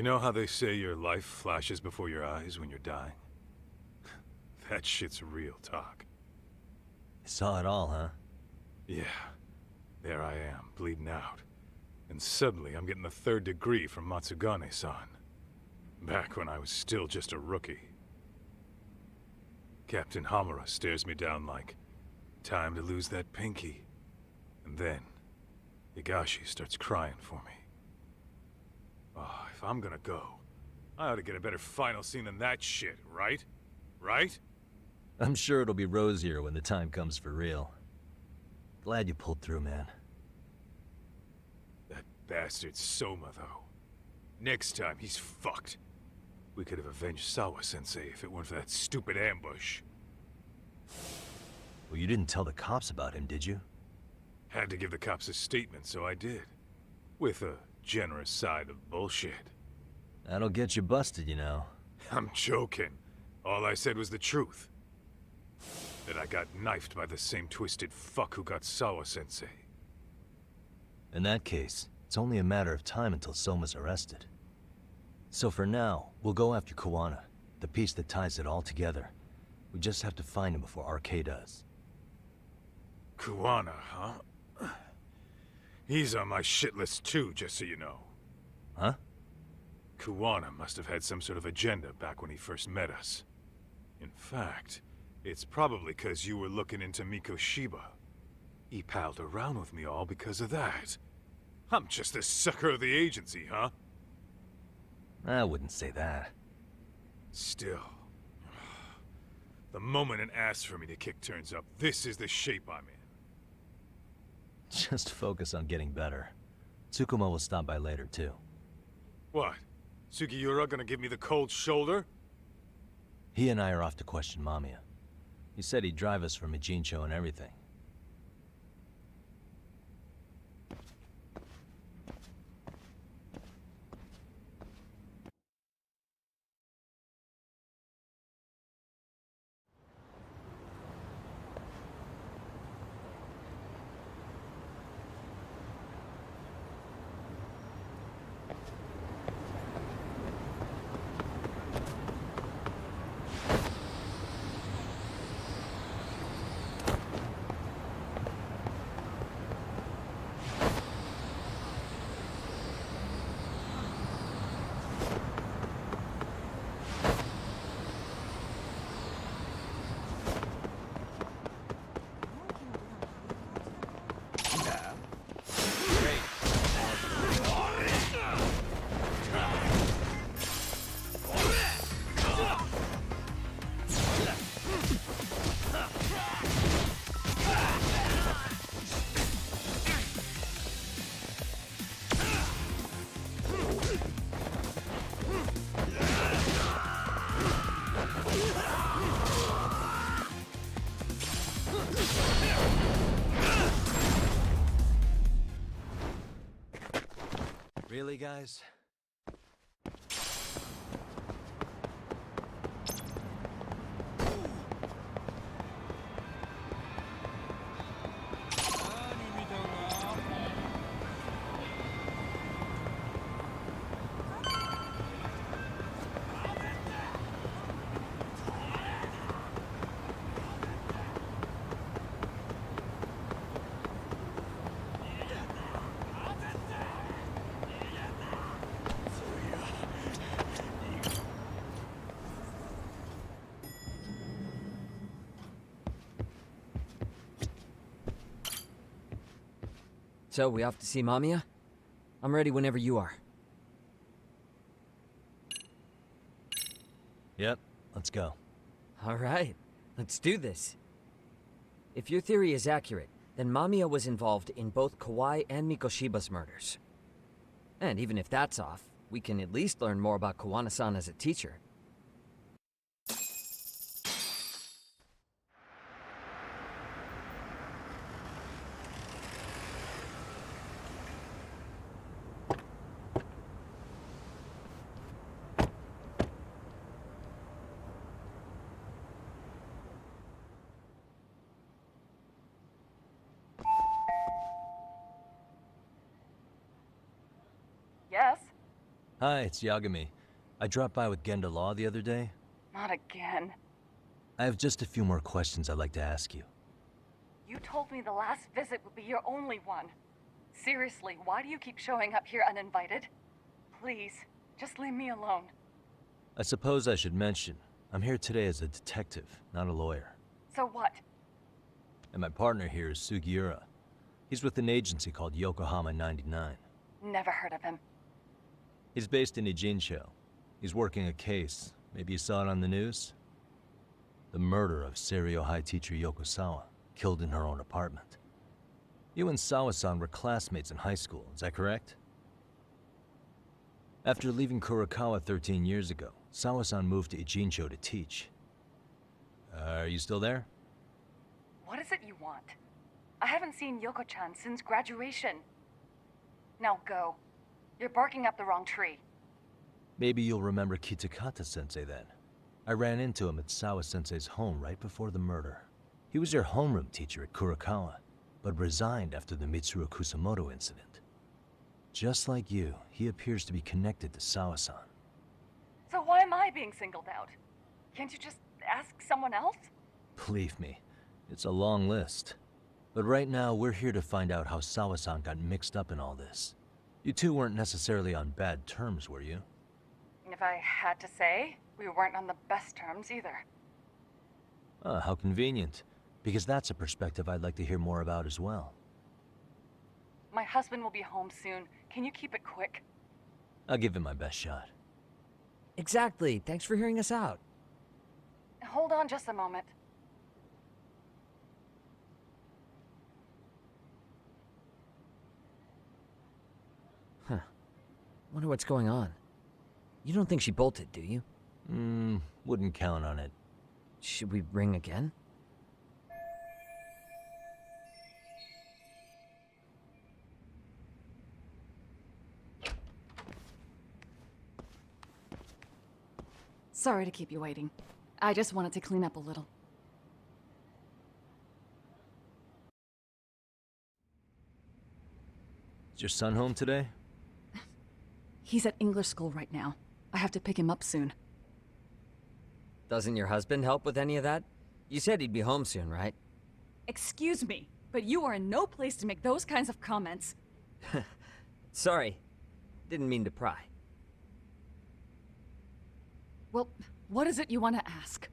You know how they say your life flashes before your eyes when you're dying? That shit's real talk. You saw it all, huh? Yeah. There I am, bleeding out. And suddenly I'm getting the 3rd degree from Matsugane-san. Back when I was still just a rookie. Captain Hamura stares me down like, time to lose that pinky. And then, Higashi starts crying for me. Oh, if I'm gonna go, I ought to get a better final scene than that shit, right? Right? I'm sure it'll be rosier when the time comes for real. Glad you pulled through, man. That bastard Soma, though. Next time, he's fucked. We could have avenged Sawa-sensei if it weren't for that stupid ambush. Well, you didn't tell the cops about him, did you? Had to give the cops a statement, so I did. With a generous side of bullshit. That'll get you busted, you know. I'm joking. All I said was the truth. That I got knifed by the same twisted fuck who got Sawa-sensei. In that case, it's only a matter of time until Soma's arrested. So for now, we'll go after Kuwana, the piece that ties it all together. We just have to find him before RK does. Kuwana, huh? He's on my shit list too, just so you know. Huh? Kuwana must have had some sort of agenda back when he first met us. In fact, it's probably because you were looking into Mikoshiba. He palled around with me all because of that. I'm just a sucker of the agency, huh? I wouldn't say that. Still. The moment an ass for me to kick turns up, this is the shape I'm in. Just focus on getting better. Tsukuma will stop by later, too. What? Sugiura gonna give me the cold shoulder? He and I are off to question Mamiya. He said he'd drive us from Ijincho and everything. Really, guys? So, we off to see Mamiya? I'm ready whenever you are. Yep, let's go. Alright, let's do this. If your theory is accurate, then Mamiya was involved in both Kawai and Mikoshiba's murders. And even if that's off, we can at least learn more about Kuwana-san as a teacher. Yes? Hi, it's Yagami. I dropped by with Genda Law the other day. Not again. I have just a few more questions I'd like to ask you. You told me the last visit would be your only one. Seriously, why do you keep showing up here uninvited? Please, just leave me alone. I suppose I should mention, I'm here today as a detective, not a lawyer. So what? And my partner here is Sugiura. He's with an agency called Yokohama 99. Never heard of him. He's based in Ijincho. He's working a case. Maybe you saw it on the news? The murder of Seiryo High teacher Yokosawa, killed in her own apartment. You and Sawa-san were classmates in high school, is that correct? After leaving Kurokawa 13 years ago, Sawa-san moved to Ijincho to teach. Are you still there? What is it you want? I haven't seen Yoko-chan since graduation. Now go. You're barking up the wrong tree. Maybe you'll remember Kitakata-sensei then. I ran into him at Sawa-sensei's home right before the murder. He was your homeroom teacher at Kurokawa, but resigned after the Mitsuru Kusamoto incident. Just like you, he appears to be connected to Sawa-san. So why am I being singled out? Can't you just ask someone else? Believe me, it's a long list. But right now, we're here to find out how Sawa-san got mixed up in all this. You two weren't necessarily on bad terms, were you? If I had to say, we weren't on the best terms either. Ah, how convenient. Because that's a perspective I'd like to hear more about as well. My husband will be home soon. Can you keep it quick? I'll give it my best shot. Exactly. Thanks for hearing us out. Hold on just a moment. Wonder what's going on. You don't think she bolted, do you? Wouldn't count on it. Should we ring again? Sorry to keep you waiting. I just wanted to clean up a little. Is your son home today? He's at English school right now. I have to pick him up soon. Doesn't your husband help with any of that? You said he'd be home soon, right? Excuse me, but you are in no place to make those kinds of comments. Sorry. Didn't mean to pry. Well, what is it you want to ask?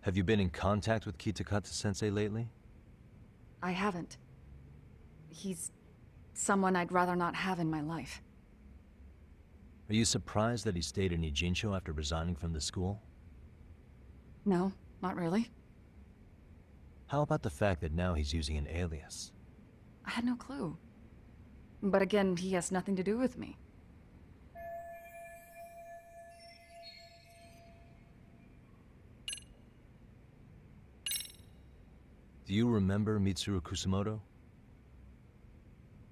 Have you been in contact with Kitakata-sensei lately? I haven't. He's someone I'd rather not have in my life. Are you surprised that he stayed in Ijincho after resigning from the school? No, not really. How about the fact that now he's using an alias? I had no clue. But again, he has nothing to do with me. Do you remember Mitsuru Kusamoto?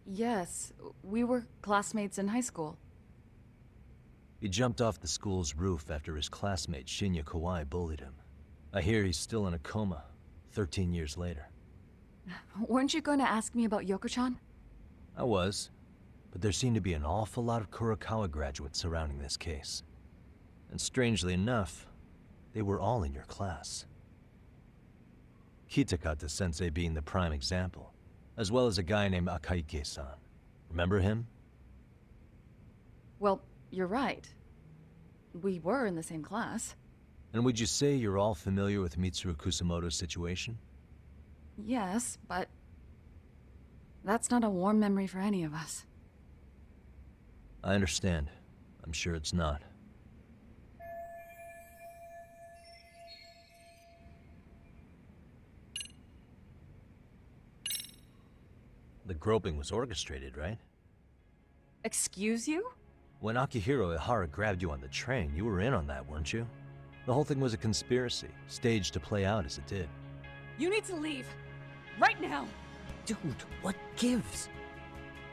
Yes, we were classmates in high school. He jumped off the school's roof after his classmate Shinya Kawai bullied him. I hear he's still in a coma, 13 years later. Weren't you going to ask me about Yoko-chan? I was, but there seemed to be an awful lot of Kurokawa graduates surrounding this case. And strangely enough, they were all in your class. Kitakata-sensei being the prime example, as well as a guy named Akaike-san. Remember him? Well, you're right. We were in the same class. And would you say you're all familiar with Mitsuru Kusamoto's situation? Yes, but that's not a warm memory for any of us. I understand. I'm sure it's not. The groping was orchestrated, right? Excuse you? When Akihiro Ihara grabbed you on the train, you were in on that, weren't you? The whole thing was a conspiracy, staged to play out as it did. You need to leave. Right now! Dude, what gives?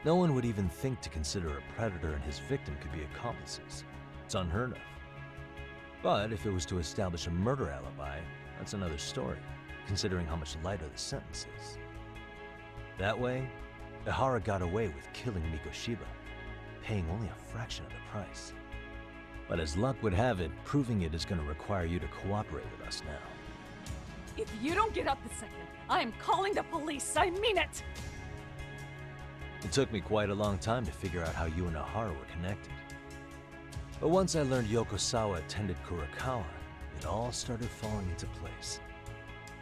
No one would even think to consider a predator and his victim could be accomplices. It's unheard of. But if it was to establish a murder alibi, that's another story, considering how much lighter the sentence is. That way, Ihara got away with killing Mikoshiba, paying only a fraction of the price. But as luck would have it, proving it is going to require you to cooperate with us now. If you don't get up this second, I am calling the police. I mean it! It took me quite a long time to figure out how you and Ihara were connected. But once I learned Yokosawa attended Kurakawa, it all started falling into place.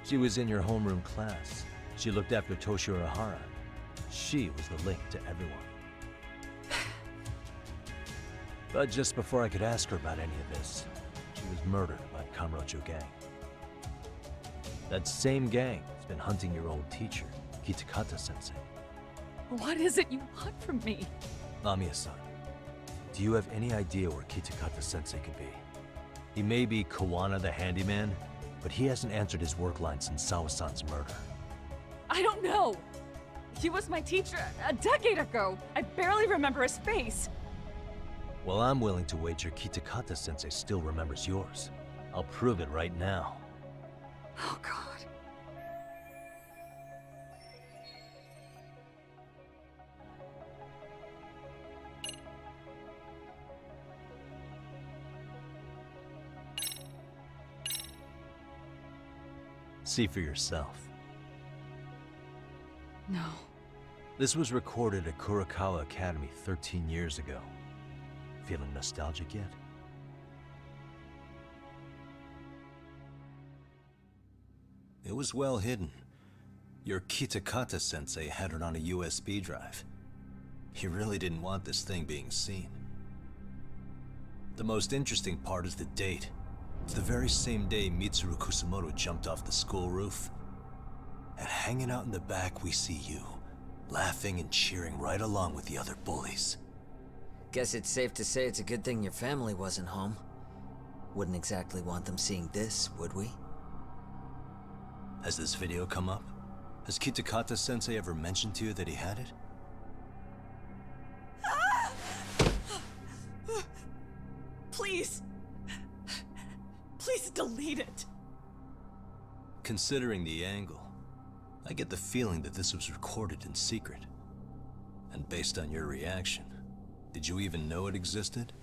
She was in your homeroom class. She looked after Toshiro Ihara. She was the link to everyone. But just before I could ask her about any of this, she was murdered by Kamurocho gang. That same gang has been hunting your old teacher, Kitakata-sensei. What is it you want from me? Amiya-san, do you have any idea where Kitakata-sensei could be? He may be Kawana the handyman, but he hasn't answered his work line since Sawa-san's murder. I don't know. He was my teacher a decade ago. I barely remember his face. Well, I'm willing to wager Kitakata-sensei still remembers yours. I'll prove it right now. Oh, God. See for yourself. No. This was recorded at Kurakawa Academy 13 years ago. Feeling nostalgic yet? It was well hidden. Your Kitakata-sensei had it on a USB drive. He really didn't want this thing being seen. The most interesting part is the date. It's the very same day Mitsuru Kusamoto jumped off the school roof. And hanging out in the back, we see you, laughing and cheering right along with the other bullies. Guess it's safe to say it's a good thing your family wasn't home. Wouldn't exactly want them seeing this, would we? Has this video come up? Has Kitakata-sensei ever mentioned to you that he had it? Please. Please delete it. Considering the angle, I get the feeling that this was recorded in secret. And based on your reaction, did you even know it existed?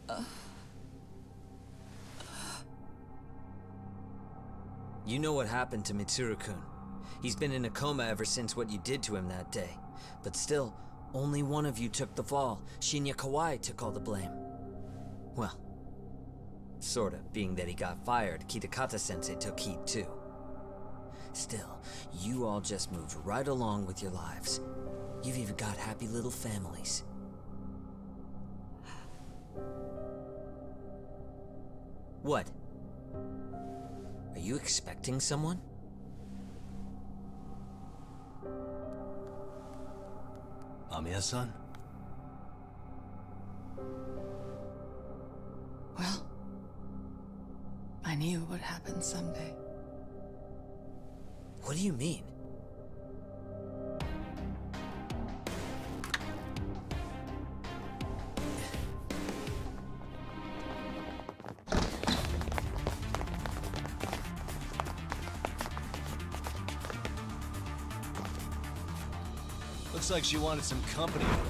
You know what happened to Mitsuru-kun. He's been in a coma ever since what you did to him that day. But still, only one of you took the fall. Shinya Kawai took all the blame. Well, sorta, being that he got fired, Kitakata-sensei took heat too. Still, you all just moved right along with your lives. You've even got happy little families. What? Are you expecting someone? Amiya-san? Well, I knew it would happen someday. What do you mean? Looks like she wanted some company over.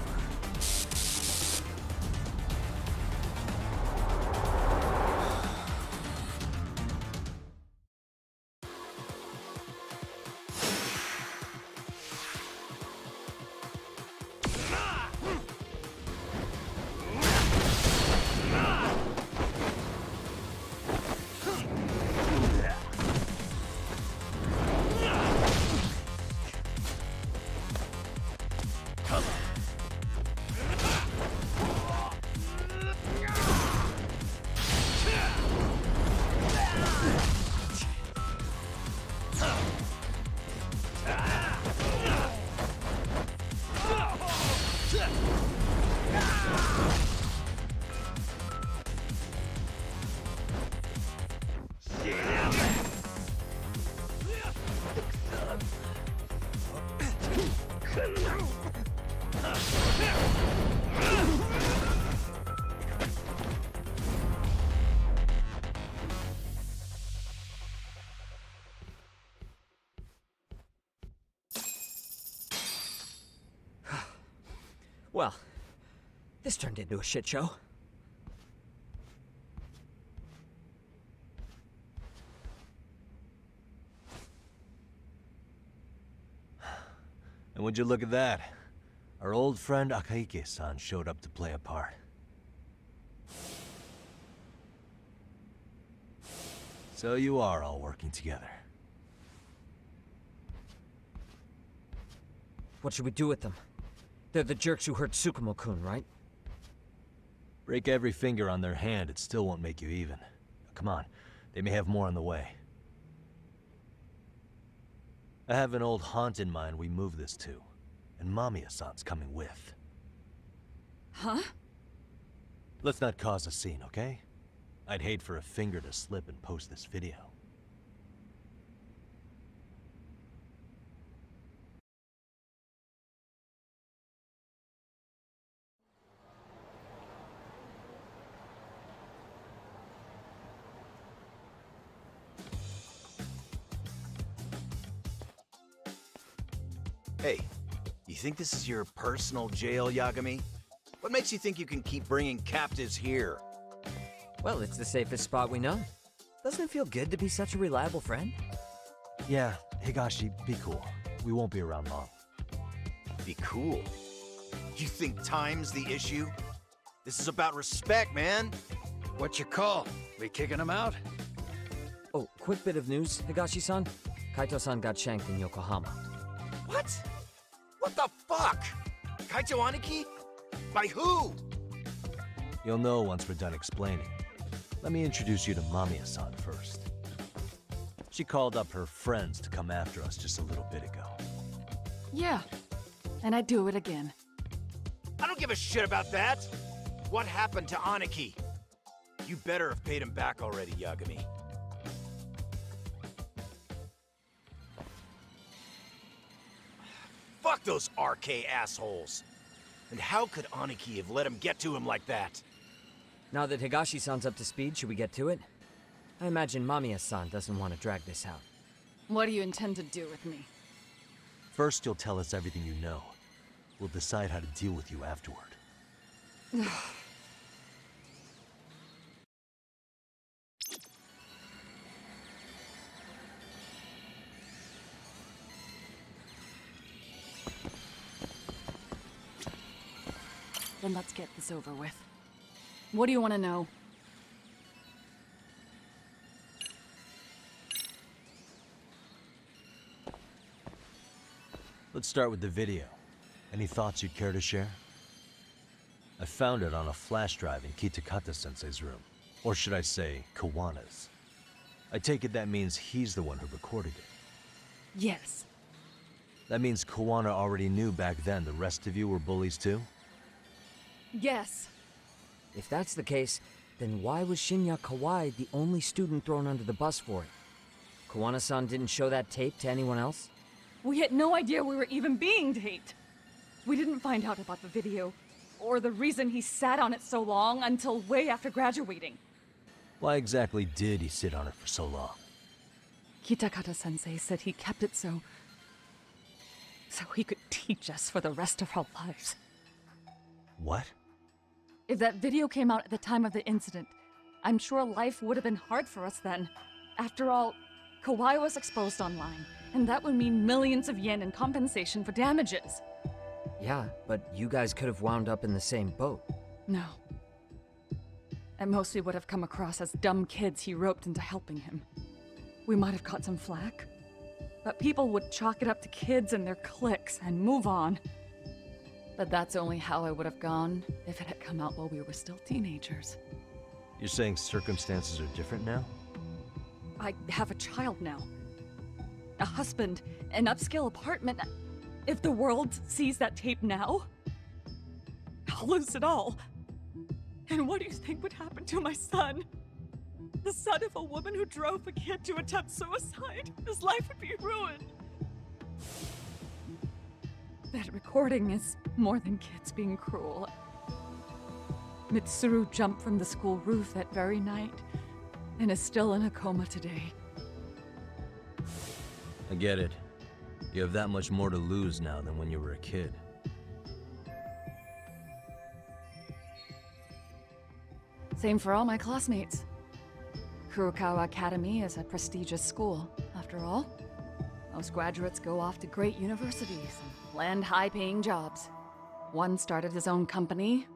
Well, this turned into a shit show. And would you look at that? Our old friend Akahike-san showed up to play a part. So you are all working together. What should we do with them? They're the jerks who hurt Tsukumo-kun, right? Break every finger on their hand, it still won't make you even. Come on, they may have more on the way. I have an old haunt in mind we move this to, and Mamiya-san's coming with. Huh? Let's not cause a scene, okay? I'd hate for a finger to slip and post this video. Hey, you think this is your personal jail, Yagami? What makes you think you can keep bringing captives here? Well, it's the safest spot we know. Doesn't it feel good to be such a reliable friend? Yeah, Higashi, be cool. We won't be around long. Be cool. You think time's the issue? This is about respect, man. What you call? We kicking him out? Oh, quick bit of news, Higashi-san. Kaito-san got shanked in Yokohama. What? What the fuck? Kaito Aniki? By who? You'll know once we're done explaining. Let me introduce you to Mamiya-san first. She called up her friends to come after us just a little bit ago. Yeah. And I'd do it again. I don't give a shit about that. What happened to Aniki? You better have paid him back already, Yagami. Fuck those RK assholes. And how could Aniki have let him get to him like that? Now that Higashi-san's up to speed, should we get to it? I imagine Mamiya-san doesn't want to drag this out. What do you intend to do with me? First, you'll tell us everything you know. We'll decide how to deal with you afterward. Then let's get this over with. What do you want to know? Let's start with the video. Any thoughts you'd care to share? I found it on a flash drive in Kitakata-sensei's room. Or should I say, Kawana's. I take it that means he's the one who recorded it. Yes. That means Kawana already knew back then the rest of you were bullies too? Yes. If that's the case, then why was Shinya Kawai the only student thrown under the bus for it? Kawana-san didn't show that tape to anyone else? We had no idea we were even being taped. We didn't find out about the video, or the reason he sat on it so long until way after graduating. Why exactly did he sit on it for so long? Kitakata-sensei said he kept it so he could teach us for the rest of our lives. What? If that video came out at the time of the incident, I'm sure life would have been hard for us then. After all, Kawai was exposed online, and that would mean millions of yen in compensation for damages. Yeah, but you guys could have wound up in the same boat. No. At most we would have come across as dumb kids he roped into helping him. We might have caught some flack, but people would chalk it up to kids and their cliques and move on. But that's only how I would have gone if it had come out while we were still teenagers. You're saying circumstances are different now? I have a child now. A husband, an upscale apartment. If the world sees that tape now, I'll lose it all. And what do you think would happen to my son? The son of a woman who drove a kid to attempt suicide. His life would be ruined. That recording is more than kids being cruel. Mitsuru jumped from the school roof that very night and is still in a coma today. I get it. You have that much more to lose now than when you were a kid. Same for all my classmates. Kurokawa Academy is a prestigious school, after all. Most graduates go off to great universities and land high-paying jobs. One started his own company.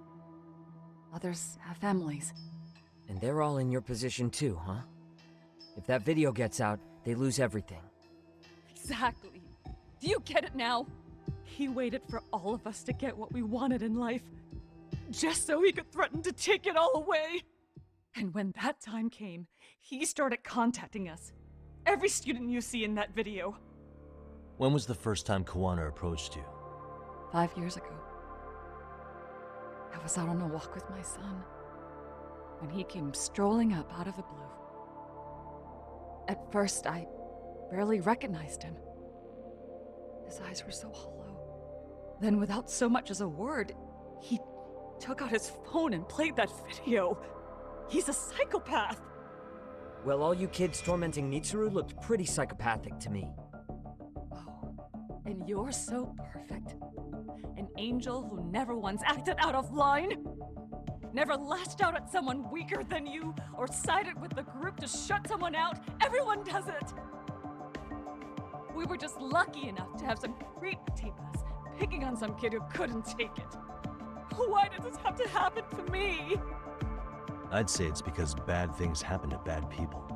Others have families. And they're all in your position too, huh? If that video gets out, they lose everything. Exactly. Do you get it now? He waited for all of us to get what we wanted in life, just so he could threaten to take it all away. And when that time came, he started contacting us. Every student you see in that video. When was the first time Kawana approached you? 5 years ago. I was out on a walk with my son, when he came strolling up out of the blue. At first, I barely recognized him. His eyes were so hollow. Then, without so much as a word, he took out his phone and played that video. He's a psychopath. Well, all you kids tormenting Mitsuru looked pretty psychopathic to me. Oh, and you're so perfect. An angel who never once acted out of line. Never lashed out at someone weaker than you, or sided with the group to shut someone out. Everyone does it. We were just lucky enough to have some creep tape us, picking on some kid who couldn't take it. Why did this have to happen to me? I'd say it's because bad things happen to bad people.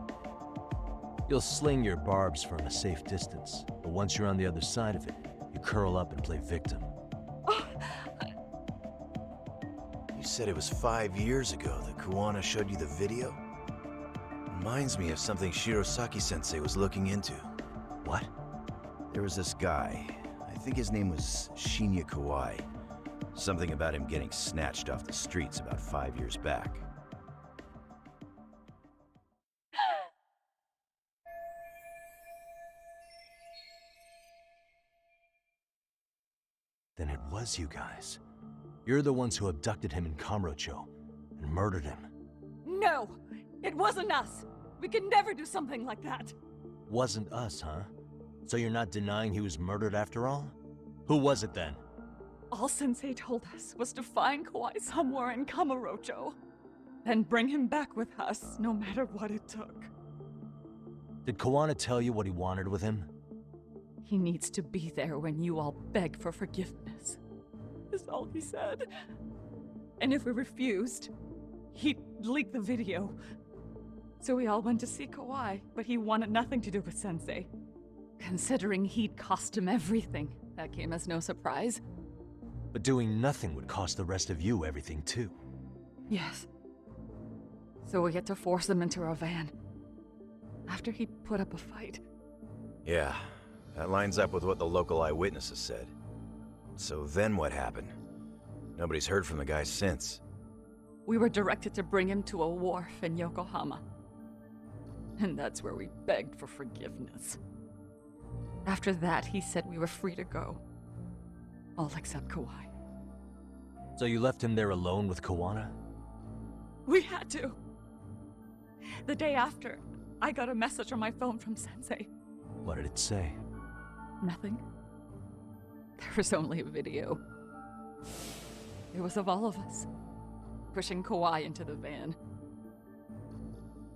You'll sling your barbs from a safe distance, but once you're on the other side of it, you curl up and play victim. You said it was 5 years ago that Kawana showed you the video? Reminds me of something Shirosaki-sensei was looking into. What? There was this guy. I think his name was Shinya Kawai. Something about him getting snatched off the streets about 5 years back. Then it was you guys. You're the ones who abducted him in Kamurocho and murdered him. No, it wasn't us. We could never do something like that. Wasn't us, huh? So you're not denying he was murdered after all? Who was it then? All Sensei told us was to find Kawai somewhere in Kamurocho, then bring him back with us, no matter what it took. Did Kawana tell you what he wanted with him? He needs to be there when you all beg for forgiveness, is all he said. And if we refused, he'd leak the video. So we all went to see Kawai, but he wanted nothing to do with Sensei. Considering he'd cost him everything, that came as no surprise. But doing nothing would cost the rest of you everything too. Yes. So we had to force him into our van. After he put up a fight. Yeah, that lines up with what the local eyewitnesses said. So then what happened? Nobody's heard from the guy since. We were directed to bring him to a wharf in Yokohama. And that's where we begged for forgiveness. After that, he said we were free to go. All except Kawai. So you left him there alone with Kawana? We had to. The day after, I got a message on my phone from Sensei. What did it say? Nothing. There was only a video. It was of all of us, pushing Kawai into the van.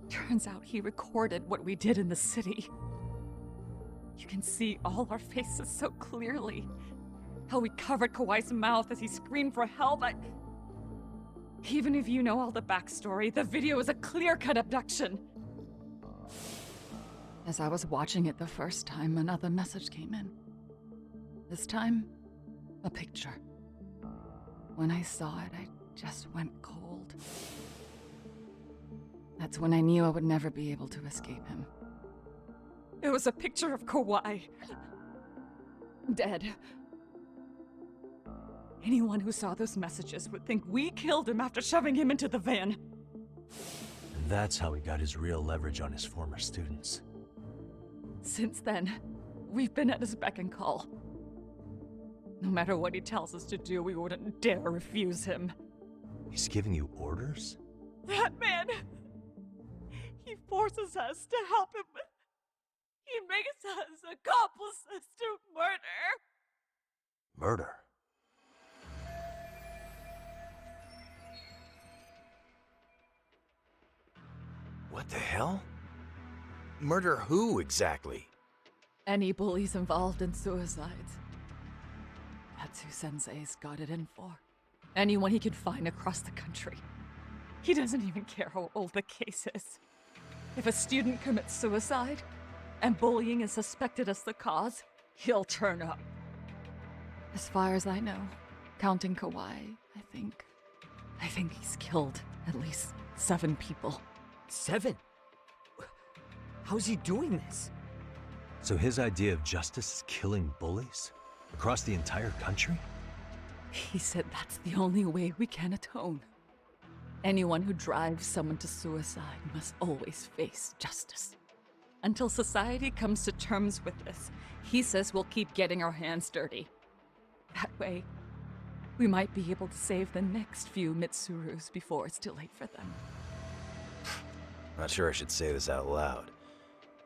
Turns out he recorded what we did in the city. You can see all our faces so clearly. How we covered Kawai's mouth as he screamed for help. Even if you know all the backstory, the video is a clear-cut abduction. As I was watching it the first time, another message came in. This time, a picture. When I saw it, I just went cold. That's when I knew I would never be able to escape him. It was a picture of Kawai. Dead. Anyone who saw those messages would think we killed him after shoving him into the van. And that's how he got his real leverage on his former students. Since then, we've been at his beck and call. No matter what he tells us to do, we wouldn't dare refuse him. He's giving you orders? That man! He forces us to help him. He makes us accomplices to murder. What the hell? Murder who, exactly? Any bullies involved in suicides. That's who Sensei's got it in for. Anyone he could find across the country. He doesn't even care how old the case is. If a student commits suicide, and bullying is suspected as the cause, he'll turn up. As far as I know, counting Kawhi, I think he's killed at least 7 people. 7? How's he doing this? So his idea of justice is killing bullies? Across the entire country? He said that's the only way we can atone. Anyone who drives someone to suicide must always face justice. Until society comes to terms with this, he says we'll keep getting our hands dirty. That way, we might be able to save the next few Mitsurus before it's too late for them. Not sure I should say this out loud,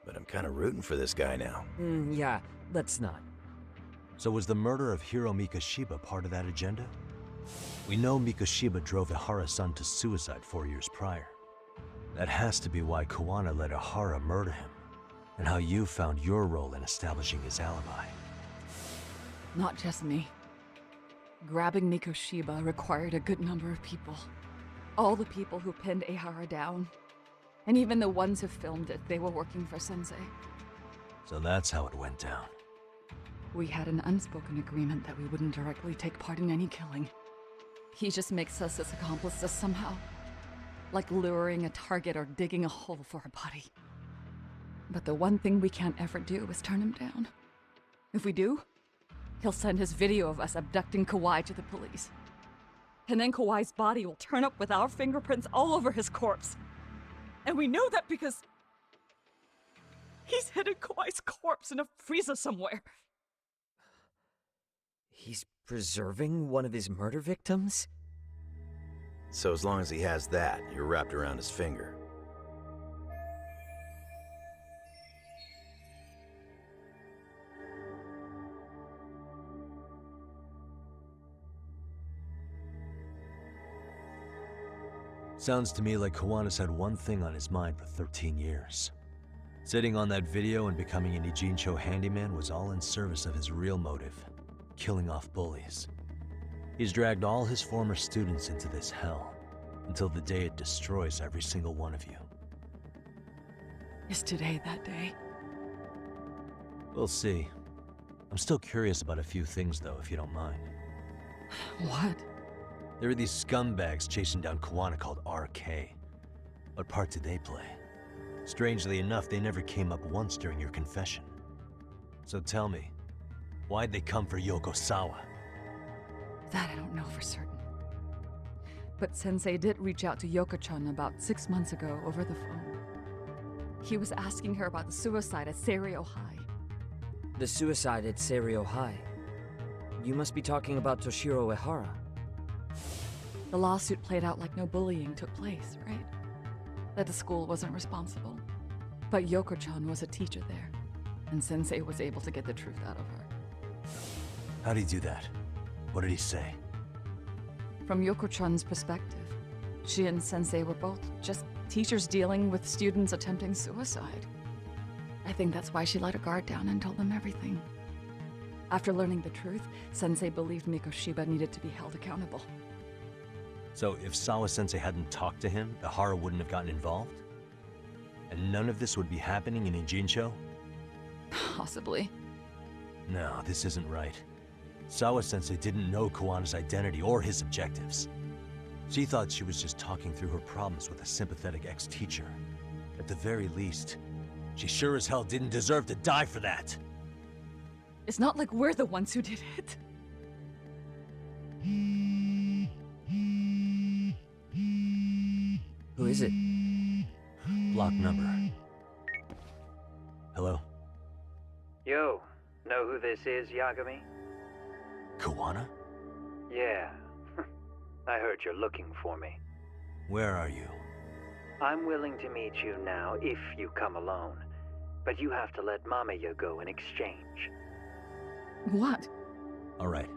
but I'm kind of rooting for this guy now. Yeah, let's not. So was the murder of Hiro Mikoshiba part of that agenda? We know Mikoshiba drove Ihara-san to suicide 4 years prior. That has to be why Kawana let Ihara murder him, and how you found your role in establishing his alibi. Not just me. Grabbing Mikoshiba required a good number of people. All the people who pinned Ihara down. And even the ones who filmed it, they were working for Sensei. So that's how it went down. We had an unspoken agreement that we wouldn't directly take part in any killing. He just makes us his accomplices somehow. Like luring a target or digging a hole for a body. But the one thing we can't ever do is turn him down. If we do, he'll send his video of us abducting Kawhi to the police. And then Kawhi's body will turn up with our fingerprints all over his corpse. And we know that because he's hidden Kawhi's corpse in a freezer somewhere. He's preserving one of his murder victims? So as long as he has that, you're wrapped around his finger. Sounds to me like Kawana's had one thing on his mind for 13 years. Sitting on that video and becoming an Ijincho handyman was all in service of his real motive, killing off bullies. He's dragged all his former students into this hell, until the day it destroys every single one of you. Is today that day? We'll see. I'm still curious about a few things though, if you don't mind. What? There are these scumbags chasing down Kawana called RK. What part did they play? Strangely enough, they never came up once during your confession. So tell me, why'd they come for Yokosawa? That I don't know for certain. But Sensei did reach out to Yoko-chan about 6 months ago over the phone. He was asking her about the suicide at Seiryo High. The suicide at Seiryo High. You must be talking about Toshiro Ihara. The lawsuit played out like no bullying took place, right? That the school wasn't responsible. But Yoko-chan was a teacher there, and Sensei was able to get the truth out of her. How'd he do that? What did he say? From Yoko-chan's perspective, she and Sensei were both just teachers dealing with students attempting suicide. I think that's why she let her guard down and told them everything. After learning the truth, Sensei believed Mikoshiba needed to be held accountable. So if Sawa-sensei hadn't talked to him, Ihara wouldn't have gotten involved? And none of this would be happening in Ijincho? Possibly. No, this isn't right. Sawa-sensei didn't know Kawana's identity or his objectives. She thought she was just talking through her problems with a sympathetic ex-teacher. At the very least, she sure as hell didn't deserve to die for that! It's not like we're the ones who did it. Who is it? Block number. Hello? Yo, know who this is, Yagami? Kawana? Yeah. I heard you're looking for me. Where are you? I'm willing to meet you now if you come alone. But you have to let Mamiya go in exchange. What? Alright.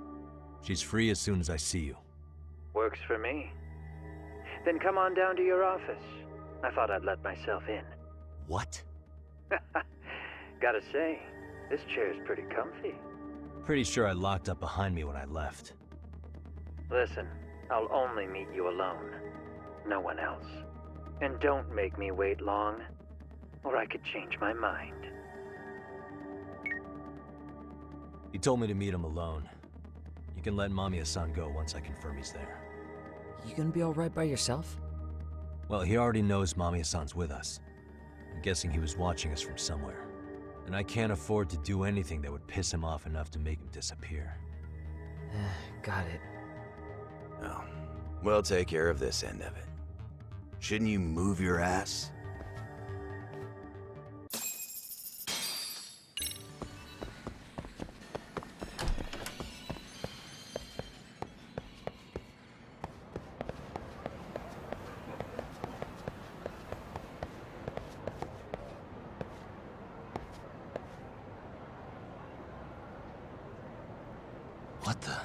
She's free as soon as I see you. Works for me. Then come on down to your office. I thought I'd let myself in. What? Gotta say, this chair's pretty comfy. Pretty sure I locked up behind me when I left. Listen, I'll only meet you alone. No one else. And don't make me wait long, or I could change my mind. He told me to meet him alone. You can let Mamiya-san go once I confirm he's there. You gonna be alright by yourself? Well, he already knows Mamiya-san's with us. I'm guessing he was watching us from somewhere. And I can't afford to do anything that would piss him off enough to make him disappear. Got it. Oh, we'll take care of this end of it. Shouldn't you move your ass? What the?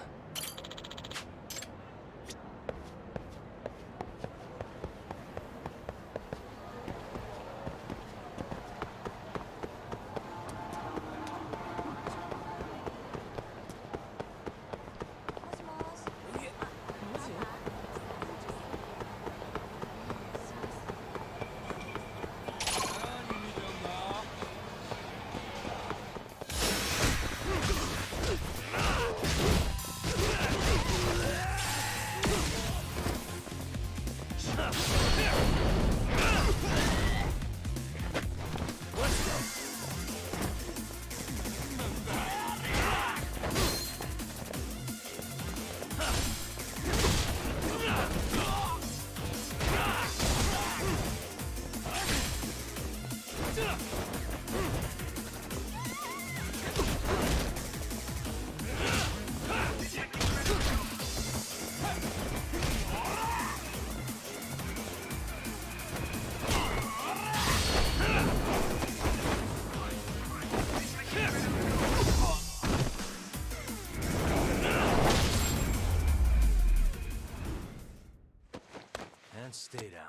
And stay down.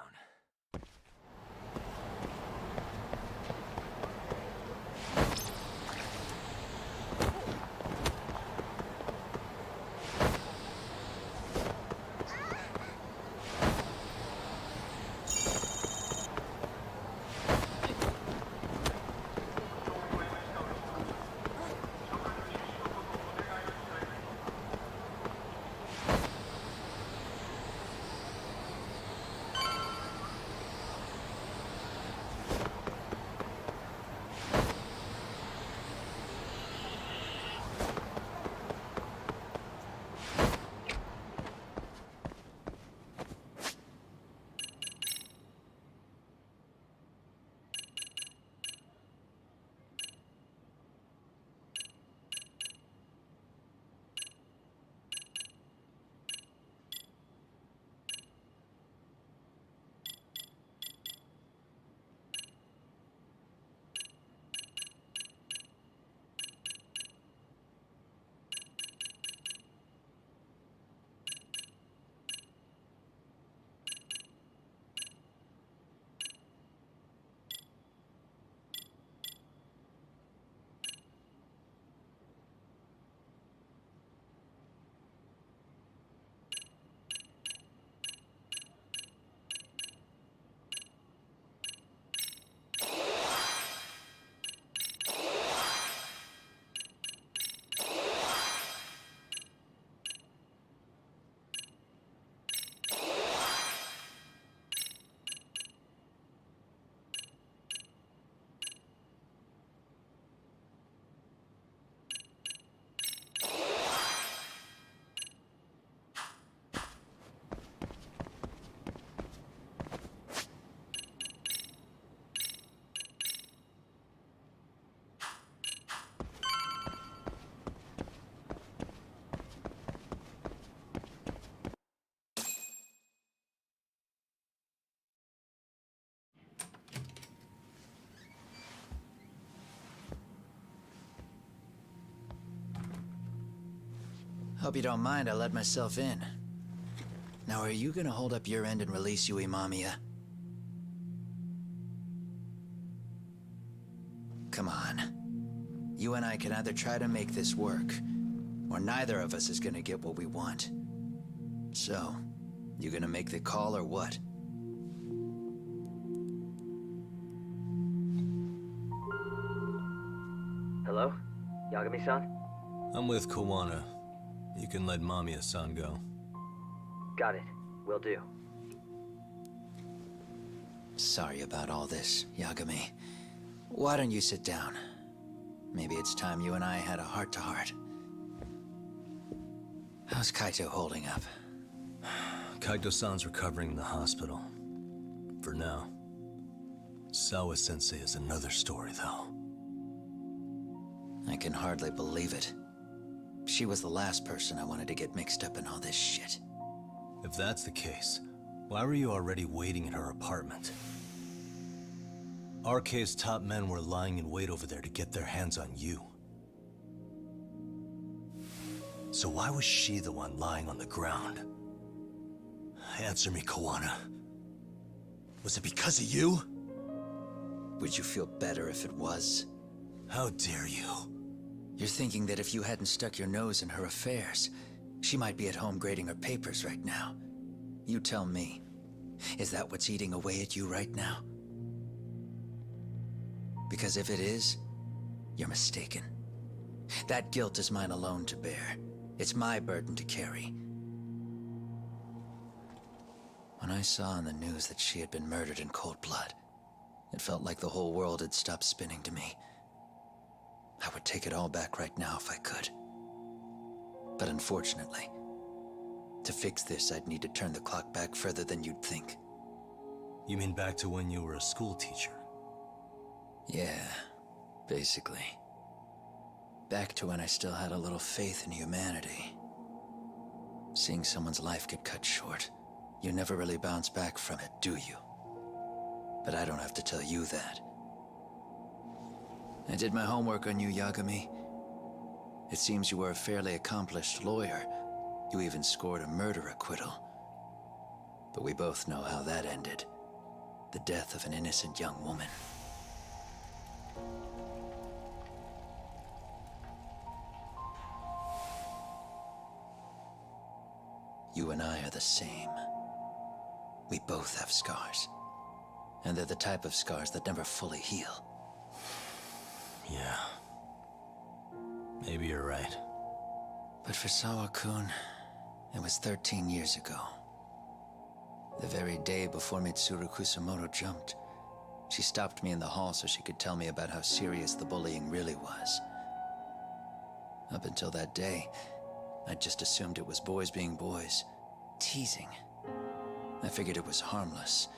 Hope you don't mind I let myself in. Now, are you gonna hold up your end and release Yui Mamiya? Come on. You and I can either try to make this work, or neither of us is gonna get what we want. So, you gonna make the call or what? Hello? Yagami-san? I'm with Kawana. You can let Mamiya-san go. Got it. Will do. Sorry about all this, Yagami. Why don't you sit down? Maybe it's time you and I had a heart-to-heart. How's Kaito holding up? Kaito-san's recovering in the hospital. For now. Sawa-sensei is another story, though. I can hardly believe it. She was the last person I wanted to get mixed up in all this shit. If that's the case, why were you already waiting in her apartment? RK's top men were lying in wait over there to get their hands on you. So why was she the one lying on the ground? Answer me, Kawana. Was it because of you? Would you feel better if it was? How dare you? You're thinking that if you hadn't stuck your nose in her affairs, she might be at home grading her papers right now. You tell me, is that what's eating away at you right now? Because if it is, you're mistaken. That guilt is mine alone to bear. It's my burden to carry. When I saw on the news that she had been murdered in cold blood, it felt like the whole world had stopped spinning to me. I would take it all back right now if I could. But unfortunately, to fix this, I'd need to turn the clock back further than you'd think. You mean back to when you were a school teacher? Yeah, basically. Back to when I still had a little faith in humanity. Seeing someone's life get cut short, you never really bounce back from it, do you? But I don't have to tell you that. I did my homework on you, Yagami. It seems you were a fairly accomplished lawyer. You even scored a murder acquittal. But we both know how that ended. The death of an innocent young woman. You and I are the same. We both have scars. And they're the type of scars that never fully heal. Yeah. Maybe you're right. But for Sawa-kun, it was 13 years ago. The very day before Mitsuru Kusamoto jumped, she stopped me in the hall so she could tell me about how serious the bullying really was. Up until that day, I'd just assumed it was boys being boys, teasing. I figured it was harmless,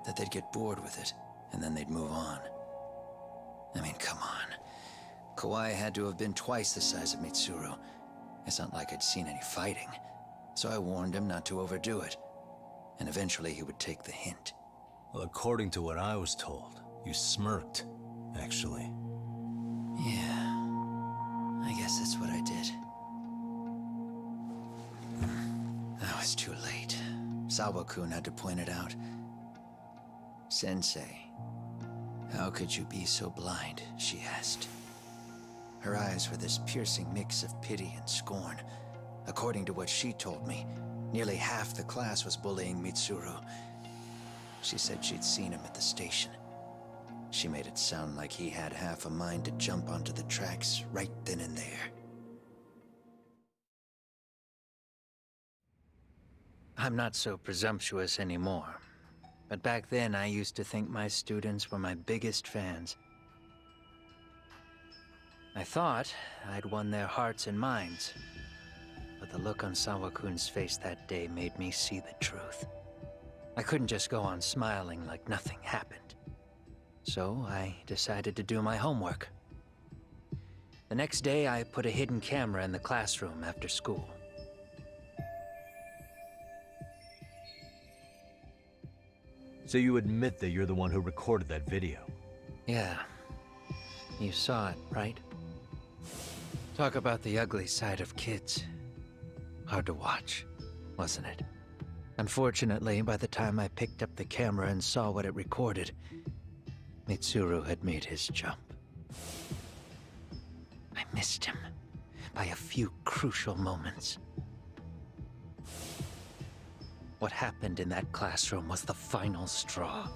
that they'd get bored with it, and then they'd move on. I mean, come on. Kawai had to have been twice the size of Mitsuru. It's not like I'd seen any fighting. So I warned him not to overdo it. And eventually he would take the hint. Well, according to what I was told, you smirked, actually. Yeah. I guess that's what I did. I was too late. Sawa-kun had to point it out. Sensei, how could you be so blind? She asked. Her eyes were this piercing mix of pity and scorn. According to what she told me, nearly half the class was bullying Mitsuru. She said she'd seen him at the station. She made it sound like he had half a mind to jump onto the tracks right then and there. I'm not so presumptuous anymore. But back then, I used to think my students were my biggest fans. I thought I'd won their hearts and minds. But the look on Sawa-kun's face that day made me see the truth. I couldn't just go on smiling like nothing happened. So I decided to do my homework. The next day, I put a hidden camera in the classroom after school. So you admit that you're the one who recorded that video? Yeah. You saw it, right? Talk about the ugly side of kids. Hard to watch, wasn't it? Unfortunately, by the time I picked up the camera and saw what it recorded, Mitsuru had made his jump. I missed him by a few crucial moments. What happened in that classroom was the final straw.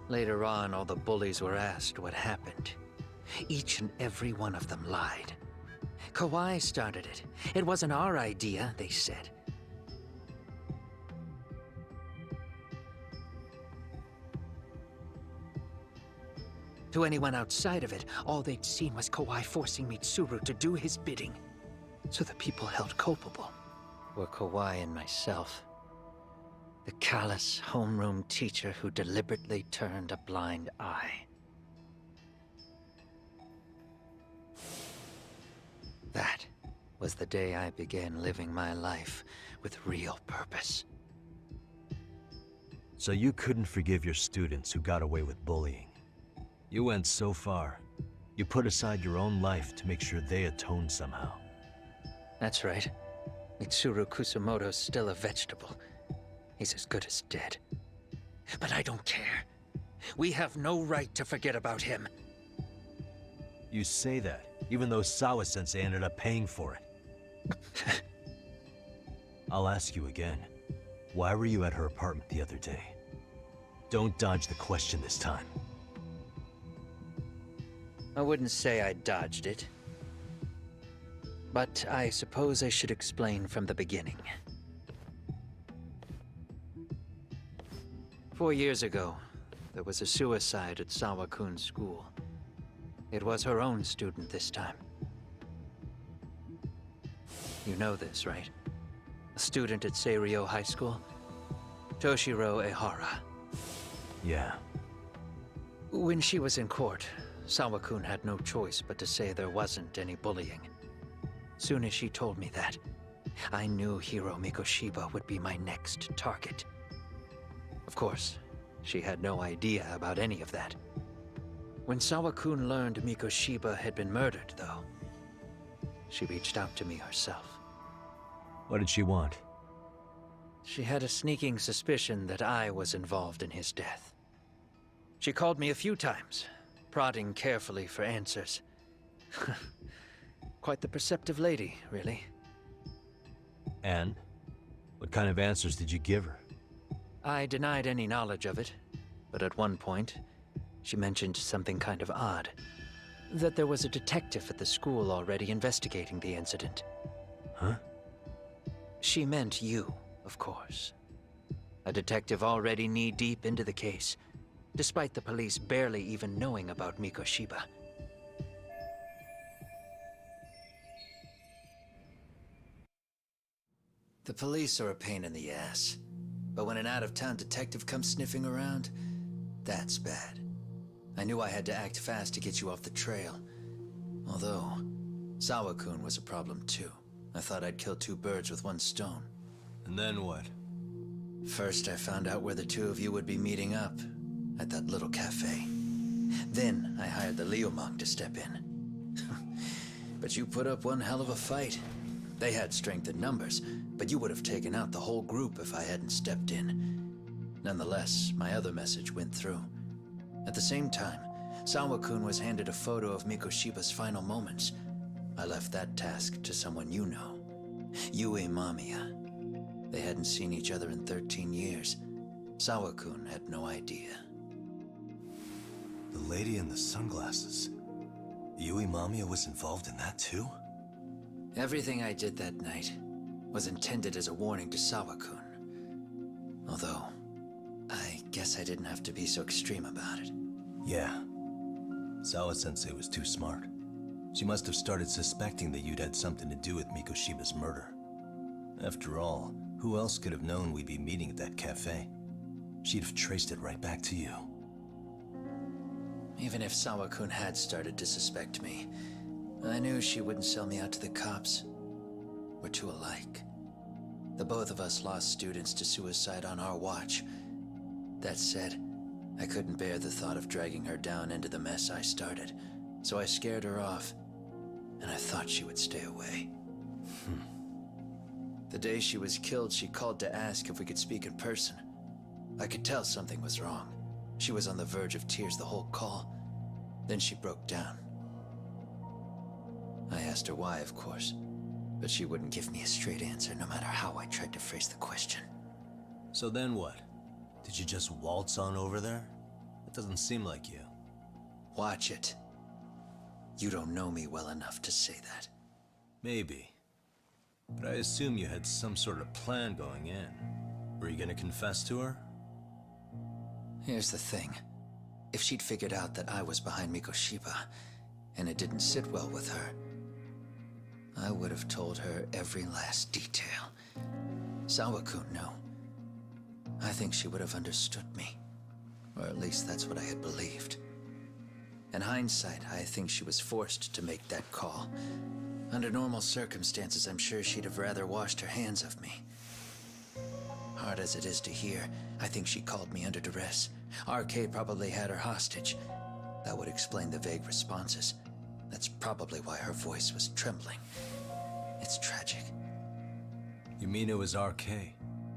Later on, all the bullies were asked what happened. Each and every one of them lied. Kawhi started it. It wasn't our idea, they said. To anyone outside of it, all they'd seen was Kawhi forcing Mitsuru to do his bidding. So the people held culpable were Kawhi and myself. The callous homeroom teacher who deliberately turned a blind eye. That was the day I began living my life with real purpose. So you couldn't forgive your students who got away with bullying. You went so far. You put aside your own life to make sure they atoned somehow. That's right. Mitsuru Kusamoto's still a vegetable. He's as good as dead. But I don't care. We have no right to forget about him. You say that, even though Sawa-sensei ended up paying for it. I'll ask you again. Why were you at her apartment the other day? Don't dodge the question this time. I wouldn't say I dodged it. But I suppose I should explain from the beginning. 4 years ago, there was a suicide at Sawa-kun's school. It was her own student this time. You know this, right? A student at Seiryo High School? Toshiro Ehara. Yeah. When she was in court, Sawa-kun had no choice but to say there wasn't any bullying. Soon as she told me that, I knew Hiro Mikoshiba would be my next target. Of course, she had no idea about any of that. When Sawa-kun learned Mikoshiba had been murdered, though, she reached out to me herself. What did she want? She had a sneaking suspicion that I was involved in his death. She called me a few times, prodding carefully for answers. Quite the perceptive lady, really. And? What kind of answers did you give her? I denied any knowledge of it, but at one point, she mentioned something kind of odd. That there was a detective at the school already investigating the incident. Huh? She meant you, of course. A detective already knee-deep into the case, despite the police barely even knowing about Mikoshiba. The police are a pain in the ass. But when an out-of-town detective comes sniffing around, that's bad. I knew I had to act fast to get you off the trail. Although, Sawa-kun was a problem too. I thought I'd kill two birds with one stone. And then what? First, I found out where the two of you would be meeting up, at that little cafe. Then, I hired the Liumang to step in. But you put up one hell of a fight. They had strength in numbers, but you would have taken out the whole group if I hadn't stepped in. Nonetheless, my other message went through. At the same time, Sawa-kun was handed a photo of Mikoshiba's final moments. I left that task to someone you know. Yue Mamiya. They hadn't seen each other in 13 years. Sawa-kun had no idea. The lady in the sunglasses. Yue Mamiya was involved in that too? Everything I did that night was intended as a warning to Sawa-kun. Although, I guess I didn't have to be so extreme about it. Yeah. Sawa-sensei was too smart. She must have started suspecting that you'd had something to do with Mikoshiba's murder. After all, who else could have known we'd be meeting at that cafe? She'd have traced it right back to you. Even if Sawa-kun had started to suspect me, I knew she wouldn't sell me out to the cops. We're too alike. The both of us lost students to suicide on our watch. That said, I couldn't bear the thought of dragging her down into the mess I started, so I scared her off, and I thought she would stay away. The day she was killed, she called to ask if we could speak in person. I could tell something was wrong. She was on the verge of tears the whole call. Then she broke down. I asked her why, of course, but she wouldn't give me a straight answer no matter how I tried to phrase the question. So then what? Did you just waltz on over there? It doesn't seem like you. Watch it. You don't know me well enough to say that. Maybe. But I assume you had some sort of plan going in. Were you gonna confess to her? Here's the thing. If she'd figured out that I was behind Mikoshiba, and it didn't sit well with her, I would have told her every last detail. Sawakun knew. I think she would have understood me. Or at least that's what I had believed. In hindsight, I think she was forced to make that call. Under normal circumstances, I'm sure she'd have rather washed her hands of me. Hard as it is to hear, I think she called me under duress. RK probably had her hostage. That would explain the vague responses. That's probably why her voice was trembling. It's tragic. You mean it was RK?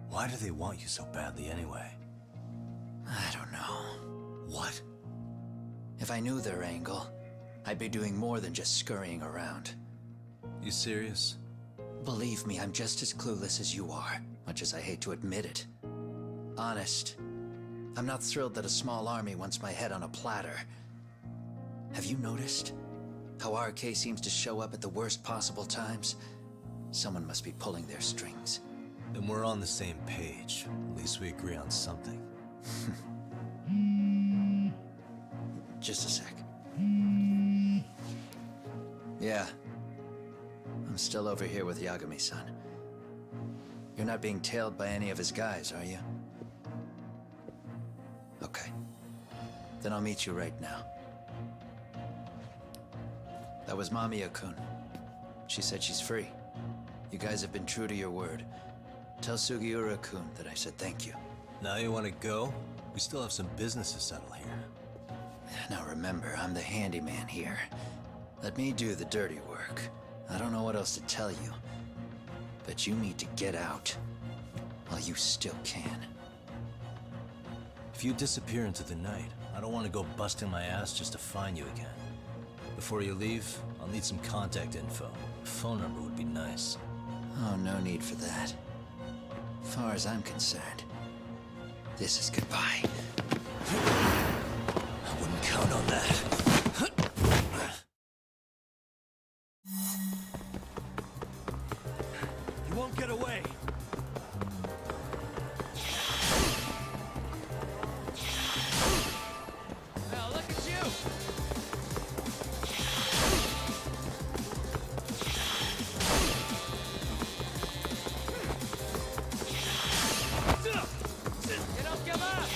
Why do they want you so badly anyway? I don't know. What? If I knew their angle, I'd be doing more than just scurrying around. You serious? Believe me, I'm just as clueless as you are, much as I hate to admit it. Honest. I'm not thrilled that a small army wants my head on a platter. Have you noticed how RK seems to show up at the worst possible times? Someone must be pulling their strings. Then we're on the same page. At least we agree on something. Just a sec. Yeah. I'm still over here with Yagami-san. You're not being tailed by any of his guys, are you? Okay. Then I'll meet you right now. That was Mamiya-kun. She said she's free. You guys have been true to your word. Tell Sugiura-kun that I said thank you. Now you want to go? We still have some business to settle here. Now remember, I'm the handyman here. Let me do the dirty work. I don't know what else to tell you. But you need to get out. While you still can. If you disappear into the night, I don't want to go busting my ass just to find you again. Before you leave, I'll need some contact info. A phone number would be nice. Oh, no need for that. As far as I'm concerned, this is goodbye. I wouldn't count on that. You won't get away. Now look at you! You don't give up!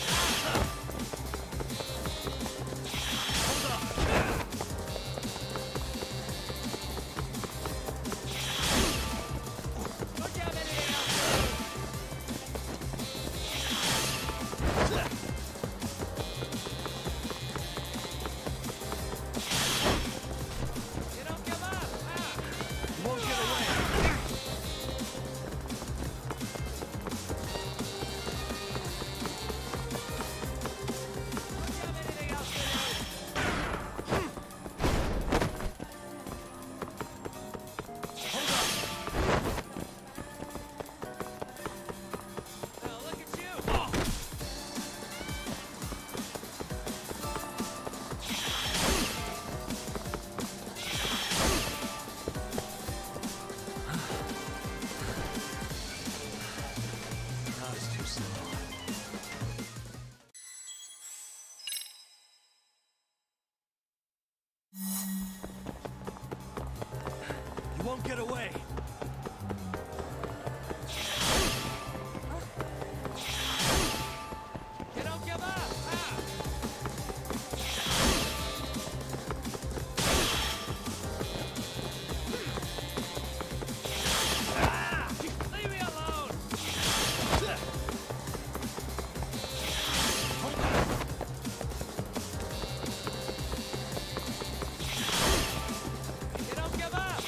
Don't you have anything else? You don't give up! You won't get away. Don't you have anything else to do? Now look at you! That was too slow. You won't get away. You don't give up! Leave me alone! You don't give up!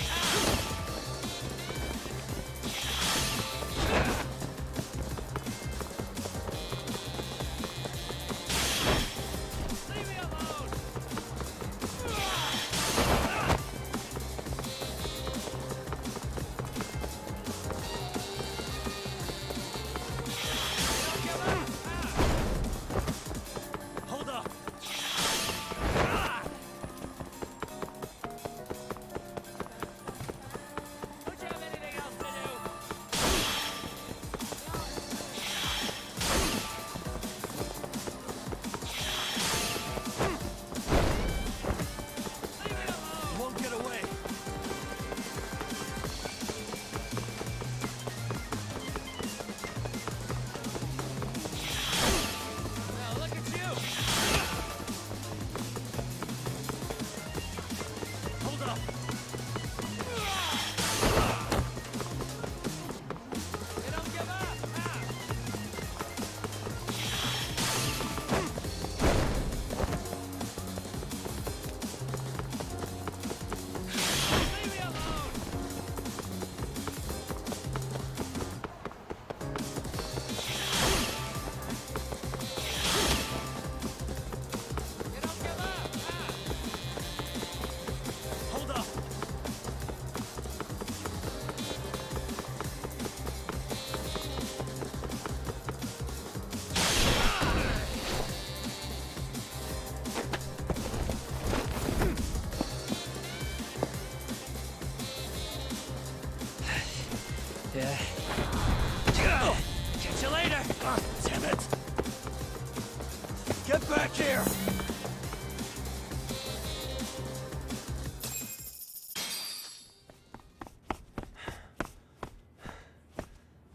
watch here!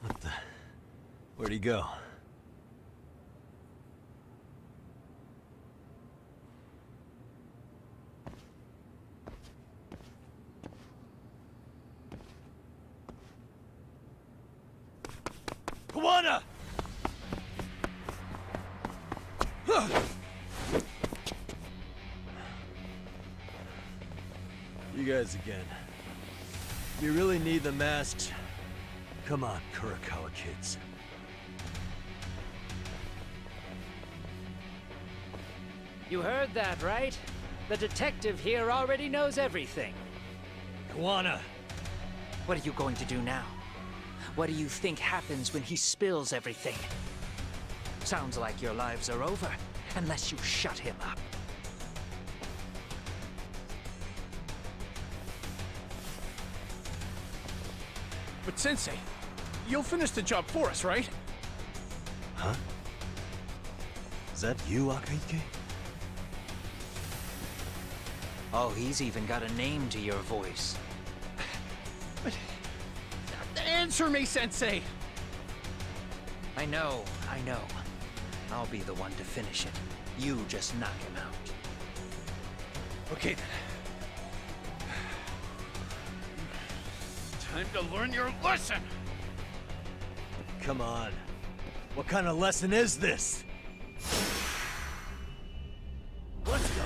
What the... Where'd he go? Kawana! You guys again. You really need the masks? Come on, Kurokawa kids. You heard that, right? The detective here already knows everything. Kawana! What are you going to do now? What do you think happens when he spills everything? Sounds like your lives are over, unless you shut him up. But Sensei, you'll finish the job for us, right? Huh? Is that you, Akahike? Oh, he's even got a name to your voice. Answer me, Sensei! I know. I'll be the one to finish it. You just knock him out. Okay then. Time to learn your lesson! Come on. What kind of lesson is this? Let's go.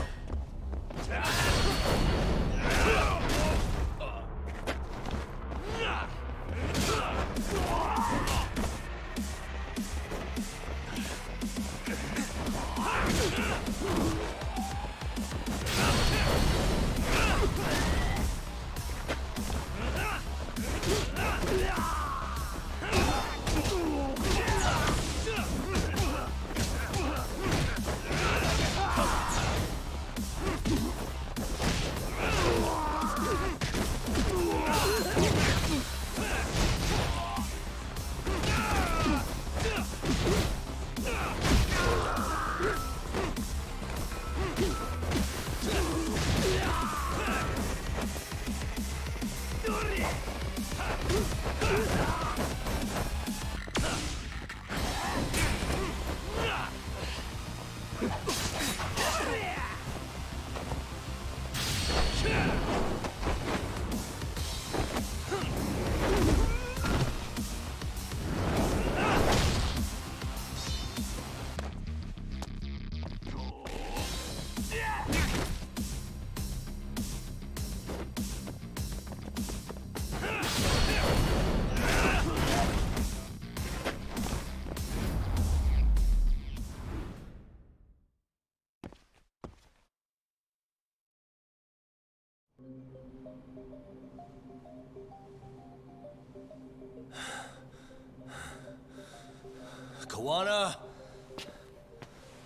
Kawana?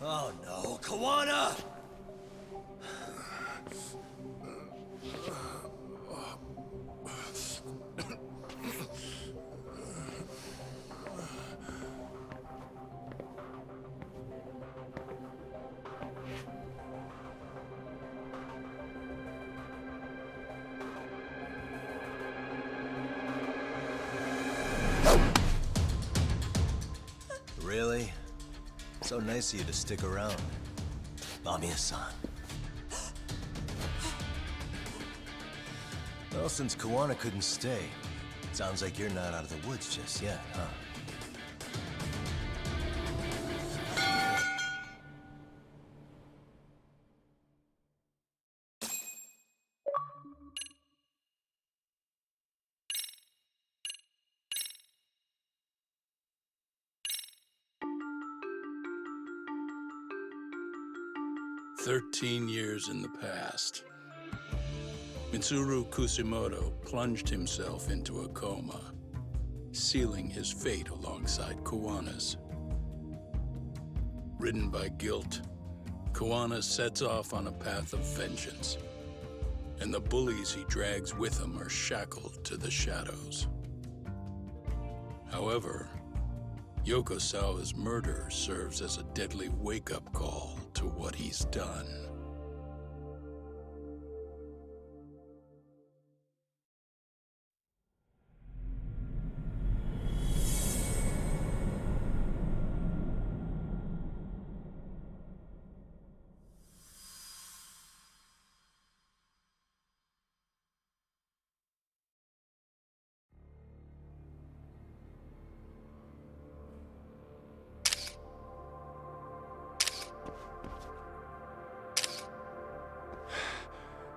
Oh no, Kawana! Really? So nice of you to stick around. Mamiya-san. Well, since Kawana couldn't stay, sounds like you're not out of the woods just yet, huh? "13 years in the past. Mitsuru Kusimoto plunged himself into a coma, sealing his fate alongside Kawana's. Ridden by guilt, Kawana sets off on a path of vengeance, and the bullies he drags with him are shackled to the shadows. However, Yokosawa's murder serves as a deadly wake-up call to to what he's done.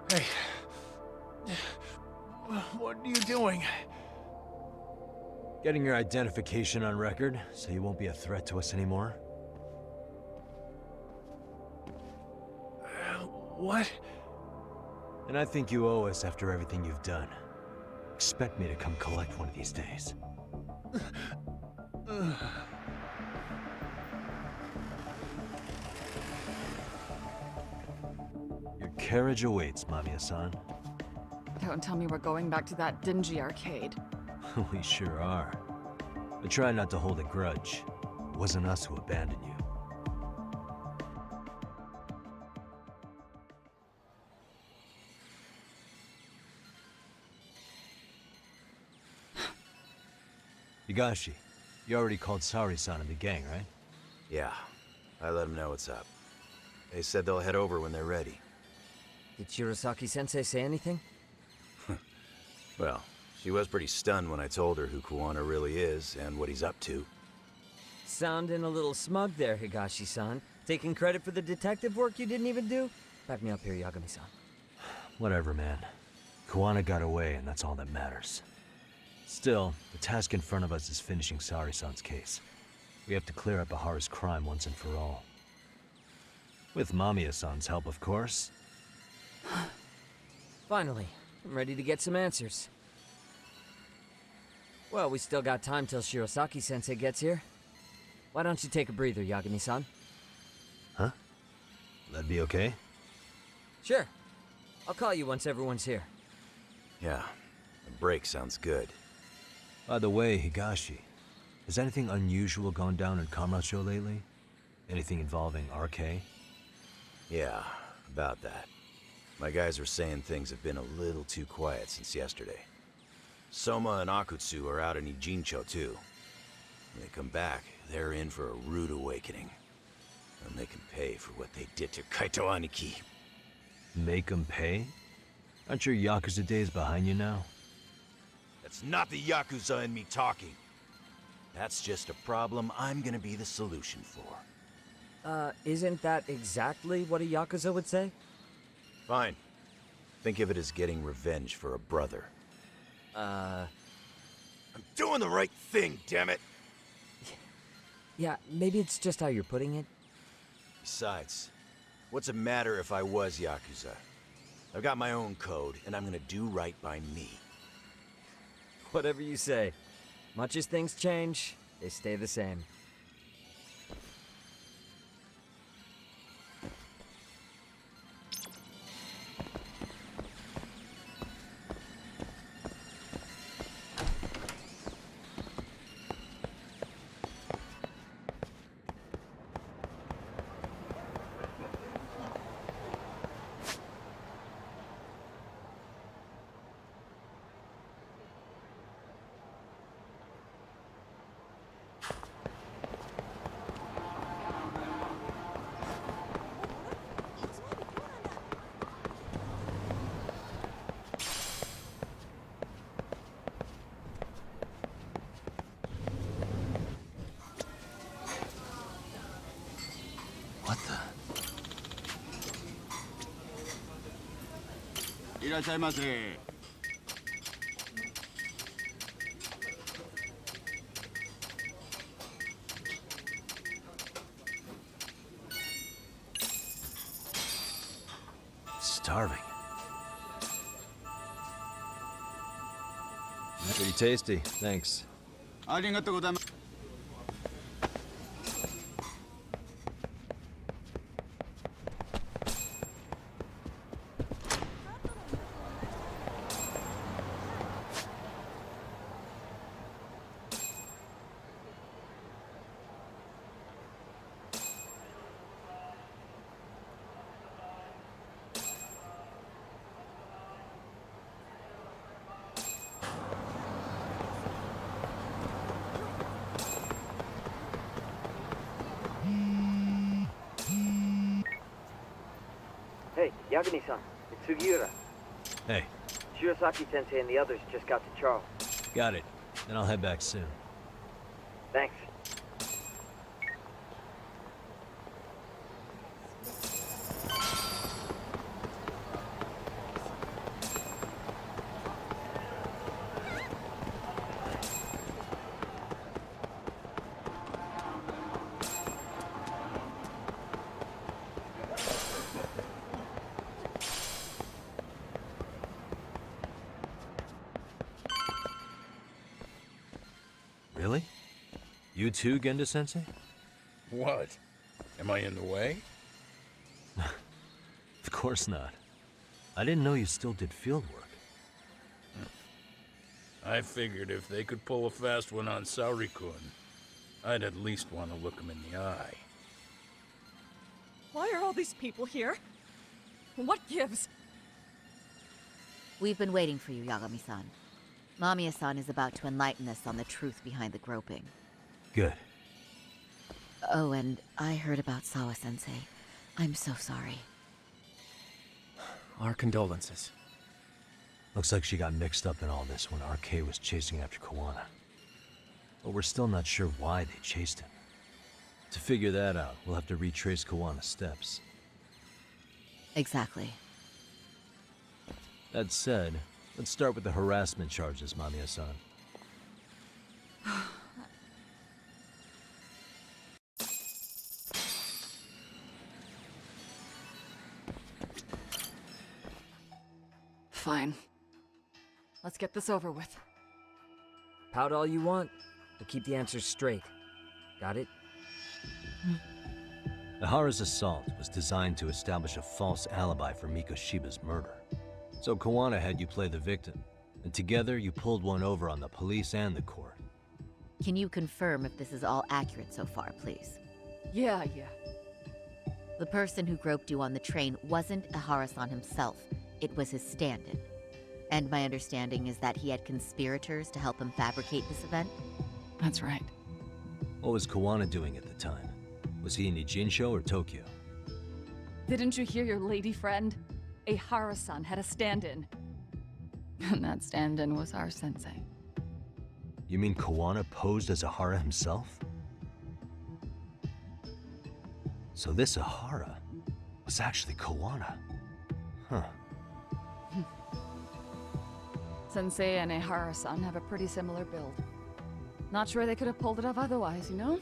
Hey. What are you doing? Getting your identification on record, so you won't be a threat to us anymore? What? And I think you owe us after everything you've done. Expect me to come collect one of these days. Your carriage awaits, Mamiya-san. Don't tell me we're going back to that dingy arcade. We sure are. But try not to hold a grudge. It wasn't us who abandoned you. Higashi, you already called Sari-san and the gang, right? Yeah, I let them know what's up. They said they'll head over when they're ready. Did Shirosaki-sensei say anything? Well, she was pretty stunned when I told her who Kuwana really is and what he's up to. Sounding a little smug there, Higashi-san. Taking credit for the detective work you didn't even do? Back me up here, Yagami-san. Whatever, man. Kuwana got away, and that's all that matters. Still, the task in front of us is finishing Sari-san's case. We have to clear up Bahara's crime once and for all. With Mamiya-san's help, of course. Finally, I'm ready to get some answers. Well, we still got time till Shirosaki-sensei gets here. Why don't you take a breather, Yagami-san? Huh? That'd be okay? Sure. I'll call you once everyone's here. Yeah, a break sounds good. By the way, Higashi, has anything unusual gone down in Kamurocho lately? Anything involving RK? Yeah, about that. My guys are saying things have been a little too quiet since yesterday. Soma and Akutsu are out in Ijincho too. When they come back, they're in for a rude awakening. And they can pay for what they did to Kaito Aniki. Make them pay? Aren't your Yakuza days behind you now? That's not the Yakuza in me talking. That's just a problem I'm gonna be the solution for. Isn't that exactly what a Yakuza would say? Fine. Think of it as getting revenge for a brother. I'm doing the right thing, damn it! Yeah, maybe it's just how you're putting it. Besides, what's it matter if I was Yakuza? I've got my own code, and I'm gonna do right by me. Whatever you say. Much as things change, they stay the same. What the? いらっしゃいませ。Starving. Pretty tasty, thanks. ありがとうございます。Hey, Yagami-san, it's Sugiura. Hey, Shirosaki-sensei and the others just got to Charles. got it. Then I'll head back soon. Thanks. Really? You too, Genda-sensei? What? Am I in the way? Of course not. I didn't know you still did field work. I figured if they could pull a fast one on Saori-kun, I'd at least want to look him in the eye. Why are all these people here? What gives? We've been waiting for you, Yagami-san. Mamiya-san is about to enlighten us on the truth behind the groping. Good. Oh, and I heard about Sawa-sensei. I'm so sorry. Our condolences. Looks like she got mixed up in all this when RK was chasing after Kawana. But we're still not sure why they chased him. To figure that out, we'll have to retrace Kawana's steps. Exactly. That said, let's start with the harassment charges, Mamiya-san. Fine. Let's get this over with. Pout all you want, but keep the answers straight. Got it? Ihara's assault was designed to establish a false alibi for Mikoshiba's murder. So Kawana had you play the victim, and together you pulled one over on the police and the court. Can you confirm if this is all accurate so far, please? Yeah. The person who groped you on the train wasn't Ihara-san himself. It was his stand-in. And my understanding is that he had conspirators to help him fabricate this event? That's right. What was Kawana doing at the time? Was he in Ijincho or Tokyo? Didn't you hear your lady friend? Ihara-san had a stand-in. And that stand-in was our sensei. You mean Kawana posed as Ihara himself? So this Ihara was actually Kawana. Huh. Sensei and Ihara-san have a pretty similar build. Not sure they could have pulled it off otherwise, you know?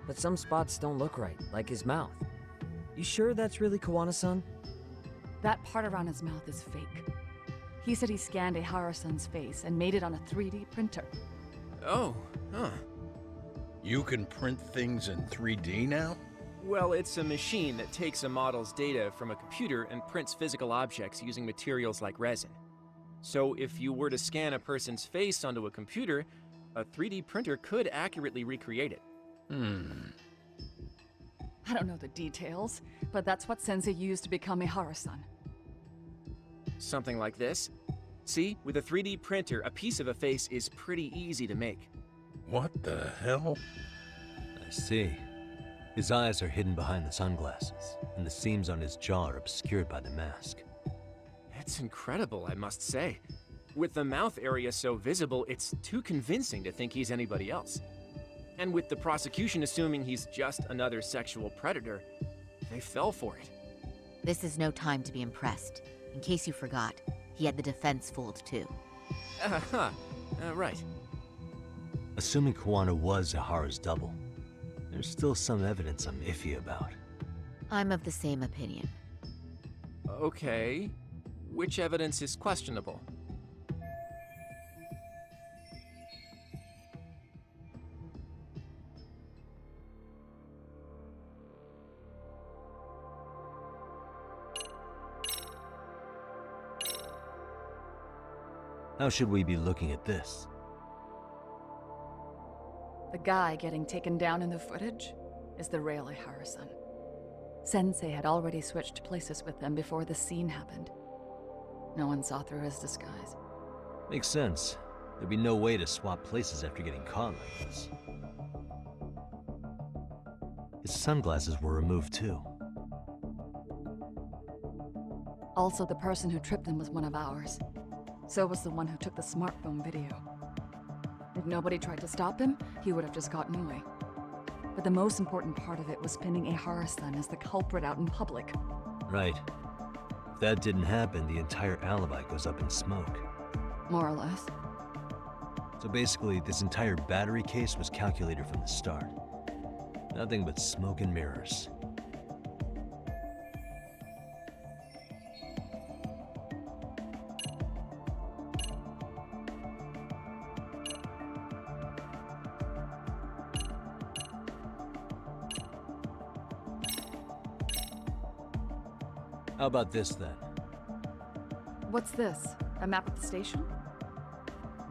But some spots don't look right, like his mouth. You sure that's really Kawana-san? That part around his mouth is fake. He said he scanned Ihara-san's face and made it on a 3D printer. Oh, huh. You can print things in 3D now? Well, it's a machine that takes a model's data from a computer and prints physical objects using materials like resin. So if you were to scan a person's face onto a computer, a 3D printer could accurately recreate it. I don't know the details, but that's what Sensei used to become Ihara-san. Something like this. See, with a 3D printer, a piece of a face is pretty easy to make. What the hell? I see. His eyes are hidden behind the sunglasses, and the seams on his jaw are obscured by the mask. It's incredible, I must say. With the mouth area so visible, it's too convincing to think he's anybody else. And with the prosecution assuming he's just another sexual predator, they fell for it. This is no time to be impressed. In case you forgot, he had the defense fooled too. Right. Assuming Kawana was Ihara's double, there's still some evidence I'm iffy about. I'm of the same opinion. Okay. Which evidence is questionable? How should we be looking at this? The guy getting taken down in the footage is the real Ihara-san. Sensei had already switched places with them before the scene happened. No one saw through his disguise. Makes sense. There'd be no way to swap places after getting caught like this. His sunglasses were removed too. Also, the person who tripped him was one of ours. So was the one who took the smartphone video. If nobody tried to stop him, he would have just gotten away. But the most important part of it was pinning Ehara-san as the culprit out in public. Right. If that didn't happen, the entire alibi goes up in smoke. More or less. So basically, this entire battery case was calculated from the start. Nothing but smoke and mirrors. How about this, then? What's this? A map of the station?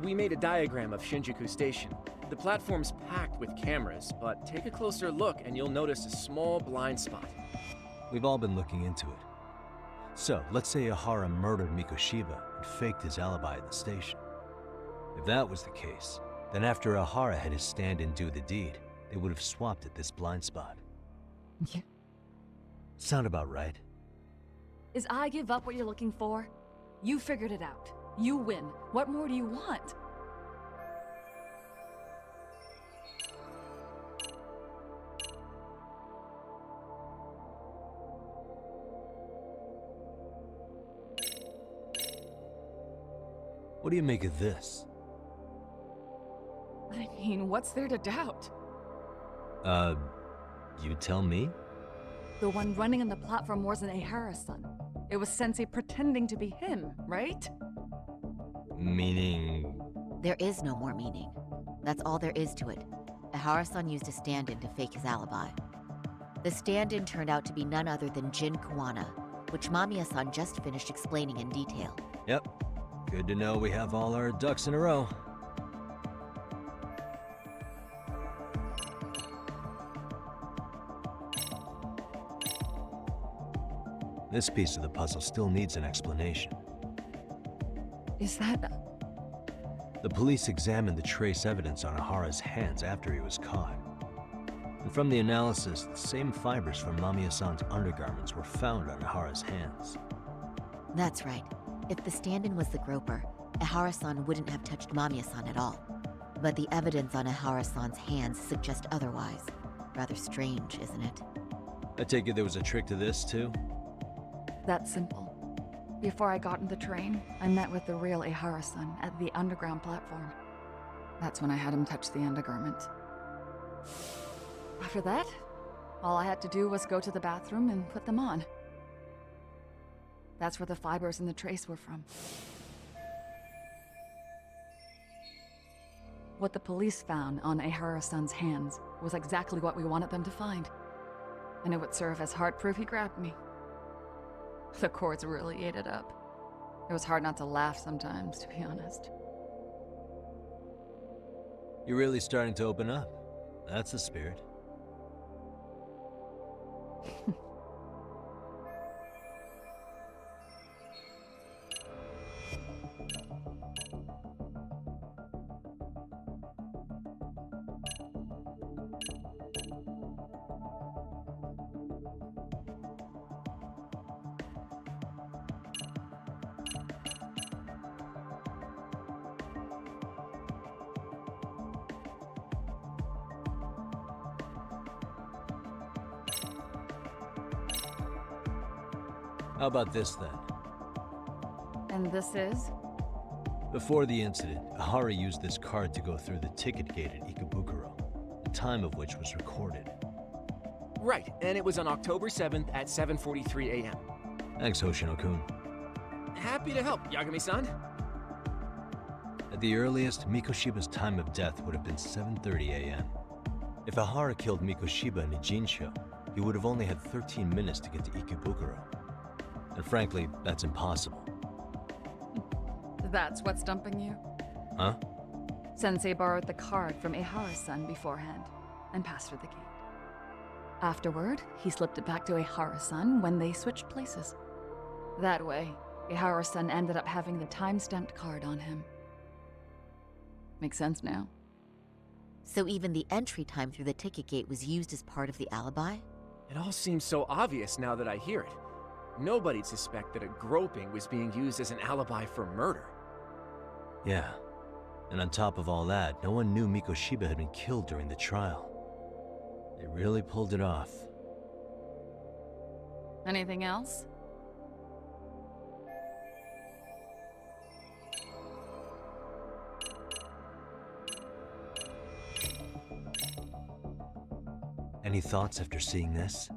We made a diagram of Shinjuku Station. The platform's packed with cameras, but take a closer look and you'll notice a small blind spot. We've all been looking into it. So, let's say Ehara murdered Mikoshiba and faked his alibi at the station. If that was the case, then after Ehara had his stand-in do the deed, they would have swapped at this blind spot. Yeah. Sound about right? Is I give up what you're looking for? You figured it out. You win. What more do you want? What do you make of this? I mean, what's there to doubt? You tell me? The one running on the platform wasn't Ehara-san. It was Sensei pretending to be him, right? Meaning... There is no more meaning. That's all there is to it. Ehara-san used a stand-in to fake his alibi. The stand-in turned out to be none other than Jin Kuwana, which Mamiya-san just finished explaining in detail. Yep. Good to know we have all our ducks in a row. This piece of the puzzle still needs an explanation. Is that... The police examined the trace evidence on Ehara's hands after he was caught. And from the analysis, the same fibers from Mamiya-san's undergarments were found on Ehara's hands. That's right. If the stand-in was the groper, Ehara-san wouldn't have touched Mamiya-san at all. But the evidence on Ehara-san's hands suggests otherwise. Rather strange, isn't it? I take it there was a trick to this, too? That's simple. Before I got in the train, I met with the real Ehara-san at the underground platform. That's when I had him touch the undergarment. After that, all I had to do was go to the bathroom and put them on. That's where the fibers in the trace were from. What the police found on Ehara-san's hands was exactly what we wanted them to find. And it would serve as hard proof he grabbed me. The courts really ate it up. It was hard not to laugh sometimes, to be honest. You're really starting to open up. That's the spirit. How about this, then? And this is? Before the incident, Ehara used this card to go through the ticket gate at Ikebukuro, the time of which was recorded. Right, and it was on October 7th at 7:43 a.m. Thanks, Hoshino-kun. Happy to help, Yagami-san. At the earliest, Mikoshiba's time of death would have been 7:30 a.m. If Ehara killed Mikoshiba in Ijincho, he would have only had 13 minutes to get to Ikebukuro. And frankly, that's impossible. That's what's stumping you? Huh? Sensei borrowed the card from Ehara-san beforehand and passed through the gate. Afterward, he slipped it back to Ehara-san when they switched places. That way, Ehara-san ended up having the time-stamped card on him. Makes sense now. So even the entry time through the ticket gate was used as part of the alibi? It all seems so obvious now that I hear it. nobody'd suspect that a groping was being used as an alibi for murder. Yeah. And on top of all that, no one knew Mikoshiba had been killed during the trial. They really pulled it off. Anything else? Any thoughts after seeing this?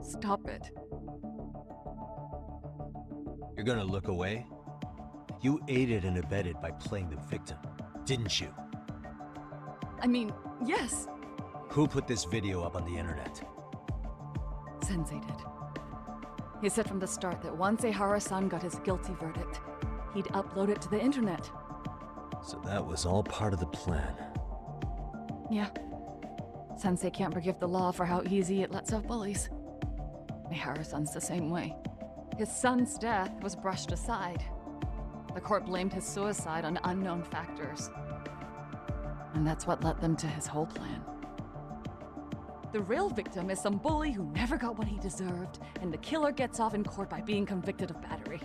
Stop it. You're gonna look away? You aided and abetted by playing the victim, didn't you? I mean, yes, Who put this video up on the internet? Sensei did. He said from the start that once Ehara-san got his guilty verdict, he'd upload it to the internet. So that was all part of the plan. Yeah. Sensei can't forgive the law for how easy it lets off bullies. Ehara-san's the same way. His son's death was brushed aside. The court blamed his suicide on unknown factors. And that's what led them to his whole plan. The real victim is some bully who never got what he deserved, and the killer gets off in court by being convicted of battery.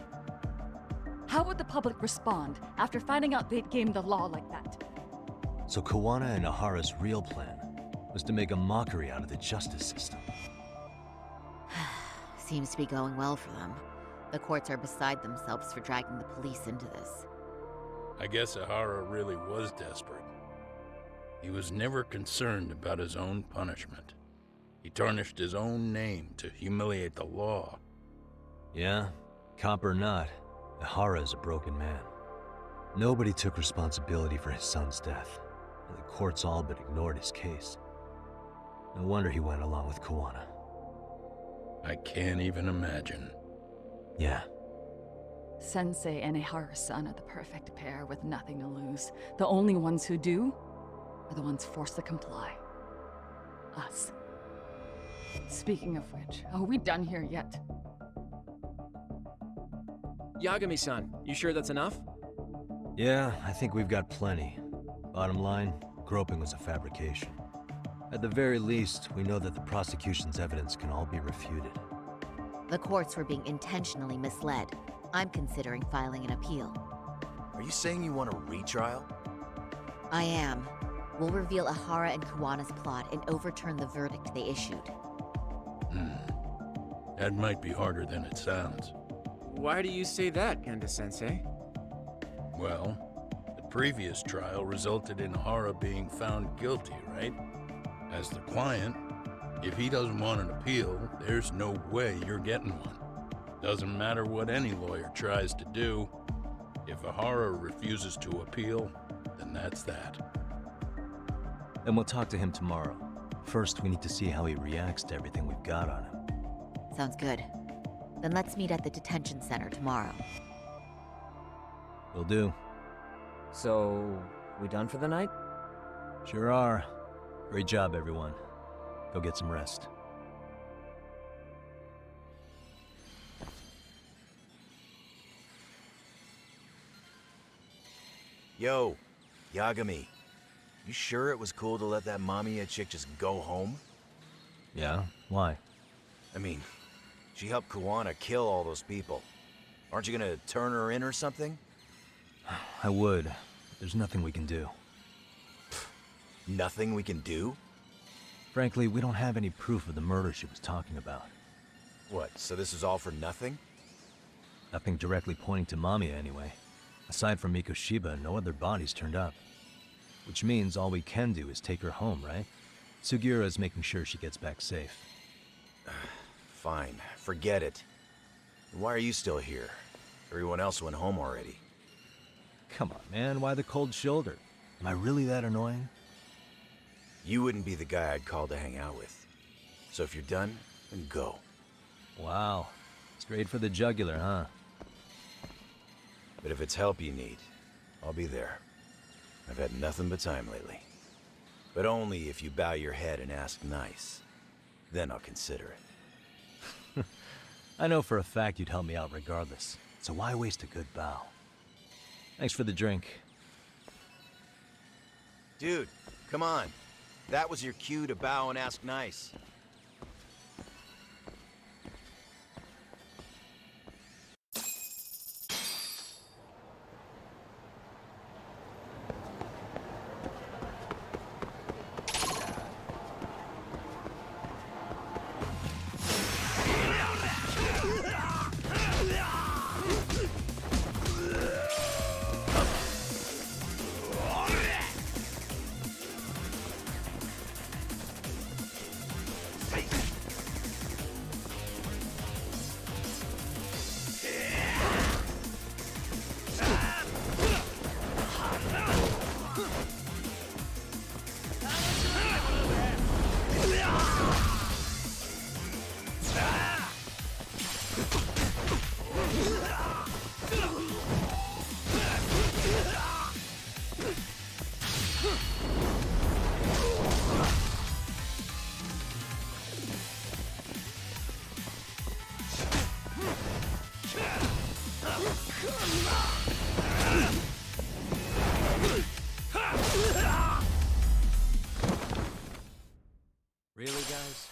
How would the public respond after finding out they'd gamed the law like that? So Kawana and Ahara's real plan was to make a mockery out of the justice system. Seems to be going well for them. The courts are beside themselves for dragging the police into this. I guess Ahara really was desperate. He was never concerned about his own punishment. He tarnished his own name to humiliate the law. Yeah, cop or not, Ahara is a broken man. Nobody took responsibility for his son's death, and the courts all but ignored his case. No wonder he went along with Kawana. I can't even imagine. Yeah. Sensei and Ehara-san are the perfect pair with nothing to lose. The only ones who do are the ones forced to comply. Us. Speaking of which, are we done here yet? Yagami-san, you sure that's enough? Yeah, I think we've got plenty. Bottom line, groping was a fabrication. At the very least, we know that the prosecution's evidence can all be refuted. The courts were being intentionally misled. I'm considering filing an appeal. Are you saying you want a retrial? I am. We'll reveal Ahara and Kawana's plot and overturn the verdict they issued. That might be harder than it sounds. Why do you say that, Genda-sensei? Well, the previous trial resulted in Ahara being found guilty, right? As the client, if he doesn't want an appeal, there's no way you're getting one. Doesn't matter what any lawyer tries to do. If Ahara refuses to appeal, then that's that. Then we'll talk to him tomorrow. First, we need to see how he reacts to everything we've got on him. Sounds good. Then let's meet at the detention center tomorrow. Will do. So, we done for the night? Sure are. Great job, everyone. Go get some rest. Yo, Yagami. You sure it was cool to let that Mamiya chick just go home? Yeah? Why? I mean, she helped Kawana kill all those people. Aren't you gonna turn her in or something? I would. But there's nothing we can do. Nothing we can do? Frankly, we don't have any proof of the murder she was talking about. What, so this is all for nothing? Nothing directly pointing to Mamiya, anyway. Aside from Mikoshiba, no other bodies turned up. Which means all we can do is take her home, right? Sugiura is making sure she gets back safe. Fine, forget it. Why are you still here? Everyone else went home already. Come on, man, why the cold shoulder? Am I really that annoying? You wouldn't be the guy I'd call to hang out with. So if you're done, then go. Wow. Straight for the jugular, huh? But if it's help you need, I'll be there. I've had nothing but time lately. But only if you bow your head and ask nice. Then I'll consider it. I know for a fact you'd help me out regardless, so why waste a good bow? Thanks for the drink. Dude, come on. That was your cue to bow and ask nice. Really, guys?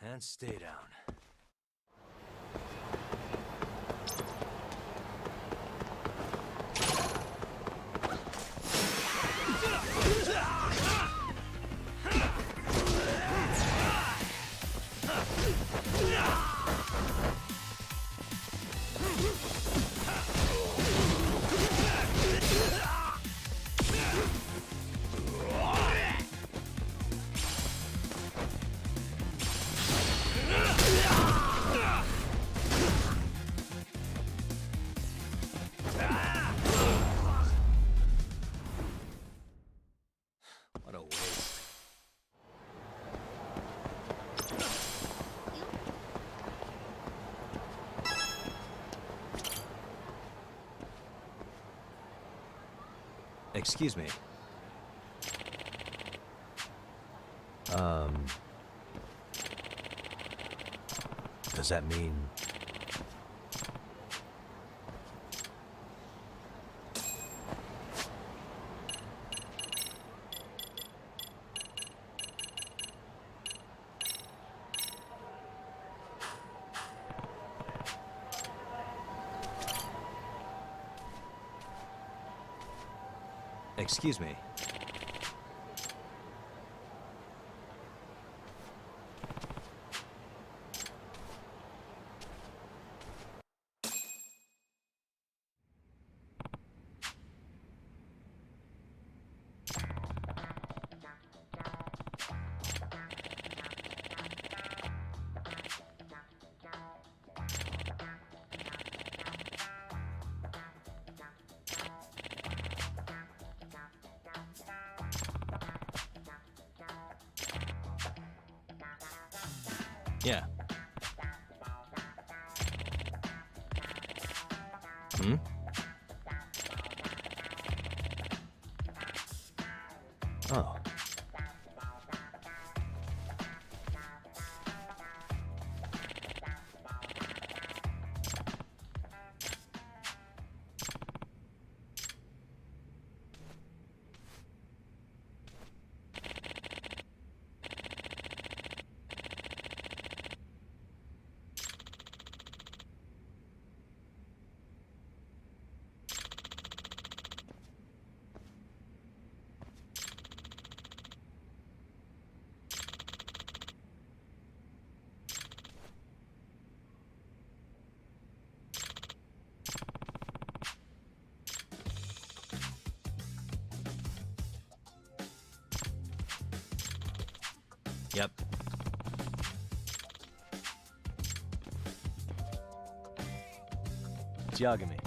And stay down. What a waste. Excuse me. Does that mean... Excuse me. Yeah. Hmm? Oh. Yep. Yagami.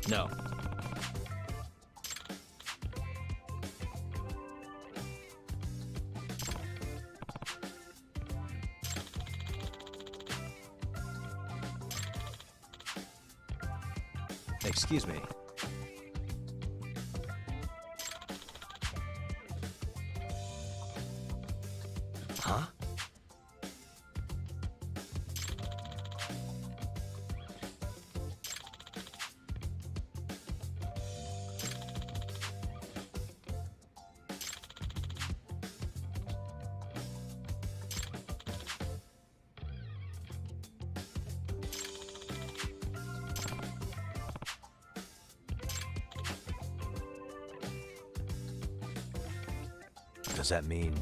No. Excuse me. Huh? Does that mean...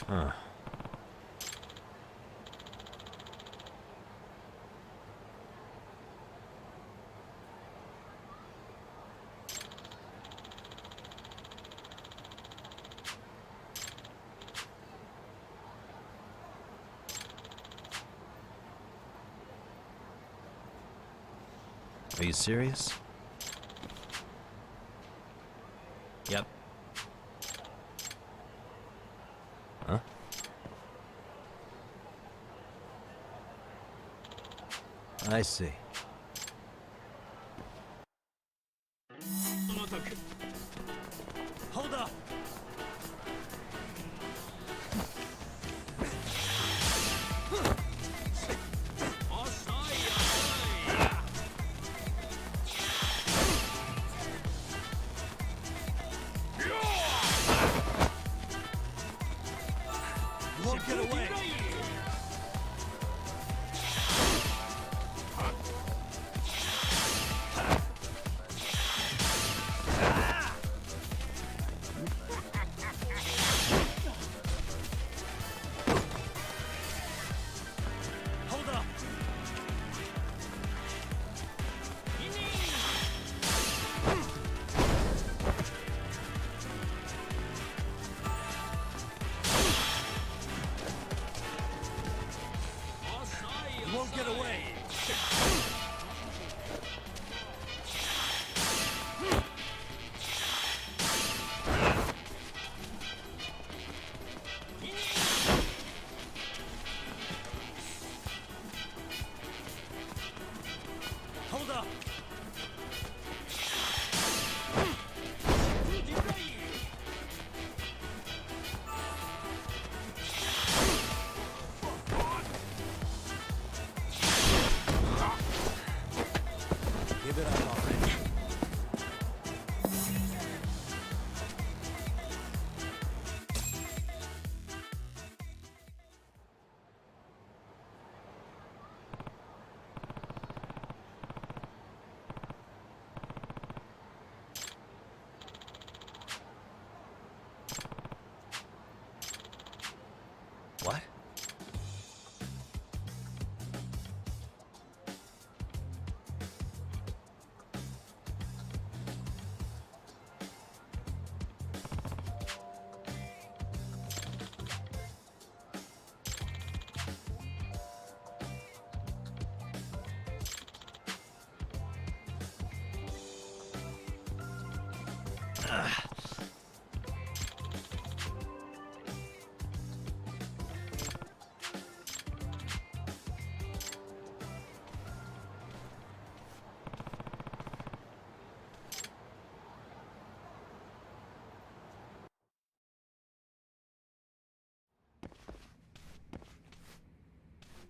Huh. Are you serious? Yep. Huh? I see. Hold up! Won't get away! Hold up! You won't get away! Hold up! Give it up already. What?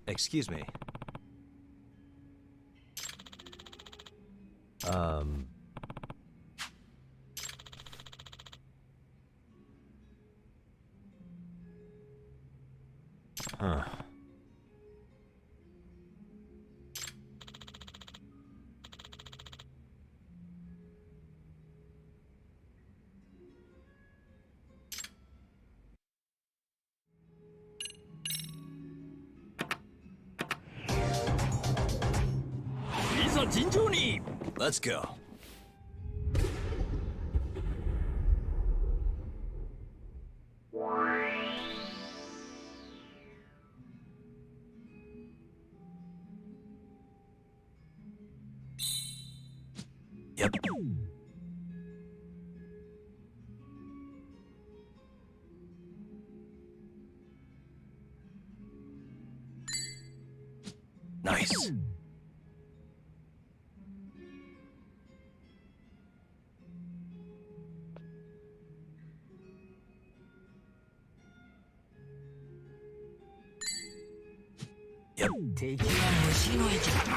Excuse me. Huh. Let's go. Yep. Nice. Yep. 敵は虫の息だな。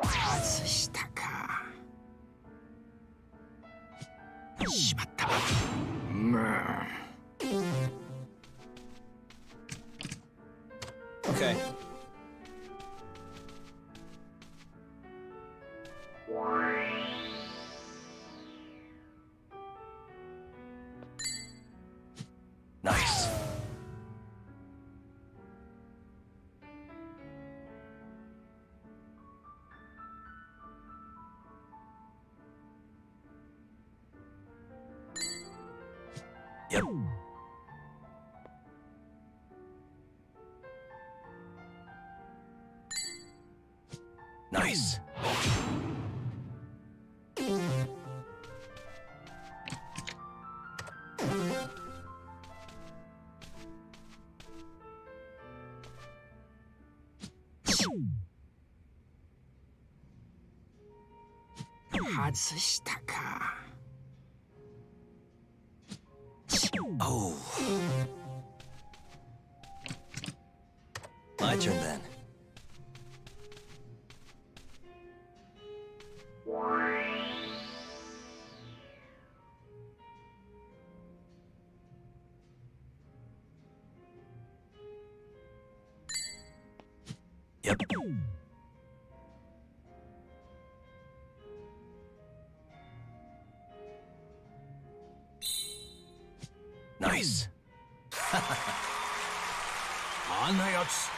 外したか。しまった。Okay. Nice. Yep. Nice. Oh. My turn then. Yep. Nice. あんなやつ。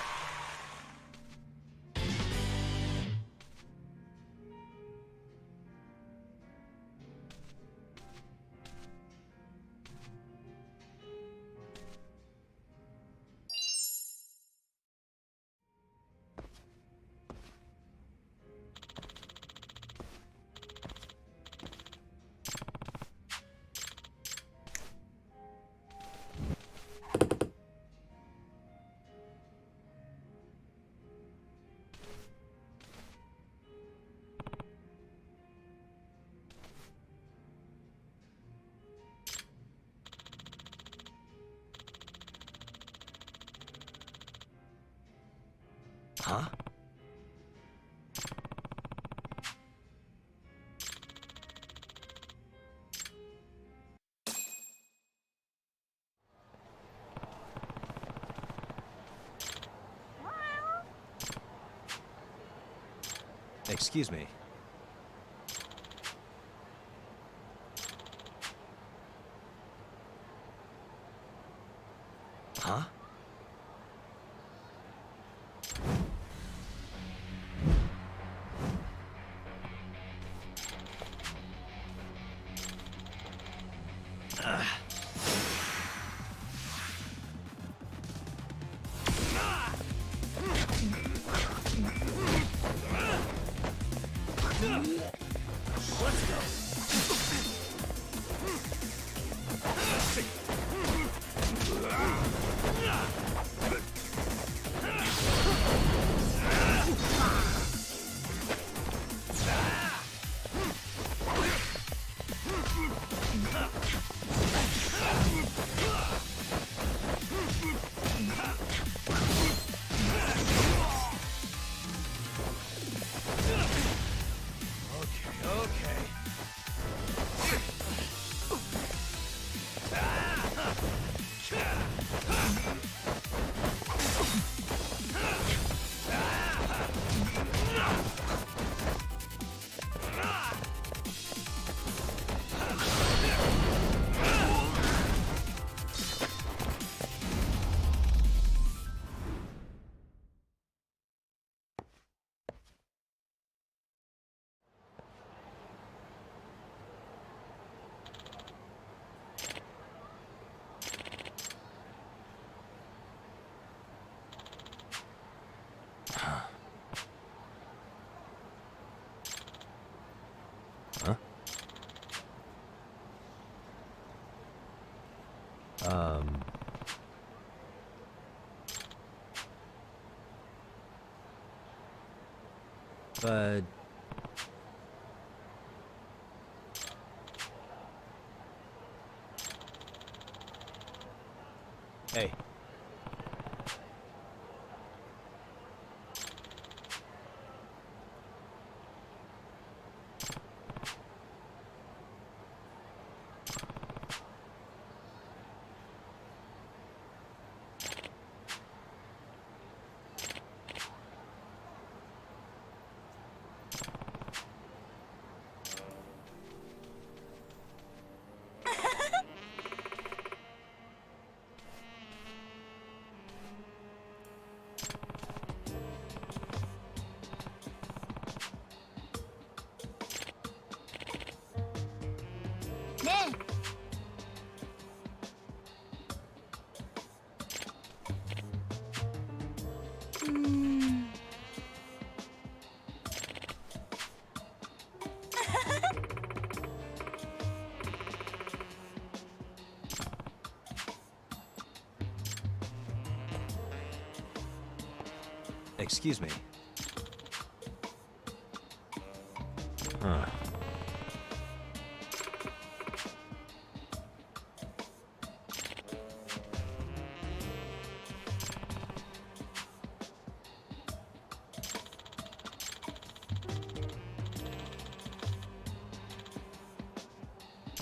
Huh? Excuse me. Huh? Let's go. But... Hey. 네. Excuse me. Huh.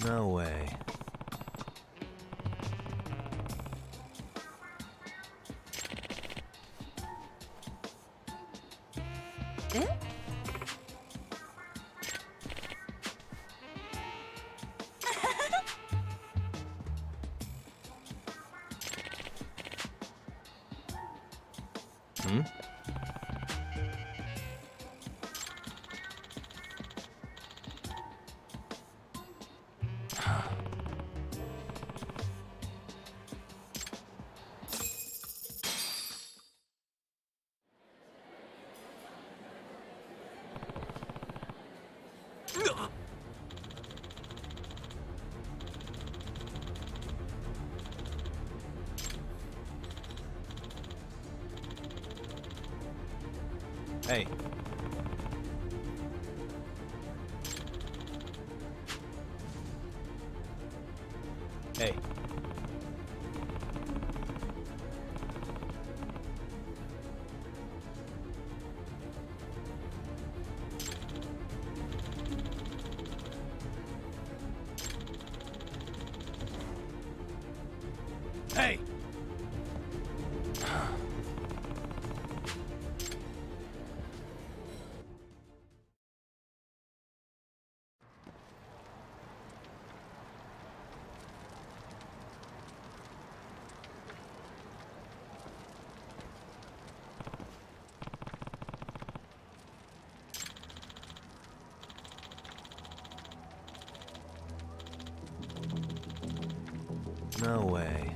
No way. Hmm? Hey. Hey. Hey! No way.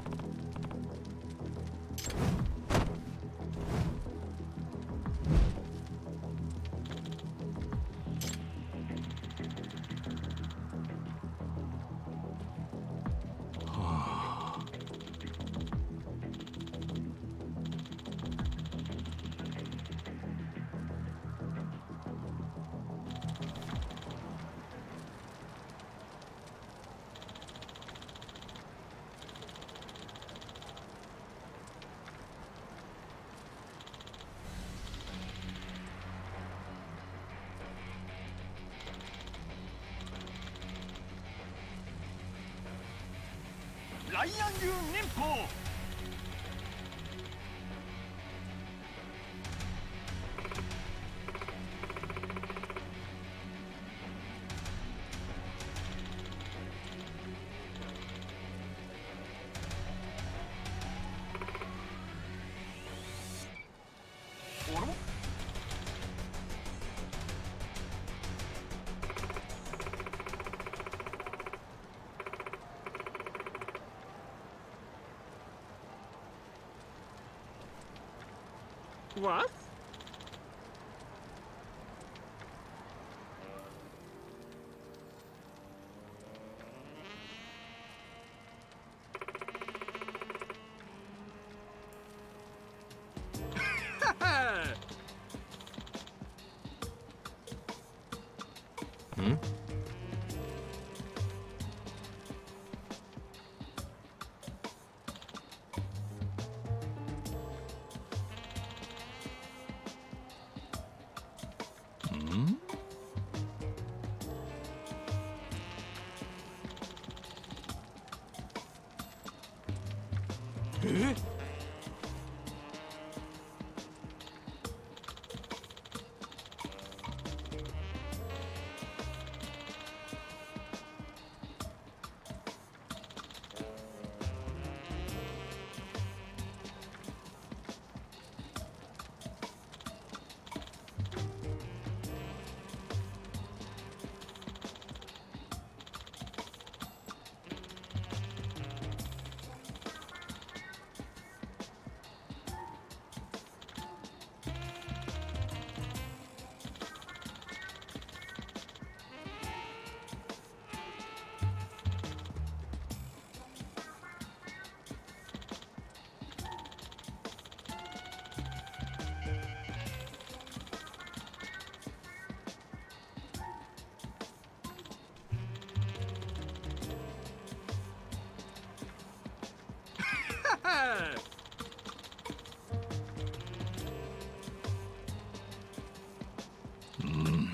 라이언류 님포! What? Hmm? Hmm?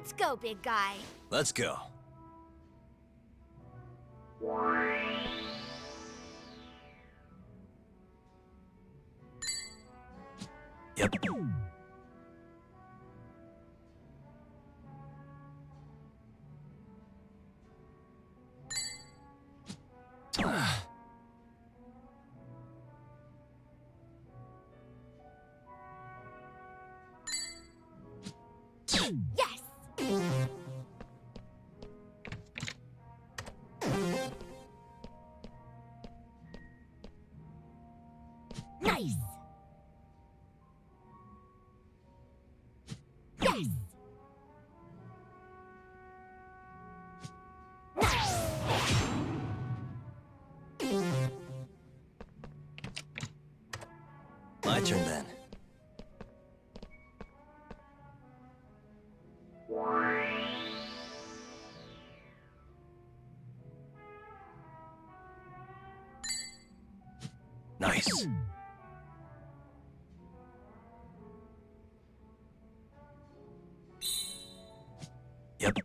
Let's go, big guy. Let's go. Yep. Yes! Nice! Yes! My turn then. Nice. Yep.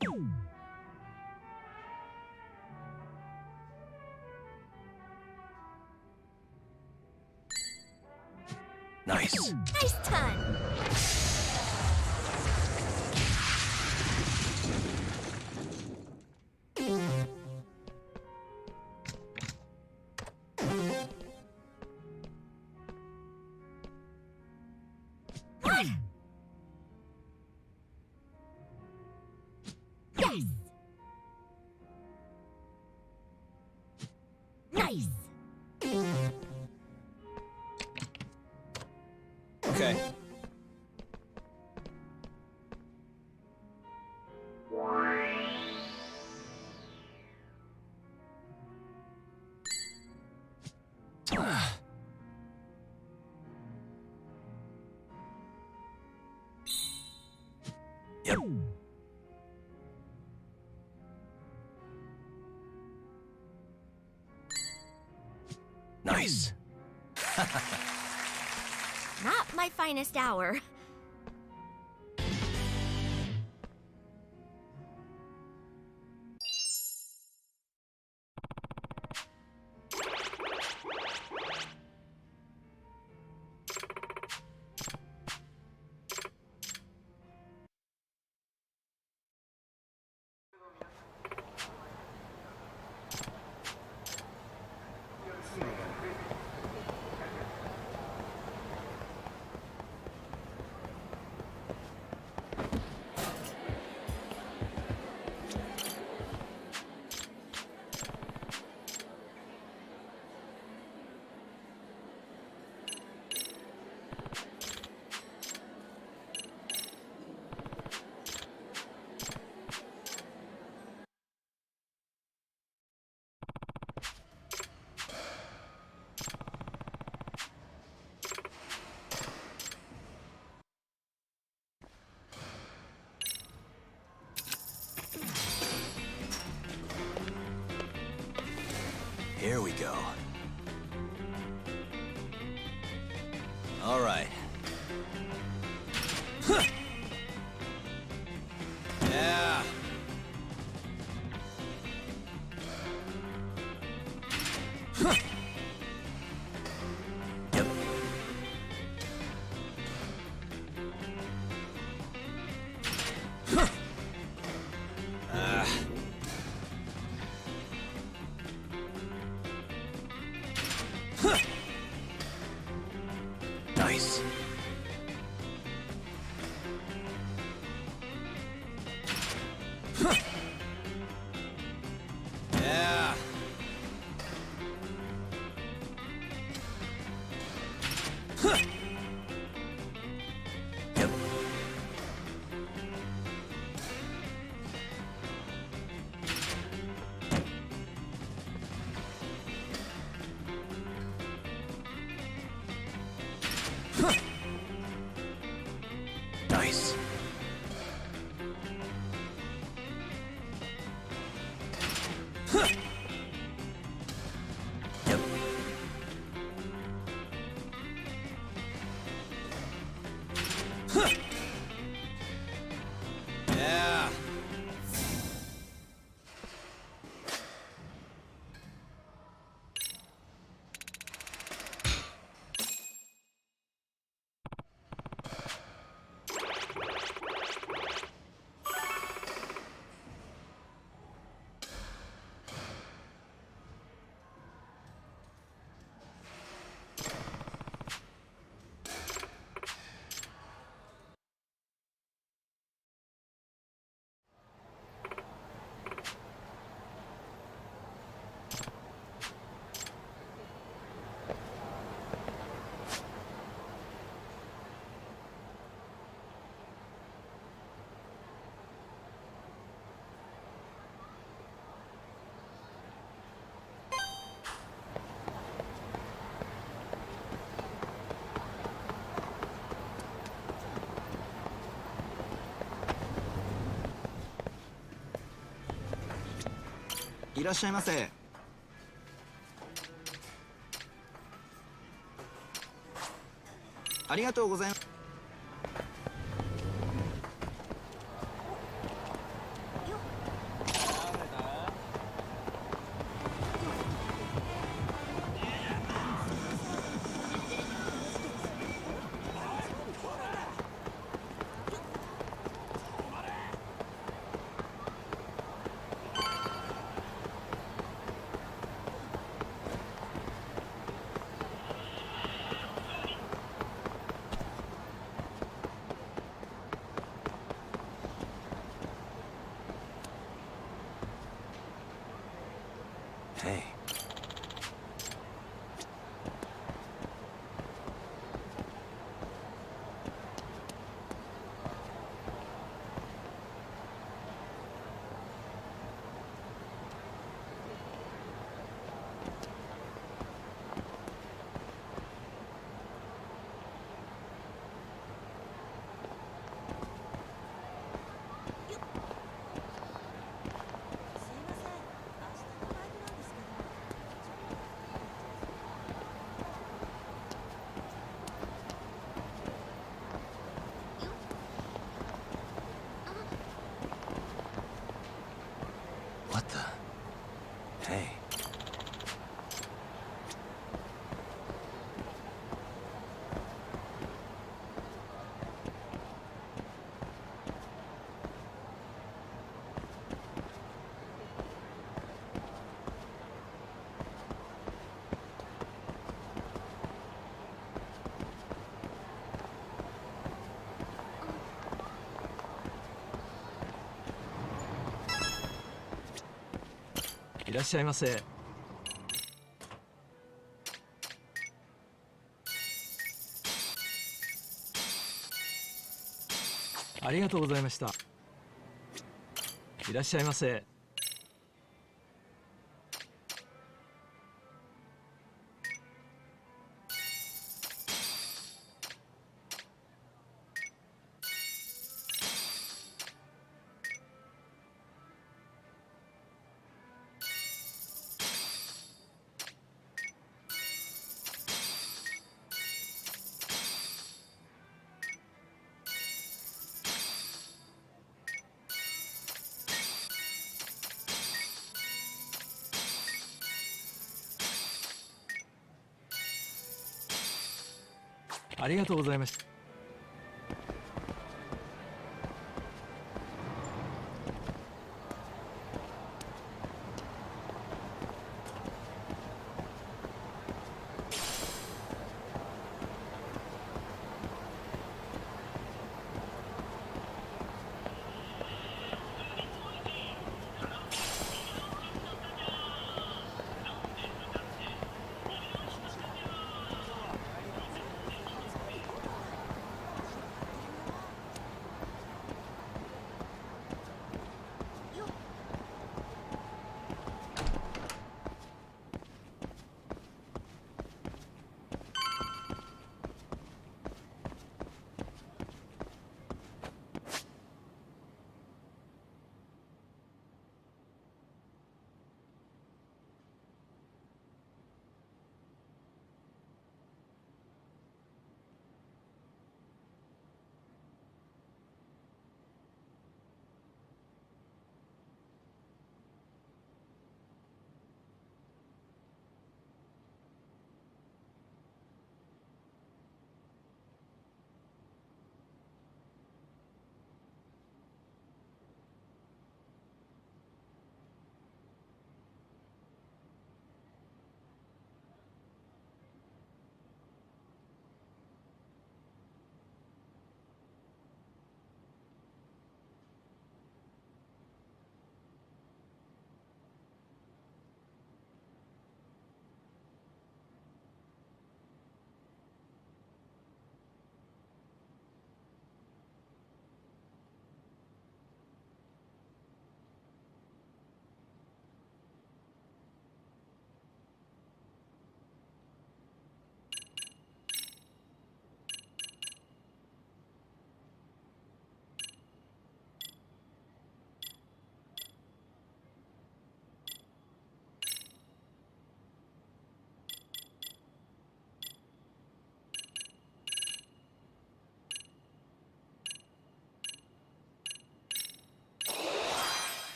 Nice. Nice ton! Yes! Nice! Okay. Yep. Nice. Not my finest hour. Here we go. All right. Huh. Yeah. Huh. Yep. Huh. Huh. Nice. Huh. Yeah. Huh. Yep. Huh. Nice. Huh. Yep. Huh. Yeah. いらっしゃいませ。ありがとうございます。Hey. What the? Hey.いらっしゃいませ。ありがとうございました。いらっしゃいませ。ありがとうございました。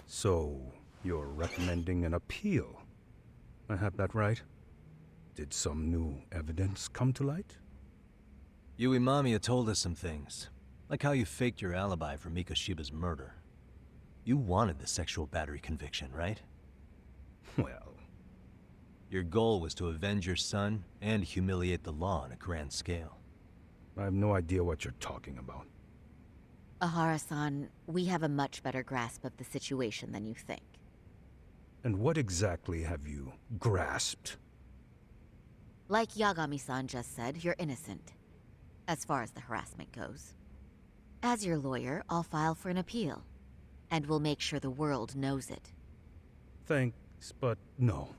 So, you're recommending an appeal? I have that right? Did some new evidence come to light? Yui Mamiya told us some things, like how you faked your alibi for Mikoshiba's murder. You wanted the sexual battery conviction, right? Well... Your goal was to avenge your son and humiliate the law on a grand scale. I have no idea what you're talking about. Ahara-san, we have a much better grasp of the situation than you think. And what exactly have you grasped? Like Yagami-san just said, you're innocent. As far as the harassment goes. As your lawyer, I'll file for an appeal. And we'll make sure the world knows it. Thanks, but no.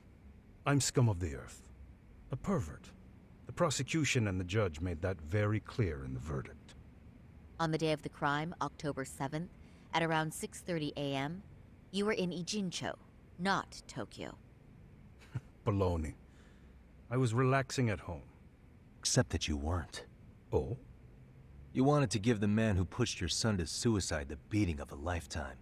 I'm scum of the earth. A pervert. The prosecution and the judge made that very clear in the verdict. On the day of the crime, October 7th, at around 6:30 a.m., you were in Ijincho, not Tokyo. Baloney. I was relaxing at home. Except that you weren't. Oh? You wanted to give the man who pushed your son to suicide the beating of a lifetime.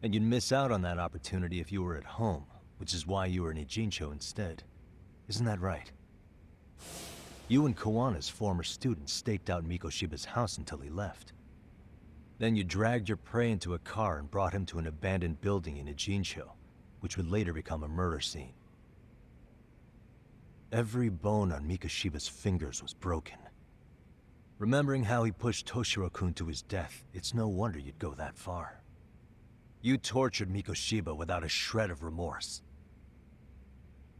And you'd miss out on that opportunity if you were at home, which is why you were in Ijincho instead. Isn't that right? You and Kawana's former student staked out Mikoshiba's house until he left. Then you dragged your prey into a car and brought him to an abandoned building in Ijincho, which would later become a murder scene. Every bone on Mikoshiba's fingers was broken. Remembering how he pushed Toshiro-kun to his death, it's no wonder you'd go that far. You tortured Mikoshiba without a shred of remorse.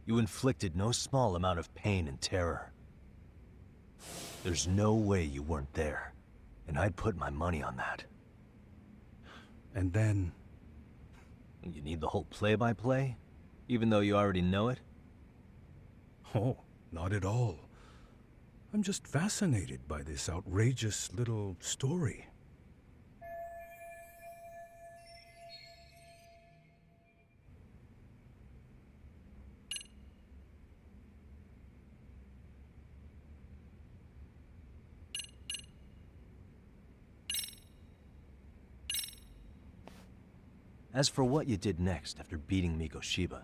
You inflicted no small amount of pain and terror. There's no way you weren't there, and I'd put my money on that. And then... You need the whole play-by-play, even though you already know it? Oh, not at all. I'm just fascinated by this outrageous little story. As for what you did next after beating Mikoshiba...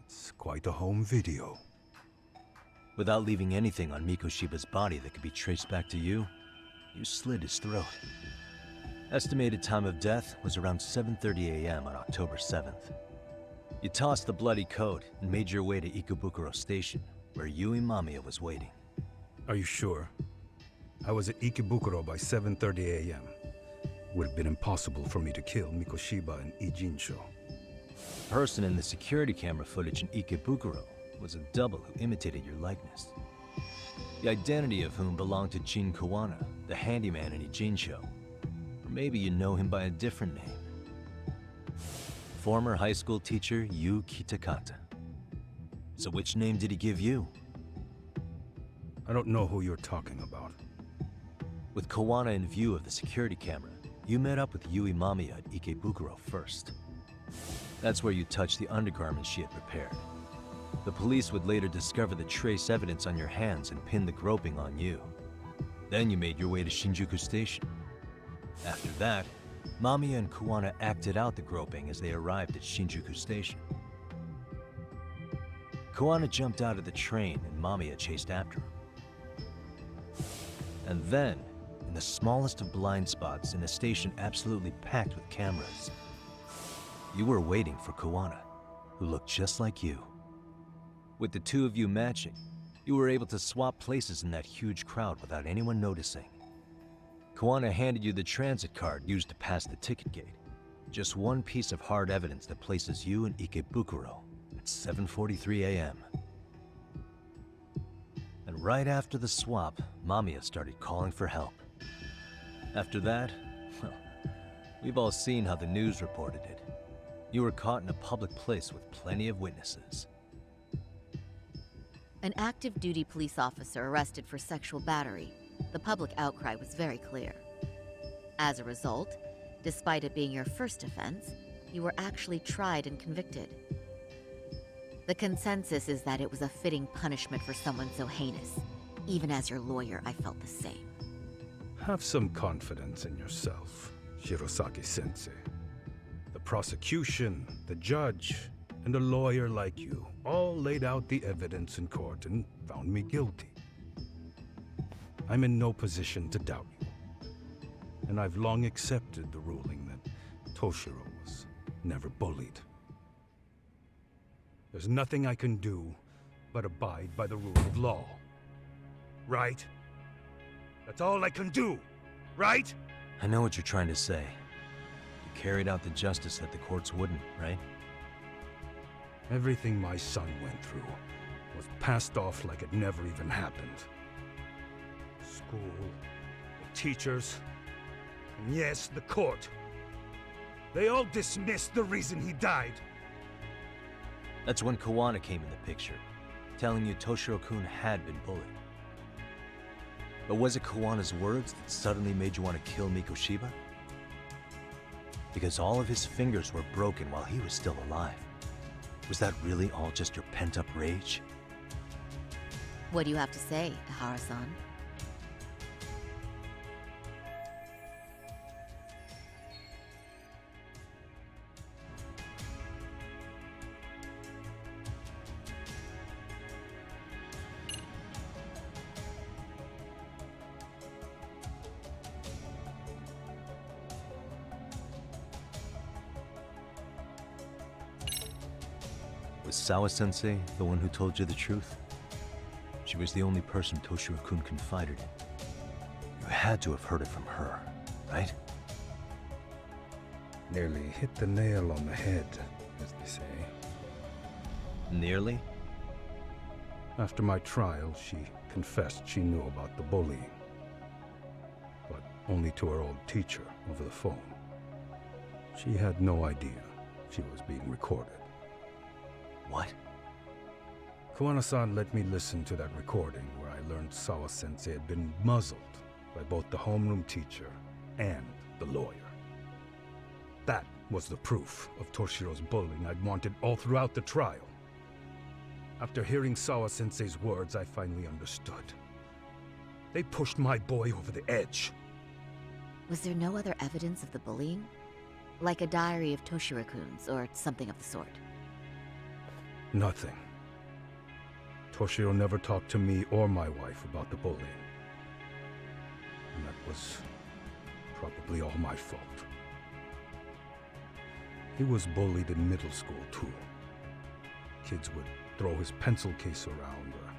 It's quite a home video. Without leaving anything on Mikoshiba's body that could be traced back to you, you slit his throat. Estimated time of death was around 7:30 a.m. on October 7th. You tossed the bloody coat and made your way to Ikebukuro Station, where Yui Mamiya was waiting. Are you sure? I was at Ikebukuro by 7:30 a.m. Would have been impossible for me to kill Mikoshiba in Ijincho. The person in the security camera footage in Ikebukuro was a double who imitated your likeness. The identity of whom belonged to Jin Kawana, the handyman in Ijincho. Or maybe you know him by a different name. Former high school teacher Yu Kitakata. So which name did he give you? I don't know who you're talking about. With Kawana in view of the security camera, you met up with Yui Mamiya at Ikebukuro first. That's where you touched the undergarments she had prepared. The police would later discover the trace evidence on your hands and pin the groping on you. Then you made your way to Shinjuku Station. After that, Mamiya and Kawana acted out the groping as they arrived at Shinjuku Station. Kawana jumped out of the train and Mamiya chased after him. And then, in the smallest of blind spots in a station absolutely packed with cameras, you were waiting for Kawana, who looked just like you. With the two of you matching, you were able to swap places in that huge crowd without anyone noticing. Kawana handed you the transit card used to pass the ticket gate. Just one piece of hard evidence that places you in Ikebukuro at 7:43 a.m. And right after the swap, Mamiya started calling for help. After that, well, we've all seen how the news reported it. You were caught in a public place with plenty of witnesses. An active duty police officer arrested for sexual battery. The public outcry was very clear. As a result, despite it being your first offense, you were actually tried and convicted. The consensus is that it was a fitting punishment for someone so heinous. Even as your lawyer, I felt the same. Have some confidence in yourself, Shirosaki-sensei. The prosecution, the judge, and a lawyer like you all laid out the evidence in court and found me guilty. I'm in no position to doubt you. And I've long accepted the ruling that Toshiro was never bullied. There's nothing I can do but abide by the rule of law. Right? That's all I can do, right? I know what you're trying to say. You carried out the justice that the courts wouldn't, right? Everything my son went through was passed off like it never even happened. School, the teachers, and yes, the court. They all dismissed the reason he died. That's when Kawana came in the picture, telling you Toshiro-kun had been bullied. But was it Kawana's words that suddenly made you want to kill Mikoshiba? Because all of his fingers were broken while he was still alive. Was that really all just your pent-up rage? What do you have to say, Ihara-san? Was Sawa-sensei the one who told you the truth? She was the only person Toshiro-kun confided in. You had to have heard it from her, right? Nearly hit the nail on the head, as they say. Nearly? After my trial, she confessed she knew about the bullying. But only to her old teacher over the phone. She had no idea she was being recorded. What? Kawana-san let me listen to that recording where I learned Sawa-sensei had been muzzled by both the homeroom teacher and the lawyer. That was the proof of Toshiro's bullying I'd wanted all throughout the trial. After hearing Sawa-sensei's words, I finally understood. They pushed my boy over the edge. Was there no other evidence of the bullying? Like a diary of Toshiro-kun's or something of the sort? Nothing. Toshiro never talked to me or my wife about the bullying. And that was probably all my fault. He was bullied in middle school, too. Kids would throw his pencil case around or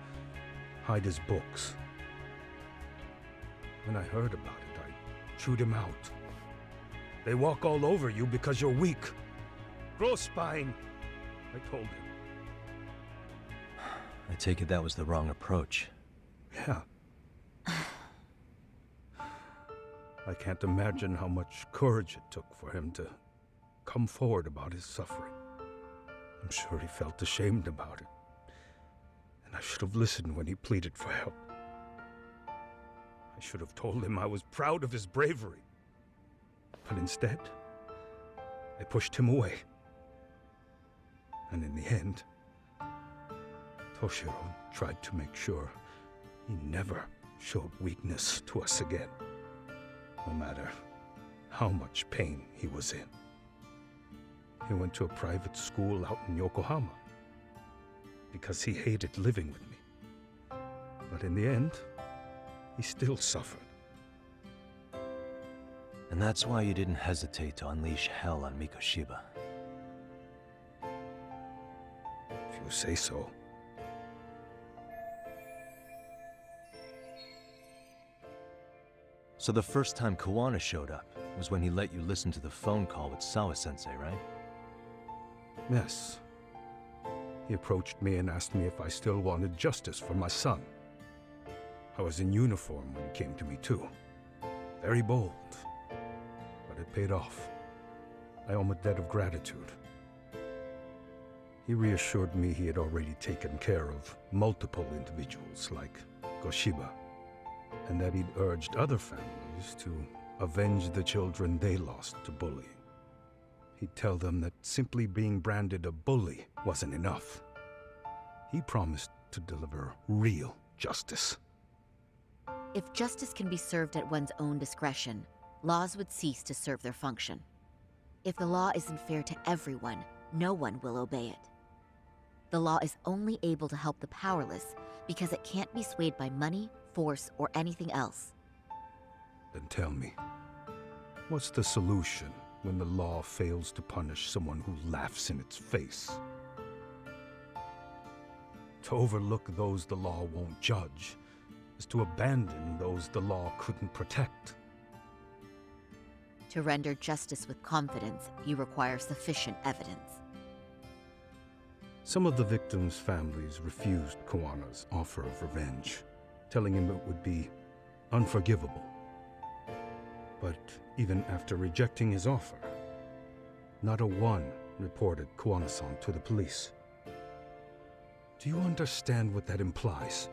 hide his books. When I heard about it, I chewed him out. They walk all over you because you're weak. Grow spine, I told him. I take it that was the wrong approach. Yeah. I can't imagine how much courage it took for him to come forward about his suffering. I'm sure he felt ashamed about it. And I should have listened when he pleaded for help. I should have told him I was proud of his bravery. But instead, I pushed him away. And in the end, Toshiro tried to make sure he never showed weakness to us again, no matter how much pain he was in. He went to a private school out in Yokohama because he hated living with me. But in the end, he still suffered. And that's why you didn't hesitate to unleash hell on Mikoshiba. If you say so. So the first time Kawana showed up was when he let you listen to the phone call with Sawa-sensei, right? Yes. He approached me and asked me if I still wanted justice for my son. I was in uniform when he came to me too. Very bold. But it paid off. I owe him a debt of gratitude. He reassured me he had already taken care of multiple individuals like Goshiba, and that he'd urged other families to avenge the children they lost to bullying. He'd tell them that simply being branded a bully wasn't enough. He promised to deliver real justice. If justice can be served at one's own discretion, laws would cease to serve their function. If the law isn't fair to everyone, no one will obey it. The law is only able to help the powerless because it can't be swayed by money, force, or anything else. Then tell me, what's the solution when the law fails to punish someone who laughs in its face? To overlook those the law won't judge is to abandon those the law couldn't protect. To render justice with confidence, you require sufficient evidence. Some of the victims' families refused Kuwana's offer of revenge, telling him it would be unforgivable. But even after rejecting his offer, not a one reported Kuwana-san to the police. Do you understand what that implies?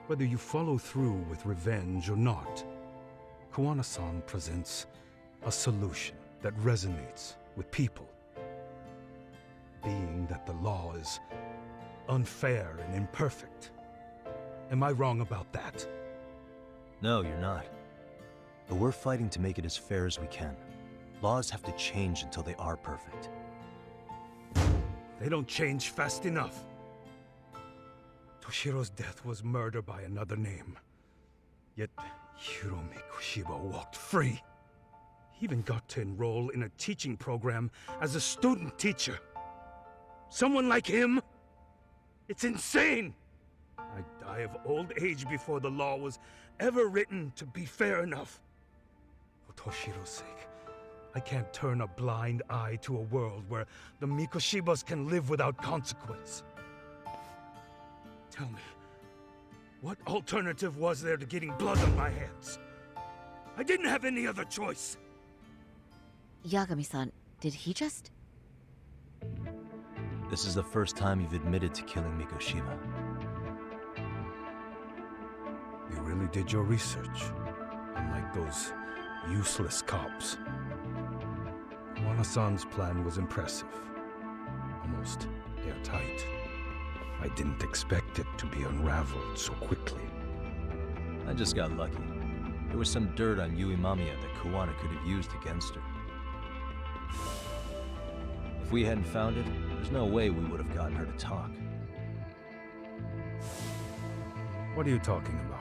Whether you follow through with revenge or not, Kuwana-san presents a solution that resonates with people. Being that the law is unfair and imperfect. Am I wrong about that? No, you're not. But we're fighting to make it as fair as we can. Laws have to change until they are perfect. They don't change fast enough. Toshiro's death was murder by another name. Yet Hiromi Koshiba walked free. He even got to enroll in a teaching program as a student teacher. Someone like him? It's insane! I'd die of old age before the law was ever written to be fair enough. For Toshiro's sake, I can't turn a blind eye to a world where the Mikoshibas can live without consequence. Tell me, what alternative was there to getting blood on my hands? I didn't have any other choice. Yagami-san, did he just... This is the first time you've admitted to killing Mikoshiba. You really did your research, unlike those useless cops. Kuwana-san's plan was impressive, almost airtight. I didn't expect it to be unraveled so quickly. I just got lucky. There was some dirt on Yui Mamiya that Kuwana could have used against her. If we hadn't found it, there's no way we would have gotten her to talk. What are you talking about?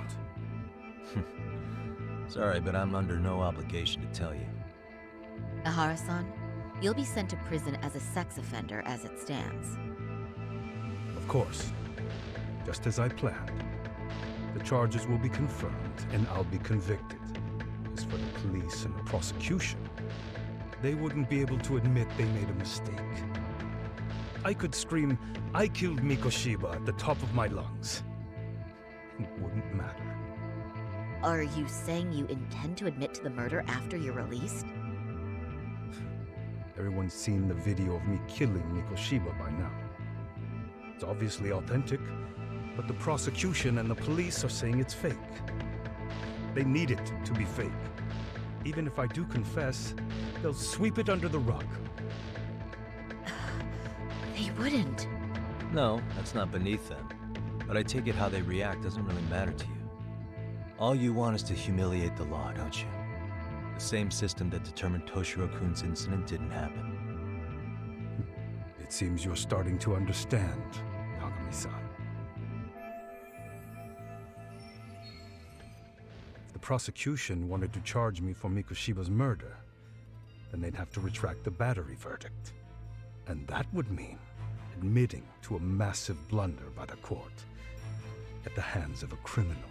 Sorry, but I'm under no obligation to tell you. Ahara-san, you'll be sent to prison as a sex offender as it stands. Of course. Just as I planned. The charges will be confirmed, and I'll be convicted. As for the police and the prosecution, they wouldn't be able to admit they made a mistake. I could scream, "I killed Mikoshiba" at the top of my lungs. It wouldn't matter. Are you saying you intend to admit to the murder after you're released? Everyone's seen the video of me killing Mikoshiba by now. It's obviously authentic, but the prosecution and the police are saying it's fake. They need it to be fake. Even if I do confess, they'll sweep it under the rug. They wouldn't. No, that's not beneath them. But I take it how they react doesn't really matter to you. All you want is to humiliate the law, don't you? The same system that determined Toshiro-kun's incident didn't happen. It seems you're starting to understand, Yagami-san. If the prosecution wanted to charge me for Mikoshiba's murder, then they'd have to retract the battery verdict. And that would mean admitting to a massive blunder by the court at the hands of a criminal.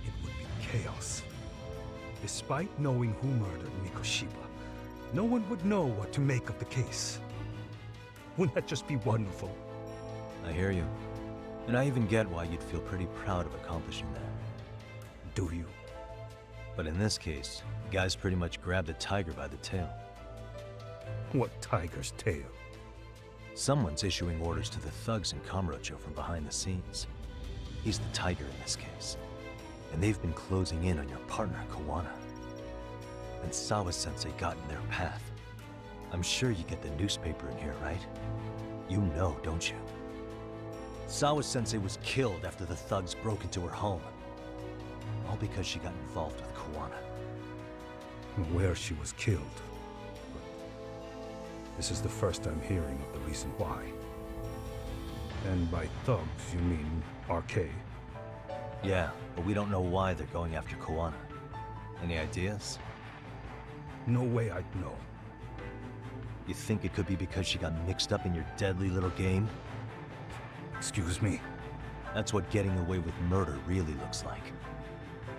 It would be chaos. Despite knowing who murdered Mikoshiba, no one would know what to make of the case. Wouldn't that just be wonderful? I hear you. And I even get why you'd feel pretty proud of accomplishing that. Do you? But in this case, the guys pretty much grabbed the tiger by the tail. What tiger's tail? Someone's issuing orders to the thugs in Kamurocho from behind the scenes. He's the Tiger in this case. And they've been closing in on your partner, Kawana. And Sawa-sensei got in their path. I'm sure you get the newspaper in here, right? You know, don't you? Sawa-sensei was killed after the thugs broke into her home. All because she got involved with Kawana. I'm aware she was killed. But this is the first I'm hearing of the reason why. And by thugs, you mean RK? Yeah, but we don't know why they're going after Kawana. Any ideas? No way I'd know. You think it could be because she got mixed up in your deadly little game? Excuse me? That's what getting away with murder really looks like.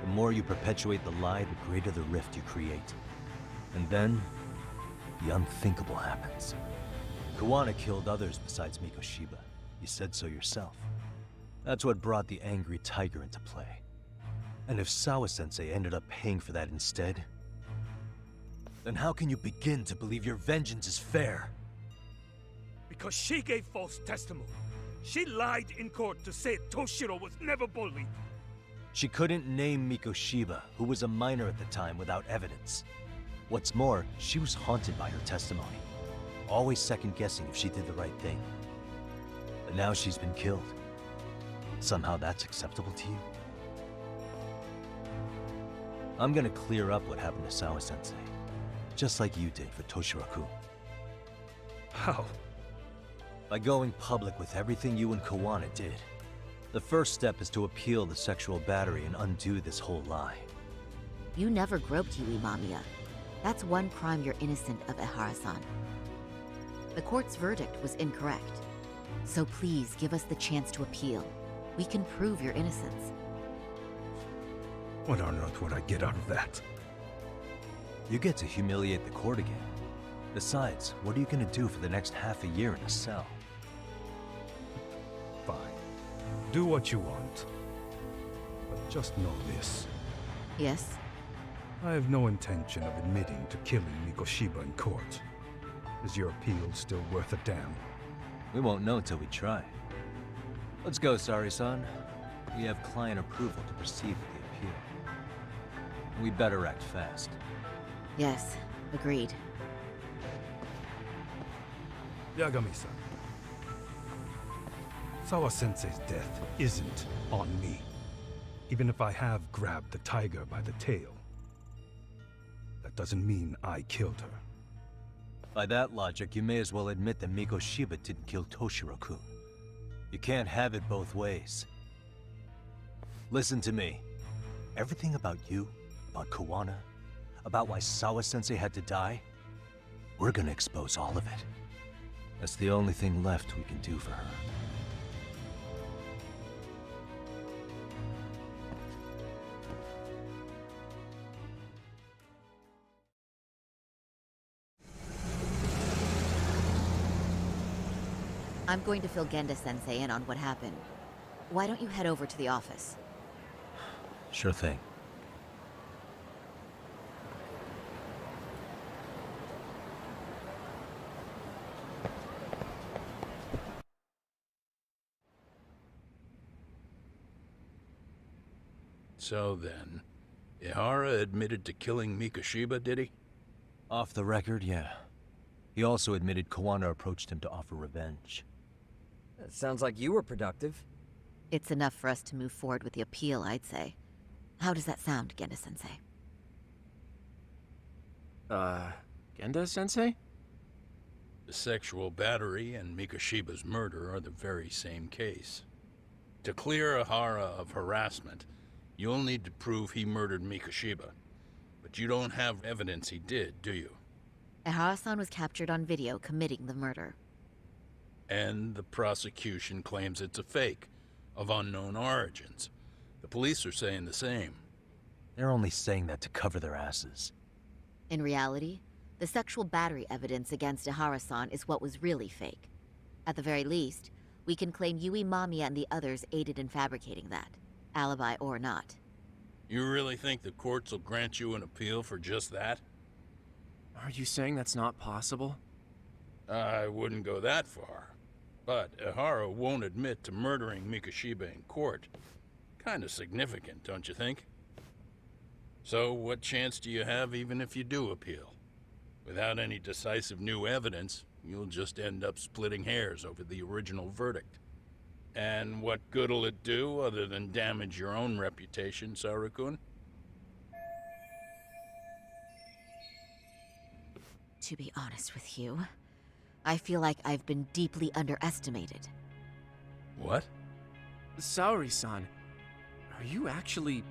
The more you perpetuate the lie, the greater the rift you create. And then, the unthinkable happens. Kawana killed others besides Mikoshiba. You said so yourself. That's what brought the angry Tiger into play. And if Sawa-sensei ended up paying for that instead, then how can you begin to believe your vengeance is fair? Because she gave false testimony. She lied in court to say Toshiro was never bullied. She couldn't name Mikoshiba, who was a minor at the time, without evidence. What's more, she was haunted by her testimony, always second-guessing if she did the right thing. But now she's been killed. Somehow that's acceptable to you? I'm gonna clear up what happened to Sawa-sensei, just like you did for Toshiro-kun. How? By going public with everything you and Kawana did. The first step is to appeal the sexual battery and undo this whole lie. You never groped Yui Mamiya. That's one crime you're innocent of, Ehara-san. The court's verdict was incorrect. So please give us the chance to appeal. We can prove your innocence. What on earth would I get out of that? You get to humiliate the court again. Besides, what are you gonna do for the next half a year in a cell? Fine. Do what you want. But just know this. Yes? I have no intention of admitting to killing Mikoshiba in court. Is your appeal still worth a damn? We won't know till we try. Let's go, Sari-san. We have client approval to proceed with the appeal. We better act fast. Yes, agreed. Yagami-san. Sawa-sensei's death isn't on me. Even if I have grabbed the tiger by the tail. That doesn't mean I killed her. By that logic, you may as well admit that Mikoshiba didn't kill Toshiro-kun. You can't have it both ways. Listen to me. Everything about you, about Kawana, about why Sawa-sensei had to die, we're gonna expose all of it. That's the only thing left we can do for her. I'm going to fill Genda-sensei in on what happened. Why don't you head over to the office? Sure thing. So then, Ihara admitted to killing Mikoshiba, did he? Off the record, yeah. He also admitted Kawana approached him to offer revenge. That sounds like you were productive. It's enough for us to move forward with the appeal, I'd say. How does that sound, Genda-sensei? Genda-sensei? The sexual battery and Mikoshiba's murder are the very same case. To clear Ihara of harassment, you'll need to prove he murdered Mikoshiba. But you don't have evidence he did, do you? Ehara-san was captured on video committing the murder. And the prosecution claims it's a fake, of unknown origins. The police are saying the same. They're only saying that to cover their asses. In reality, the sexual battery evidence against Ehara-san is what was really fake. At the very least, we can claim Yui Mamiya and the others aided in fabricating that, alibi or not. You really think the courts will grant you an appeal for just that? Are you saying that's not possible? I wouldn't go that far. But Ehara won't admit to murdering Mikoshiba in court. Kinda significant, don't you think? So what chance do you have even if you do appeal? Without any decisive new evidence, you'll just end up splitting hairs over the original verdict. And what good'll it do other than damage your own reputation, Saru-kun? To be honest with you, I feel like I've been deeply underestimated. What? Saori-san, are you actually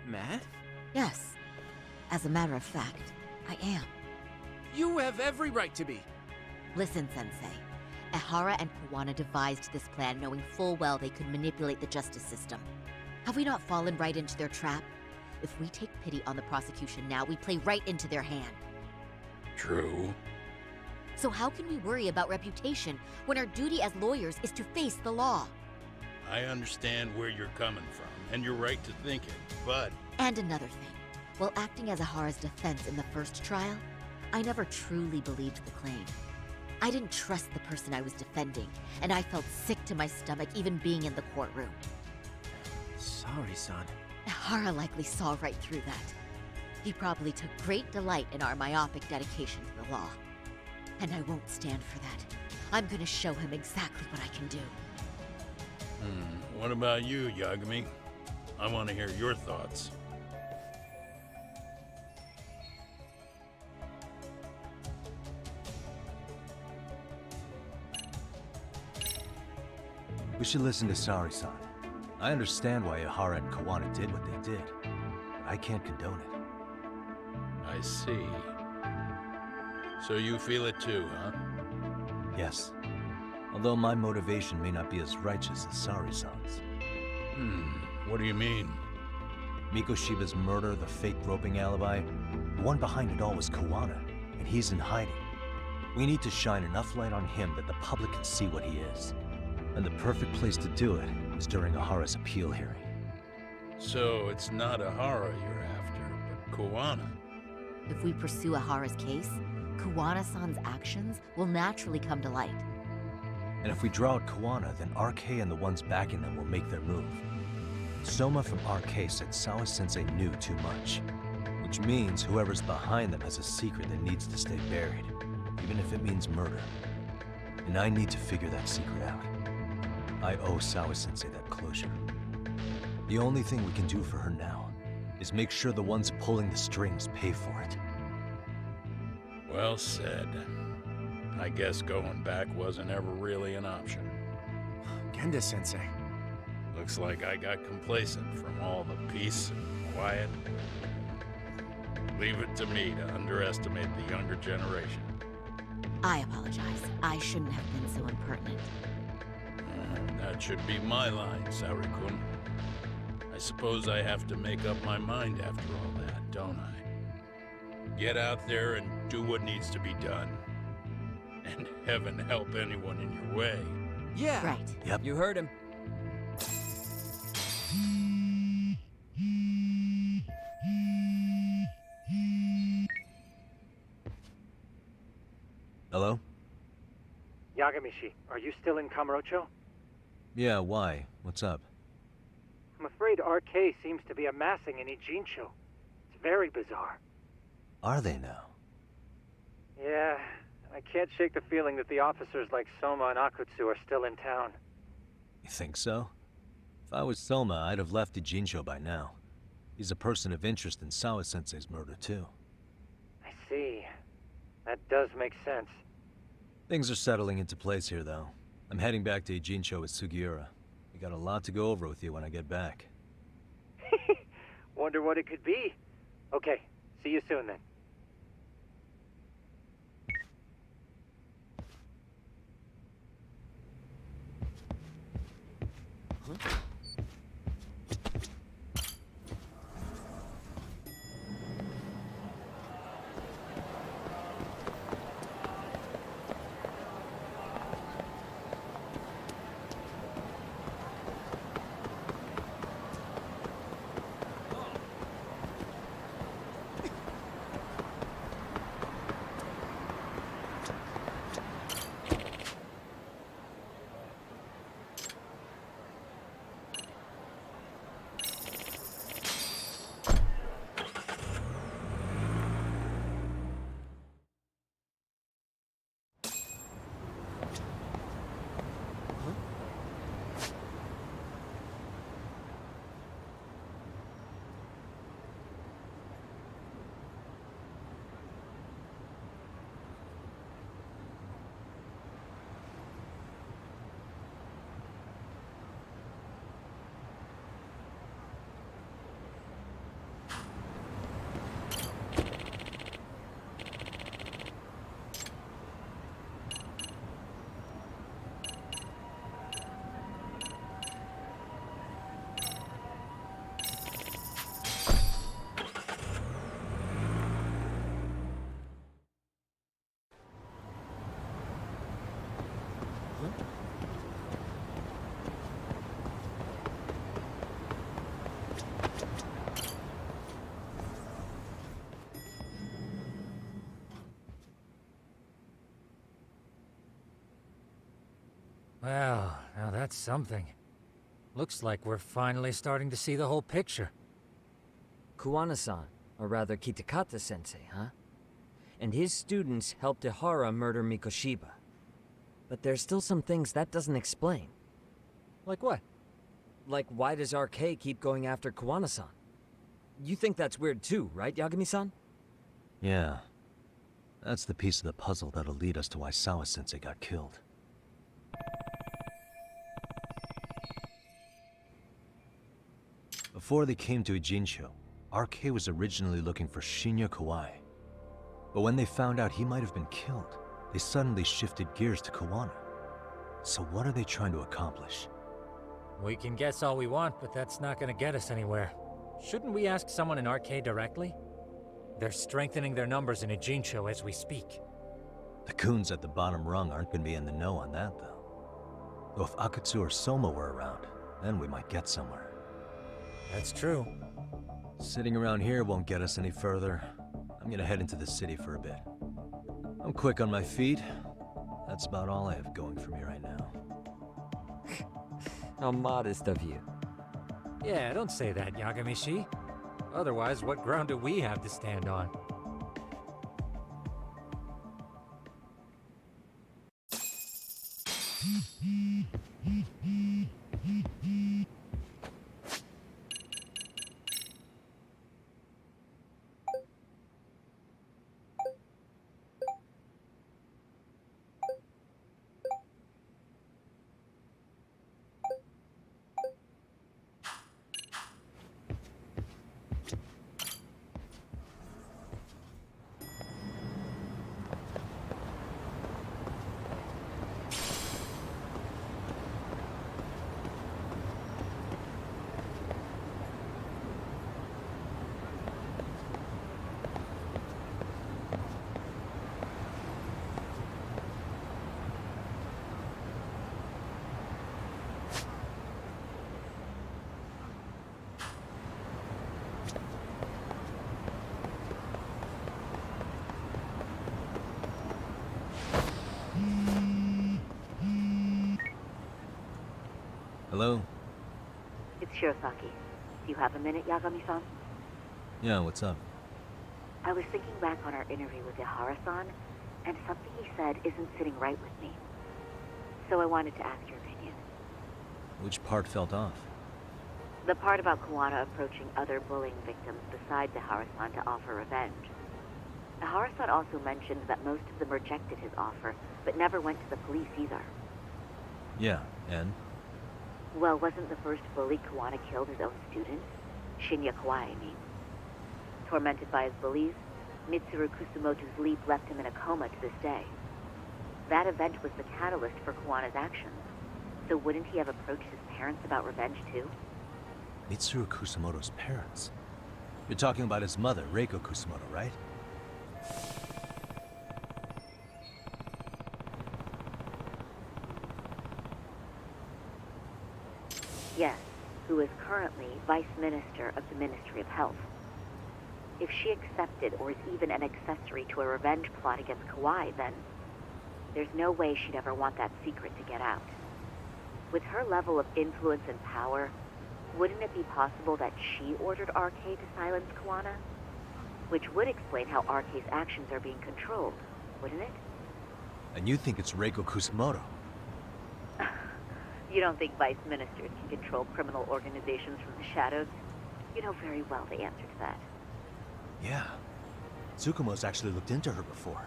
mad? Yes. As a matter of fact, I am. You have every right to be. Listen, Sensei. Ehara and Kawana devised this plan knowing full well they could manipulate the justice system. Have we not fallen right into their trap? If we take pity on the prosecution now, we play right into their hand. True. So how can we worry about reputation when our duty as lawyers is to face the law? I understand where you're coming from, and you're right to think it, but... And another thing. While acting as Ehara's defense in the first trial, I never truly believed the claim. I didn't trust the person I was defending, and I felt sick to my stomach even being in the courtroom. Saori-san. Ehara likely saw right through that. He probably took great delight in our myopic dedication to the law. And I won't stand for that. I'm gonna show him exactly what I can do. What about you, Yagami? I want to hear your thoughts. We should listen to Saori-san. I understand why Ehara and Kawana did what they did. But I can't condone it. I see. So you feel it too, huh? Yes. Although my motivation may not be as righteous as Saori-san's. What do you mean? Mikoshiba's murder, the fake groping alibi, the one behind it all was Kawana, and he's in hiding. We need to shine enough light on him that the public can see what he is. And the perfect place to do it is during Ehara's appeal hearing. So it's not Ehara you're after, but Kawana. If we pursue Ehara's case, Kawana-san's actions will naturally come to light. And if we draw out Kawana, then RK and the ones backing them will make their move. Soma from RK said Sawa-sensei knew too much. Which means whoever's behind them has a secret that needs to stay buried, even if it means murder. And I need to figure that secret out. I owe Sawa-sensei that closure. The only thing we can do for her now is make sure the ones pulling the strings pay for it. Well said. I guess going back wasn't ever really an option. Genda-sensei. Looks like I got complacent from all the peace and quiet. Leave it to me to underestimate the younger generation. I apologize. I shouldn't have been so impertinent. That should be my line, Saru-kun. I suppose I have to make up my mind after all that, don't I? Get out there and do what needs to be done. And heaven help anyone in your way. Yeah. Right. Yep. You heard him. Hello? Yagamishi, are you still in Kamurocho? Yeah, why? What's up? I'm afraid RK seems to be amassing in Ijincho. It's very bizarre. Are they now? Yeah, I can't shake the feeling that the officers like Soma and Akutsu are still in town. You think so? If I was Soma, I'd have left Ijincho by now. He's a person of interest in Sawa-sensei's murder, too. I see. That does make sense. Things are settling into place here, though. I'm heading back to Ijincho with Sugiura. We got a lot to go over with you when I get back. Wonder what it could be. Okay, see you soon then. That's something. Looks like we're finally starting to see the whole picture. Kuwana-san, or rather Kitakata-sensei, huh? And his students helped Ihara murder Mikoshiba. But there's still some things that doesn't explain. Like what? Like, why does RK keep going after Kuwana-san? You think that's weird too, right, Yagami-san? Yeah. That's the piece of the puzzle that'll lead us to why Sawa-sensei got killed. Before they came to Ijincho, RK was originally looking for Shinya Kawai. But when they found out he might have been killed, they suddenly shifted gears to Kuwana. So what are they trying to accomplish? We can guess all we want, but that's not gonna get us anywhere. Shouldn't we ask someone in RK directly? They're strengthening their numbers in Ijincho as we speak. The goons at the bottom rung aren't gonna be in the know on that, though. Though if Akutsu or Soma were around, then we might get somewhere. That's true. Sitting around here won't get us any further. I'm gonna head into the city for a bit. I'm quick on my feet. That's about all I have going for me right now. How modest of you. Yeah, don't say that, Yagami-shi. Otherwise, what ground do we have to stand on? Hello? It's Shirosaki. Do you have a minute, Yagami-san? Yeah, what's up? I was thinking back on our interview with Ihara-san, and something he said isn't sitting right with me. So I wanted to ask your opinion. Which part felt off? The part about Kuwana approaching other bullying victims besides Ihara-san to offer revenge. Ihara-san also mentioned that most of them rejected his offer, but never went to the police either. Yeah, and? Well, wasn't the first bully Kuwana killed his own student? Shinya Kawai, I mean. Tormented by his bullies, Mitsuru Kusumoto's leap left him in a coma to this day. That event was the catalyst for Kuwana's actions. So wouldn't he have approached his parents about revenge too? Mitsuru Kusumoto's parents? You're talking about his mother, Reiko Kusumoto, right? Yes, who is currently Vice Minister of the Ministry of Health. If she accepted or is even an accessory to a revenge plot against Kawai, then there's no way she'd ever want that secret to get out. With her level of influence and power, wouldn't it be possible that she ordered RK to silence Kuwana? Which would explain how RK's actions are being controlled, wouldn't it? And you think it's Reiko Kusumoto? You don't think vice ministers can control criminal organizations from the shadows? You know very well the answer to that. Yeah. Tsukumo's actually looked into her before.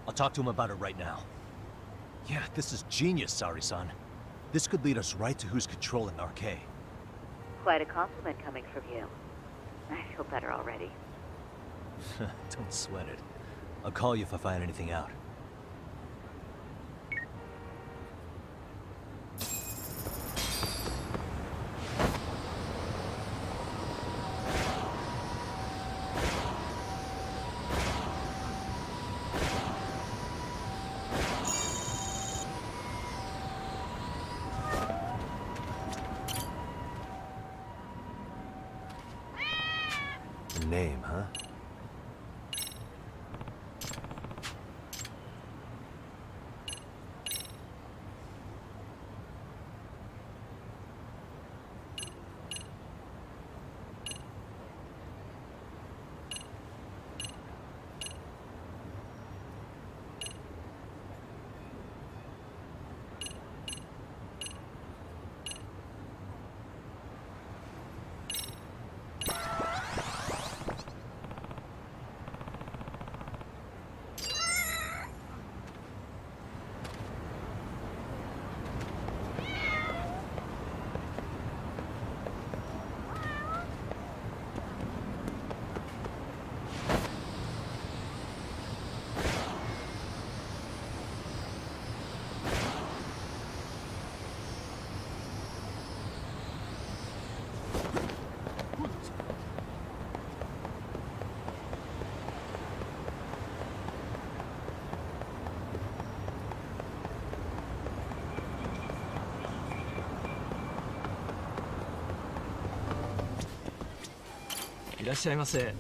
I'll talk to him about it right now. Yeah, this is genius, Sari-san. This could lead us right to who's controlling RK. Quite a compliment coming from you. I feel better already. Don't sweat it. I'll call you if I find anything out. Name, huh? いらっしゃいませ。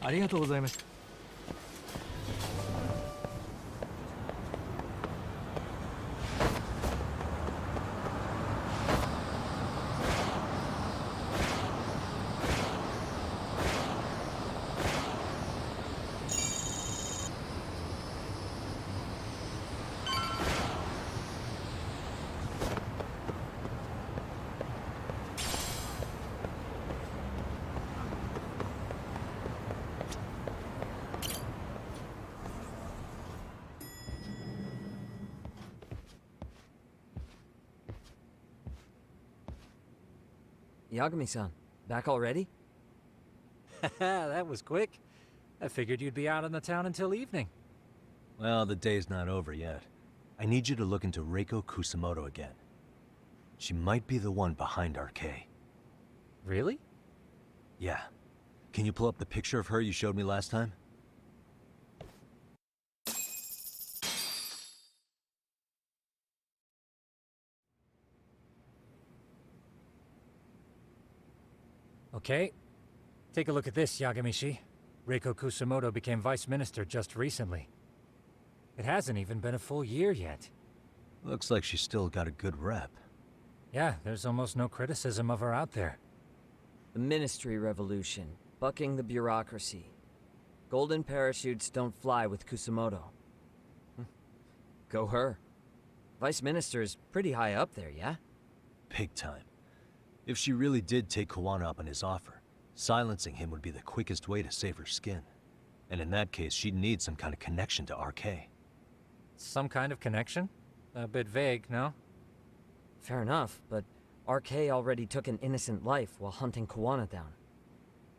ありがとうございます。Yagami-san, back already? That was quick. I figured you'd be out in the town until evening. Well, the day's not over yet. I need you to look into Reiko Kusamoto again. She might be the one behind RK. Really? Yeah. Can you pull up the picture of her you showed me last time? Okay. Take a look at this, Yagamishi. Reiko Kusamoto became vice minister just recently. It hasn't even been a full year yet. Looks like she's still got a good rep. Yeah, there's almost no criticism of her out there. The Ministry Revolution, bucking the bureaucracy. Golden parachutes don't fly with Kusamoto. Go her. Vice Minister's pretty high up there, yeah? Big time. If she really did take Kawana up on his offer, silencing him would be the quickest way to save her skin. And in that case, she'd need some kind of connection to RK. Some kind of connection? A bit vague, no? Fair enough, but RK already took an innocent life while hunting Kawana down.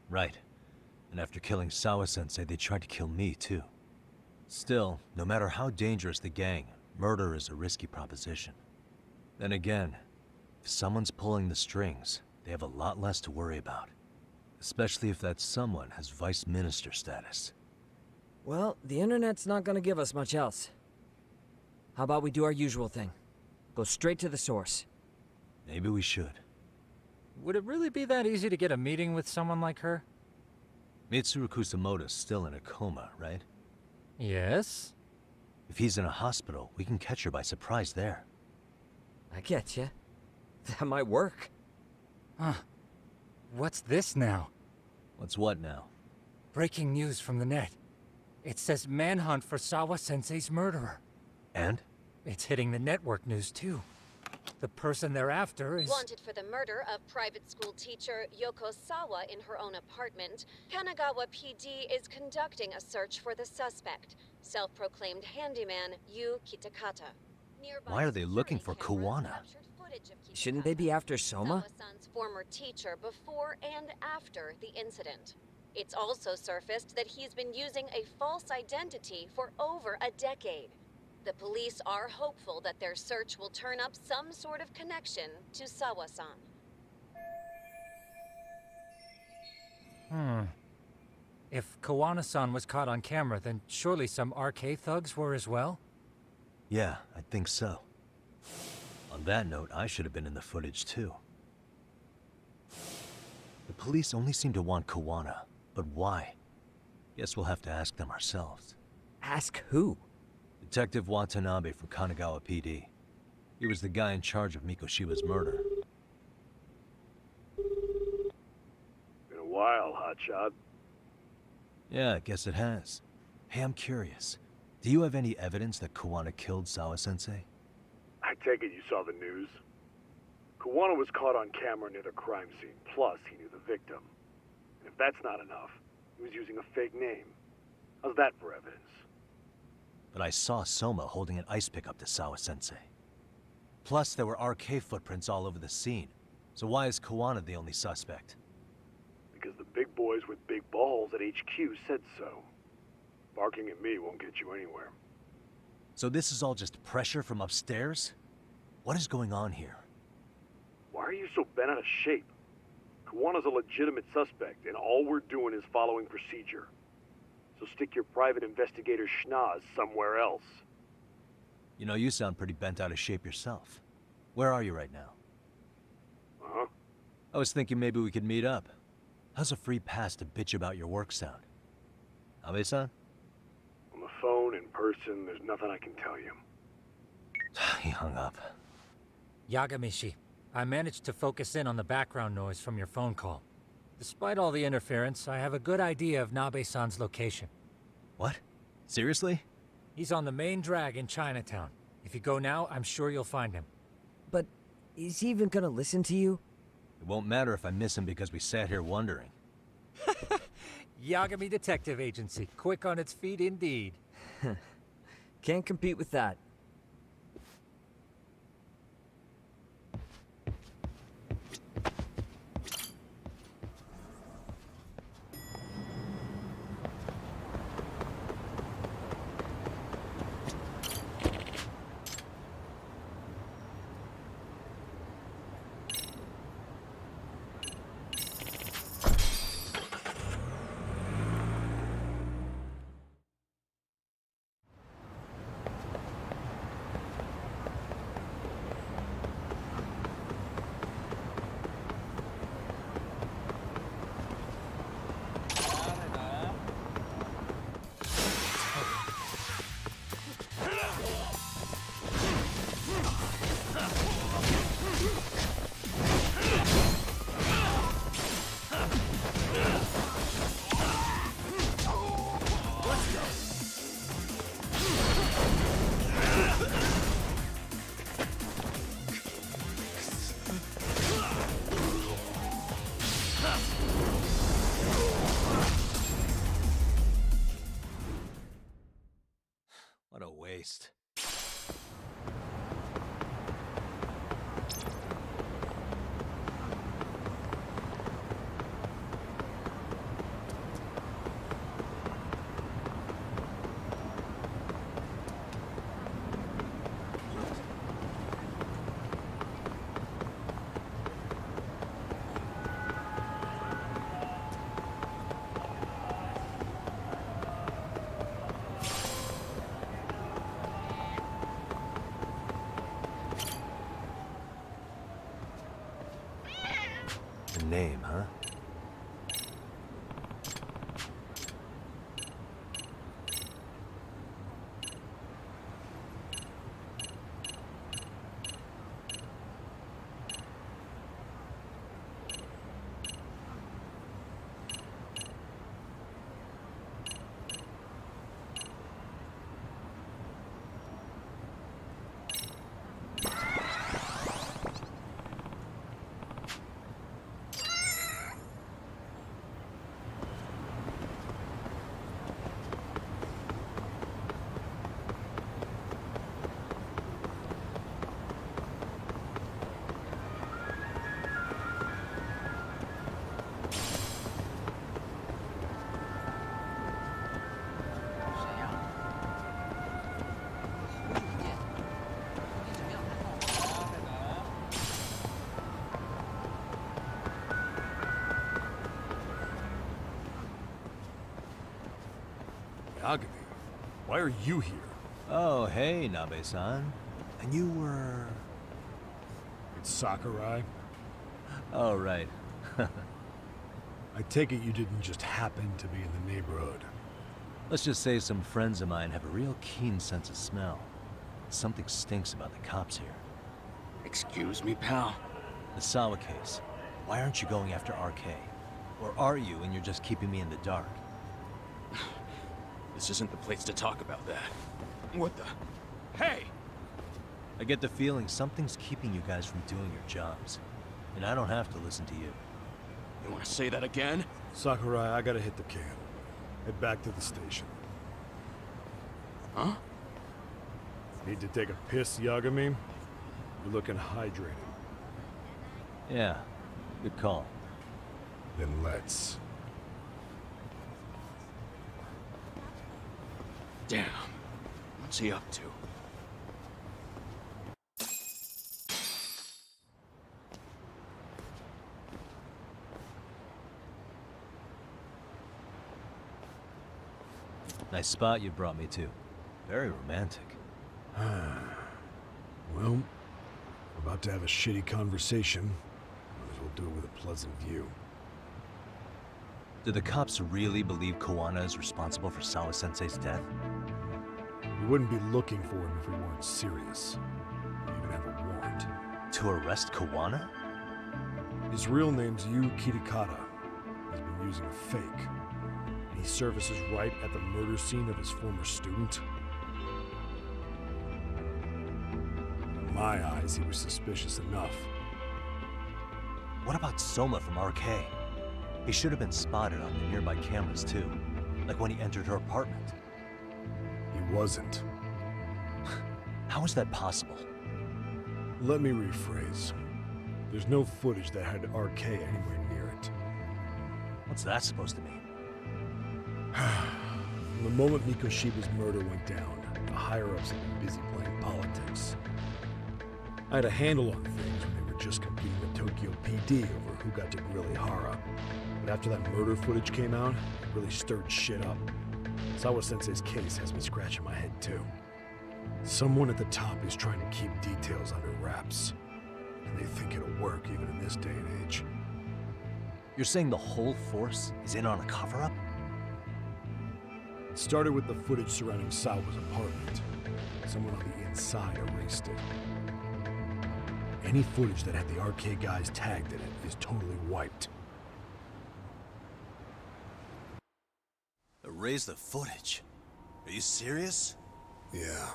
Right. And after killing Sawa-sensei, they tried to kill me, too. Still, no matter how dangerous the gang, murder is a risky proposition. Then again, if someone's pulling the strings, they have a lot less to worry about. Especially if that someone has vice minister status. Well, the internet's not gonna give us much else. How about we do our usual thing? Go straight to the source. Maybe we should. Would it really be that easy to get a meeting with someone like her? Mitsuru Kusamoto's still in a coma, right? Yes? If he's in a hospital, we can catch her by surprise there. I get ya. That might work. Huh. What's this now? What's what now? Breaking news from the net. It says manhunt for Sawa-sensei's murderer. And? It's hitting the network news too. The person they're after is... Wanted for the murder of private school teacher Yoko Sawa in her own apartment, Kanagawa PD is conducting a search for the suspect, self-proclaimed handyman Yu Kitakata. Why are they looking for Kawana? Shouldn't they be after Soma? Sawa-san's former teacher before and after the incident. It's also surfaced that he's been using a false identity for over a decade. The police are hopeful that their search will turn up some sort of connection to Sawa-san. If Kawana-san was caught on camera, then surely some RK thugs were as well? Yeah, I think so. On that note, I should have been in the footage too. The police only seem to want Kawana, but why? Guess we'll have to ask them ourselves. Ask who? Detective Watanabe from Kanagawa PD. He was the guy in charge of Mikoshiba's murder. Been a while, hotshot. Yeah, I guess it has. Hey, I'm curious. Do you have any evidence that Kuwana killed Sawa-sensei? I take it you saw the news? Kuwana was caught on camera near the crime scene, plus he knew the victim. And if that's not enough, he was using a fake name. How's that for evidence? But I saw Soma holding an ice pick up to Sawa-sensei. Plus, there were RK footprints all over the scene. So why is Kuwana the only suspect? Because the big boys with big balls at HQ said so. Barking at me won't get you anywhere. So this is all just pressure from upstairs? What is going on here? Why are you so bent out of shape? Kuwana's a legitimate suspect, and all we're doing is following procedure. So stick your private investigator schnoz somewhere else. You know, you sound pretty bent out of shape yourself. Where are you right now? Uh-huh. I was thinking maybe we could meet up. How's a free pass to bitch about your work sound? Abe-san? On the phone, in person, there's nothing I can tell you. He hung up. Yagamishi, I managed to focus in on the background noise from your phone call. Despite all the interference, I have a good idea of Nabe-san's location. What? Seriously? He's on the main drag in Chinatown. If you go now, I'm sure you'll find him. But is he even gonna listen to you? It won't matter if I miss him because we sat here wondering. Yagami Detective Agency, quick on its feet indeed. Can't compete with that. What a waste. The name, huh? Yagami, why are you here? Oh, hey, Nabe-san. And you were... It's Sakurai. Oh, right. I take it you didn't just happen to be in the neighborhood. Let's just say some friends of mine have a real keen sense of smell. Something stinks about the cops here. Excuse me, pal? The Sawa case. Why aren't you going after RK? Or are you and you're just keeping me in the dark? This isn't the place to talk about that. What the? Hey! I get the feeling something's keeping you guys from doing your jobs. And I don't have to listen to you. You want to say that again? Sakurai, I gotta hit the can. Head back to the station. Huh? Need to take a piss, Yagami? You're looking hydrated. Yeah, good call. Then let's. Damn. What's he up to? Nice spot you brought me to. Very romantic. Well, we're about to have a shitty conversation. Might as well do it with a pleasant view. Do the cops really believe Koana is responsible for Sawa-sensei's death? We wouldn't be looking for him if we weren't serious. We even have a warrant. To arrest Koana? His real name's Yu Kitakata. He's been using a fake. He surfaces right at the murder scene of his former student. In my eyes, he was suspicious enough. What about Soma from RK? He should have been spotted on the nearby cameras too, like when he entered her apartment. He wasn't. How is that possible? Let me rephrase. There's no footage that had RK anywhere near it. What's that supposed to mean? From the moment Mikoshiba's murder went down, the higher-ups had been busy playing politics. I had a handle on things when they were just competing with Tokyo PD over who got to grill Ihara. But after that murder footage came out, it really stirred shit up. Sawa-sensei's case has me scratching my head too. Someone at the top is trying to keep details under wraps. And they think it'll work even in this day and age. You're saying the whole force is in on a cover-up? It started with the footage surrounding Sawa's apartment. Someone on the inside erased it. Any footage that had the RK guys tagged in it is totally wiped. Erase the footage? Are you serious? Yeah.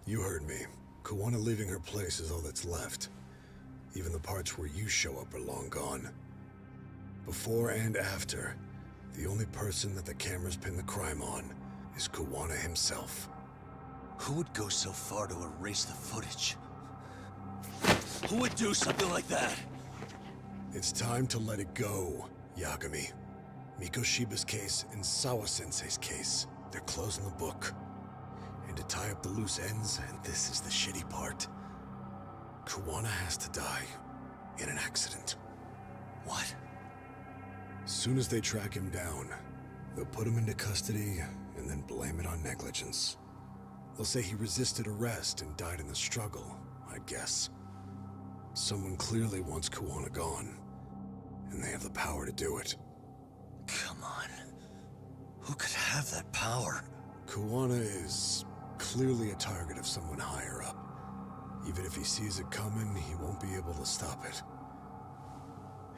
You heard me. Koana leaving her place is all that's left. Even the parts where you show up are long gone. Before and after, the only person that the cameras pin the crime on is Koana himself. Who would go so far to erase the footage? Who would do something like that? It's time to let it go, Yagami. Mikoshiba's case and Sawa-sensei's case, they're closing the book. And to tie up the loose ends, and this is the shitty part, Koana has to die in an accident. What? As soon as they track him down, they'll put him into custody and then blame it on negligence. They'll say he resisted arrest and died in the struggle, I guess. Someone clearly wants Koana gone, and they have the power to do it. Come on. Who could have that power? Koana is clearly a target of someone higher up. Even if he sees it coming, he won't be able to stop it.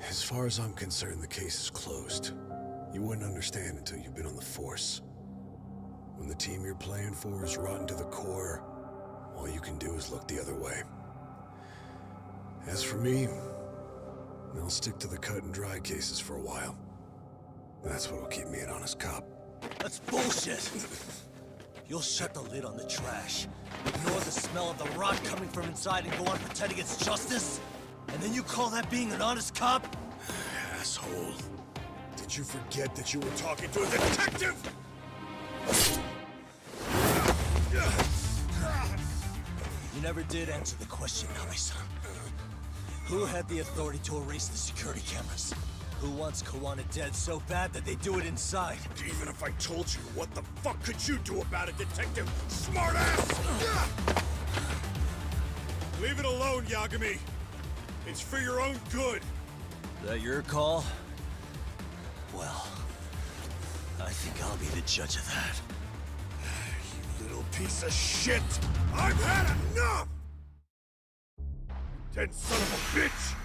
As far as I'm concerned, the case is closed. You wouldn't understand until you've been on the force. When the team you're playing for is rotten to the core, all you can do is look the other way. As for me, I'll stick to the cut and dry cases for a while. That's what'll keep me an honest cop. That's bullshit! You'll shut the lid on the trash, ignore the smell of the rot coming from inside and go on pretending it's justice? And then you call that being an honest cop? Asshole. Did you forget that you were talking to a detective? You never did answer the question, Nami-san. Who had the authority to erase the security cameras? Who wants Koana dead so bad that they do it inside? Even if I told you, what the fuck could you do about it, detective? Smartass! Leave it alone, Yagami. It's for your own good. Is that your call? Well, I think I'll be the judge of that. You little piece of shit! I've had enough! Dead son of a bitch!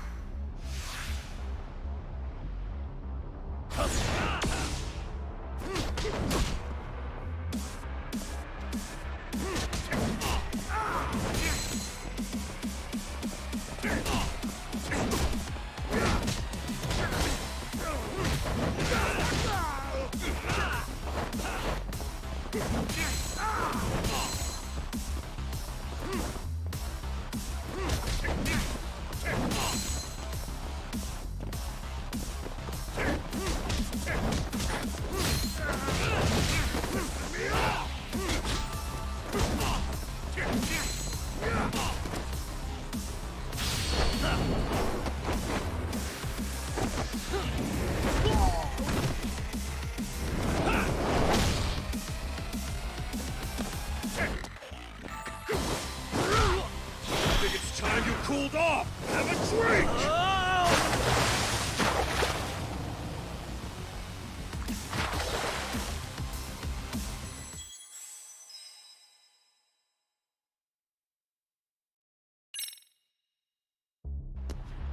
cooled off! Have a drink!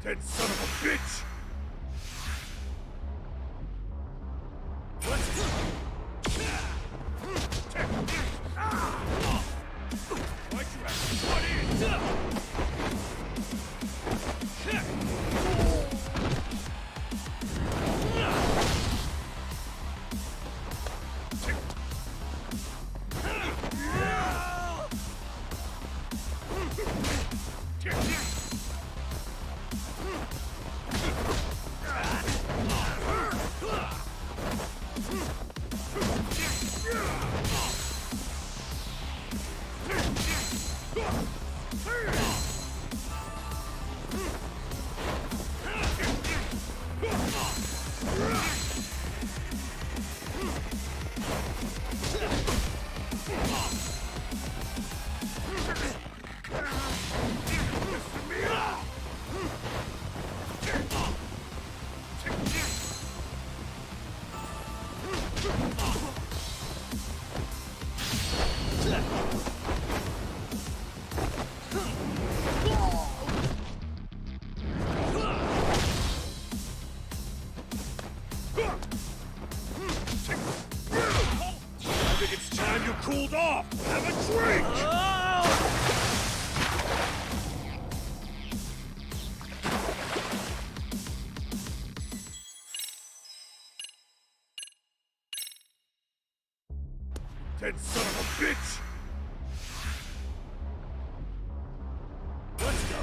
Dead son of a bitch! Why'd you have to butt in? I think it's time you cooled off! Have a drink! Dead son of a bitch! Let's go!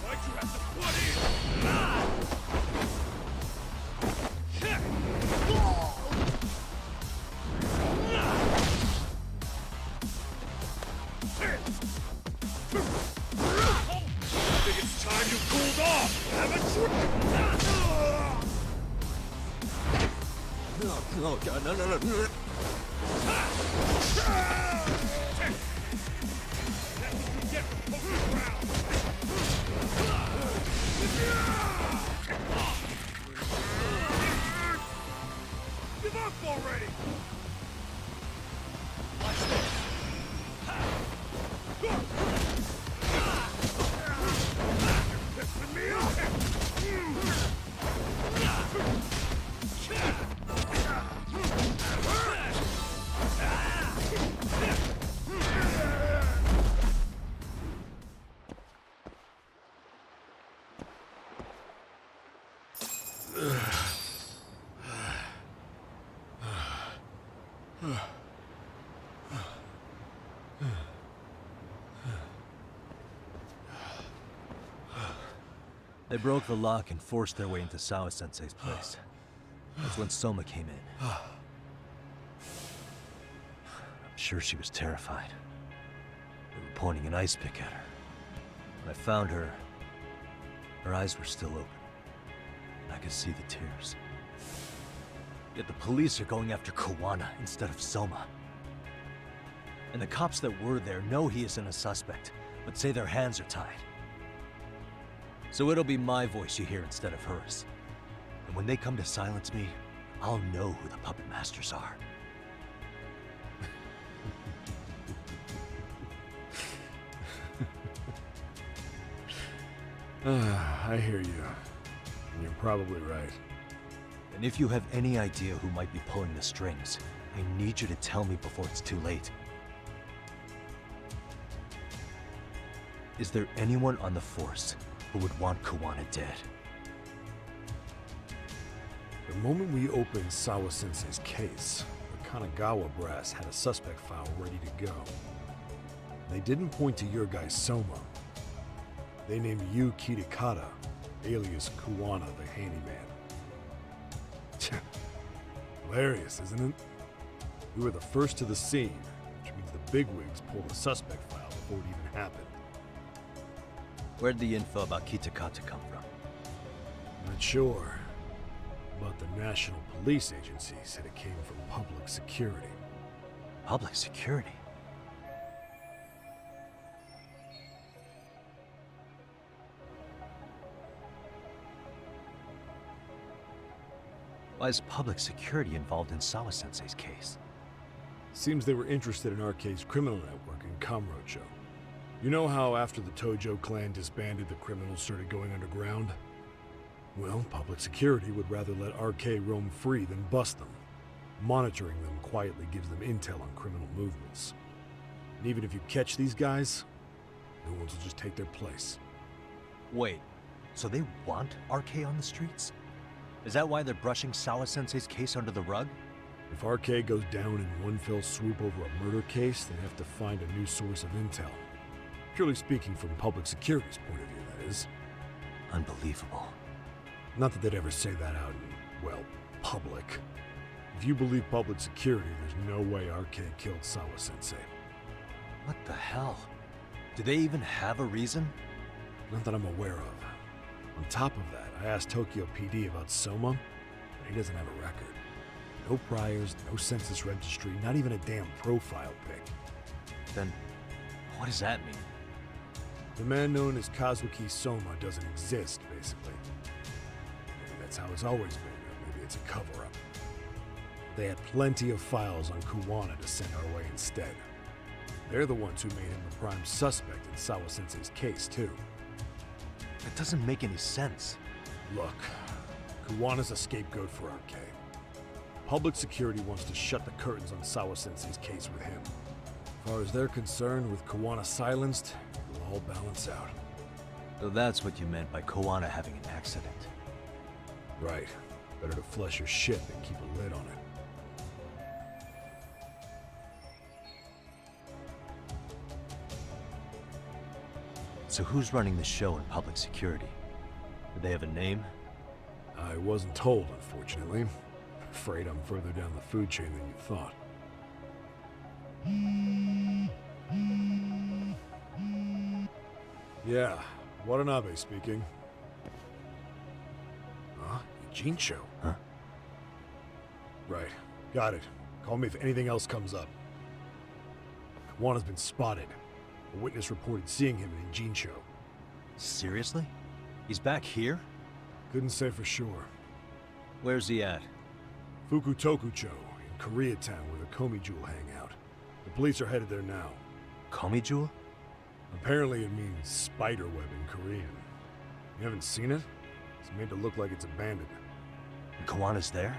Why'd you have to butt in? I think it's time you cooled off! Have a drink! Oh god, no. Give up already! Pissing me off! They broke the lock and forced their way into Sawa-sensei's place. That's when Soma came in. I'm sure she was terrified. They were pointing an ice pick at her. When I found her, her eyes were still open. And I could see the tears. Yet the police are going after Kawana instead of Soma. And the cops that were there know he isn't a suspect, but say their hands are tied. So it'll be my voice you hear instead of hers. And when they come to silence me, I'll know who the puppet masters are. I hear you. And you're probably right. And if you have any idea who might be pulling the strings, I need you to tell me before it's too late. Is there anyone on the force who would want Kawana dead? The moment we opened Sawa-sensei's case, the Kanagawa brass had a suspect file ready to go. They didn't point to your guy Soma. They named you Kirikata, alias Kawana the handyman. Hilarious, isn't it? We were the first to the scene, which means the bigwigs pulled a suspect file before before it even happened. Where'd the info about Kitakata come from? Not sure, but the National Police Agency said it came from public security. Public security? Why is public security involved in Sawa-sensei's case? Seems they were interested in RK's criminal network in Kamurocho. You know how after the Tojo clan disbanded, the criminals started going underground? Well, public security would rather let RK roam free than bust them. Monitoring them quietly gives them intel on criminal movements. And even if you catch these guys, new ones will just take their place. Wait, so they want RK on the streets? Is that why they're brushing Sawa-sensei's case under the rug? If RK goes down in one fell swoop over a murder case, they have to find a new source of intel. Purely speaking, from public security's point of view, that is. Unbelievable. Not that they'd ever say that out in, well, public. If you believe public security, there's no way RK killed Sawa-sensei. What the hell? Do they even have a reason? Not that I'm aware of. On top of that, I asked Tokyo PD about Soma, and he doesn't have a record. No priors, no census registry, not even a damn profile pic. Then, what does that mean? The man known as Kazuki Soma doesn't exist, basically. Maybe that's how it's always been, or maybe it's a cover-up. They had plenty of files on Kuwana to send our way instead. They're the ones who made him the prime suspect in Sawa-sensei's case, too. That doesn't make any sense. Look, Kuwana's a scapegoat for RK. Public security wants to shut the curtains on Sawa-sensei's case with him. As far as they're concerned, with Kuwana silenced, it'll all balance out. So that's what you meant by Kuwana having an accident. Right. Better to flush your shit than keep a lid on it. So who's running the show in public security? Do they have a name? I wasn't told, unfortunately. Afraid I'm further down the food chain than you thought. Yeah, Watanabe speaking. Huh? Ijincho? Huh? Right. Got it. Call me if anything else comes up. Kuwana's been spotted. A witness reported seeing him in Ijincho. Seriously? He's back here? Couldn't say for sure. Where's he at? Fukutokucho, in Koreatown, where the Komi Jewel hang out. The police are headed there now. Komi Jewel? Apparently it means spider web in Korean. You haven't seen it? It's made to look like it's abandoned. And Kawana's there?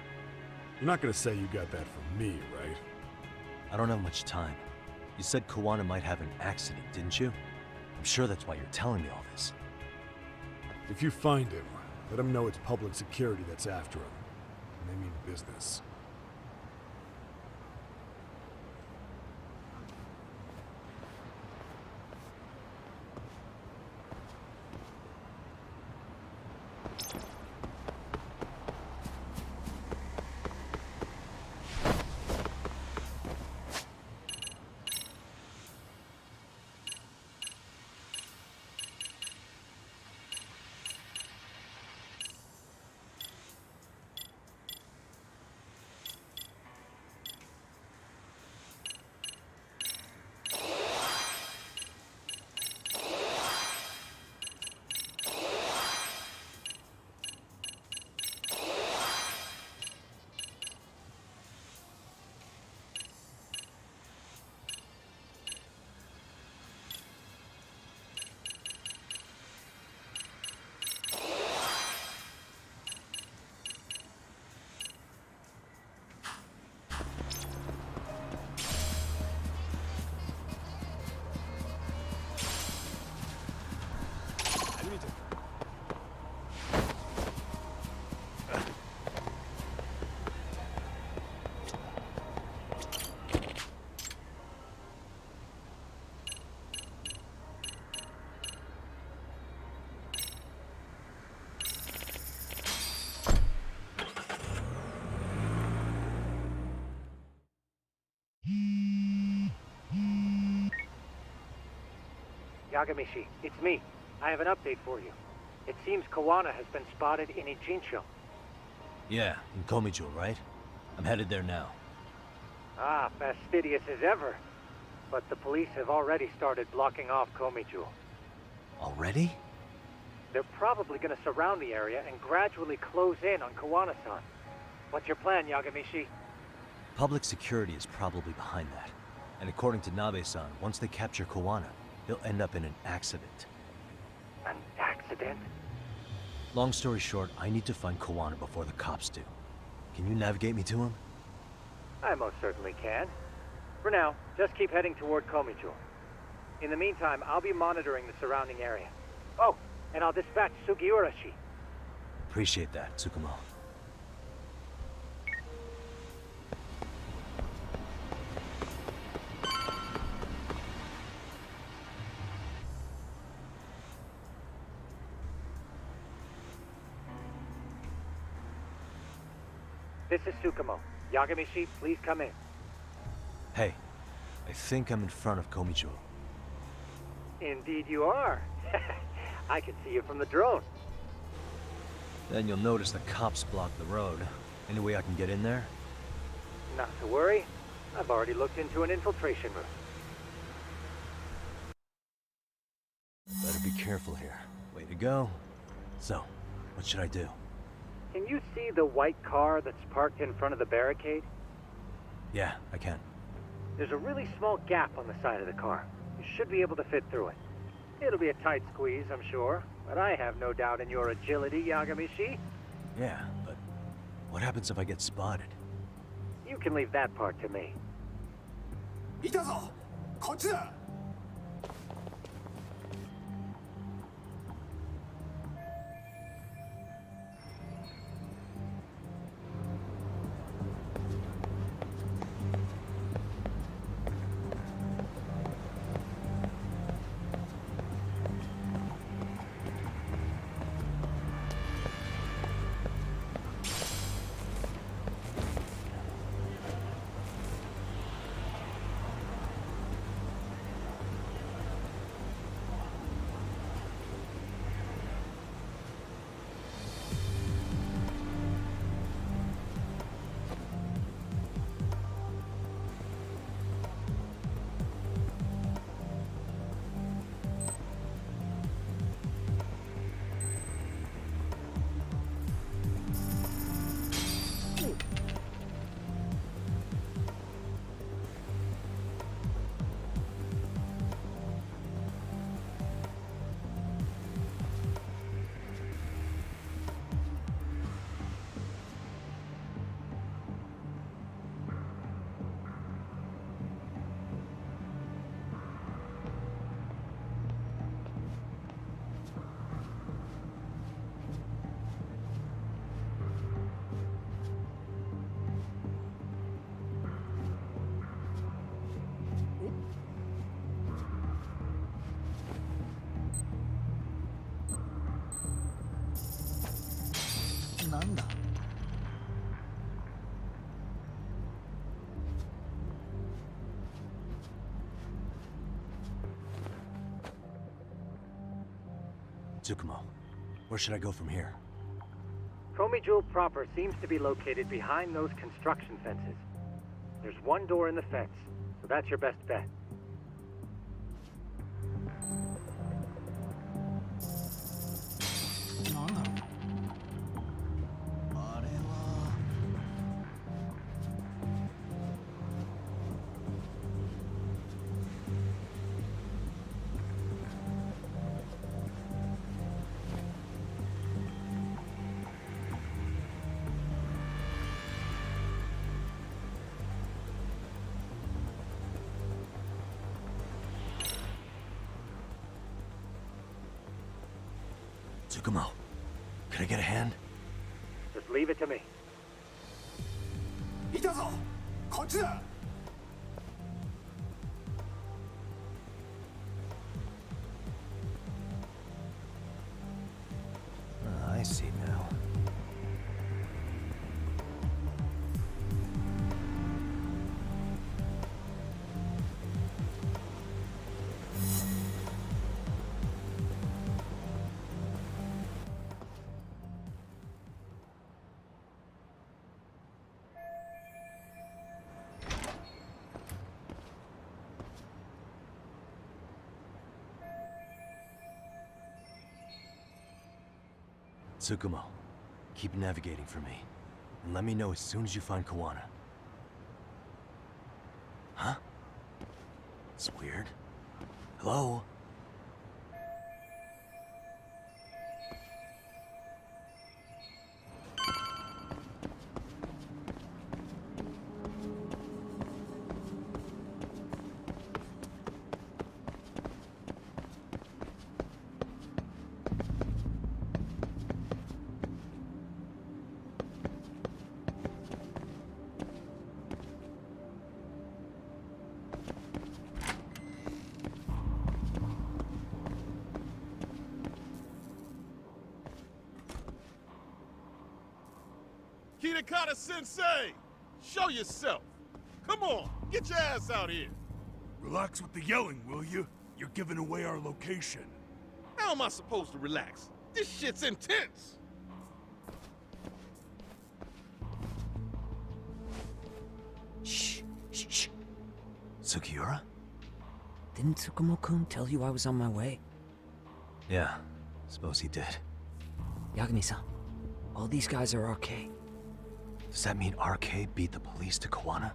You're not gonna say you got that from me, right? I don't have much time. You said Kawana might have an accident, didn't you? I'm sure that's why you're telling me all this. If you find him, let him know it's public security that's after him. And they mean business. Yagamishi, it's me. I have an update for you. It seems Kawana has been spotted in Ijincho. Yeah, in Komijo, right? I'm headed there now. Ah, fastidious as ever. But the police have already started blocking off Komijo. Already? They're probably going to surround the area and gradually close in on Kawana-san. What's your plan, Yagamishi? Public security is probably behind that. And according to Nabe-san, once they capture Kawana, he'll end up in an accident. An accident? Long story short, I need to find Kawana before the cops do. Can you navigate me to him? I most certainly can. For now, just keep heading toward Komijo. In the meantime, I'll be monitoring the surrounding area. Oh, and I'll dispatch Sugiurashi. Appreciate that, Tsukumo. This is Tsukumo. Yagamishi, please come in. Hey, I think I'm in front of Komijo. Indeed you are. I can see you from the drone. Then you'll notice the cops block the road. Any way I can get in there? Not to worry. I've already looked into an infiltration route. Better be careful here. Way to go. So, what should I do? Can you see the white car that's parked in front of the barricade? Yeah, I can. There's a really small gap on the side of the car. You should be able to fit through it. It'll be a tight squeeze, I'm sure, but I have no doubt in your agility, Yagamishi. Yeah, but what happens if I get spotted? You can leave that part to me. いたぞこっちだ なんだ? Tsukumo, where should I go from here? Komijo proper seems to be located behind those construction fences. There's one door in the fence, so that's your best bet. Tsukumo, can I get a hand? Just leave it to me. いたぞこっちだ I see now. Tsukumo, keep navigating for me. And let me know as soon as you find Kawana. Huh? It's weird. Hello? Kitakata-sensei! Show yourself! Come on, get your ass out here! Relax with the yelling, will you? You're giving away our location. How am I supposed to relax? This shit's intense! Shh. Sugiura? Didn't Tsukumo-kun tell you I was on my way? Yeah, suppose he did. Yagami-san, all these guys are RK. Does that mean RK beat the police to Kawana?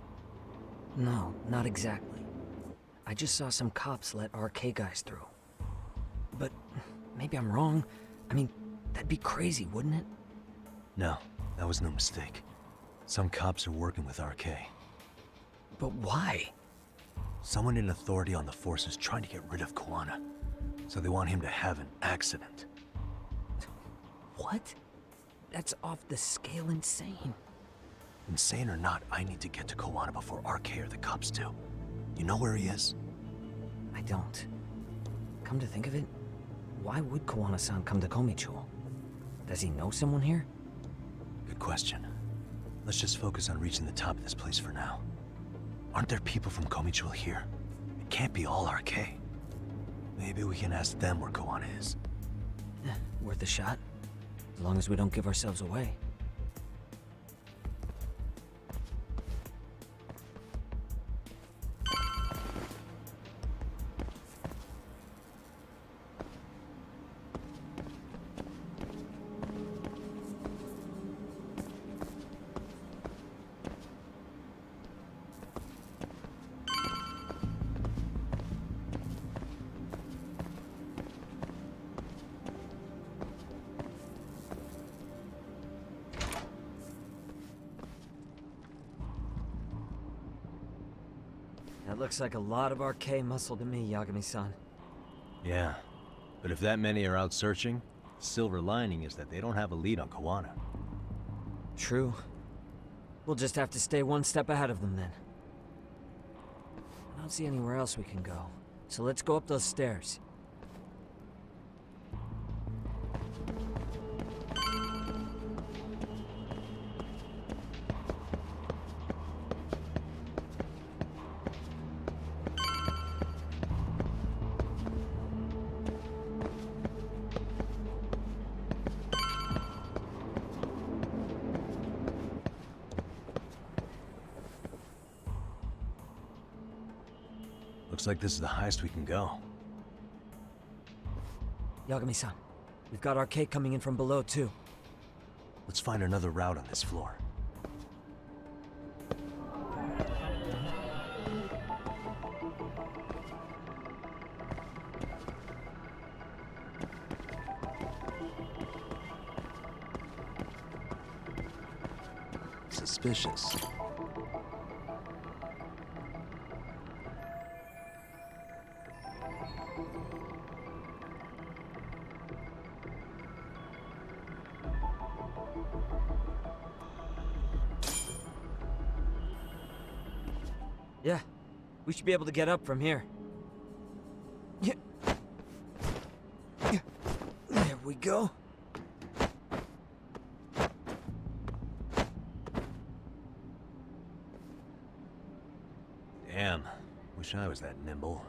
No, not exactly. I just saw some cops let RK guys through. But maybe I'm wrong. I mean, that'd be crazy, wouldn't it? No, that was no mistake. Some cops are working with RK. But why? Someone in authority on the force is trying to get rid of Kawana. So they want him to have an accident. What? That's off the scale insane. Insane or not, I need to get to Kawana before RK or the cops do. You know where he is? I don't. Come to think of it, why would Kawana-san come to Komichou? Does he know someone here? Good question. Let's just focus on reaching the top of this place for now. Aren't there people from Komichou here? It can't be all RK. Maybe we can ask them where Kawana is. Worth a shot. As long as we don't give ourselves away. That looks like a lot of RK muscle to me, Yagami-san. Yeah, but if that many are out searching, the silver lining is that they don't have a lead on Kawana. True. We'll just have to stay one step ahead of them then. I don't see anywhere else we can go, so let's go up those stairs. Looks like this is the highest we can go. Yagami-san, we've got RK coming in from below too. Let's find another route on this floor. Suspicious. Yeah, we should be able to get up from here. Yeah. There we go. Damn, wish I was that nimble.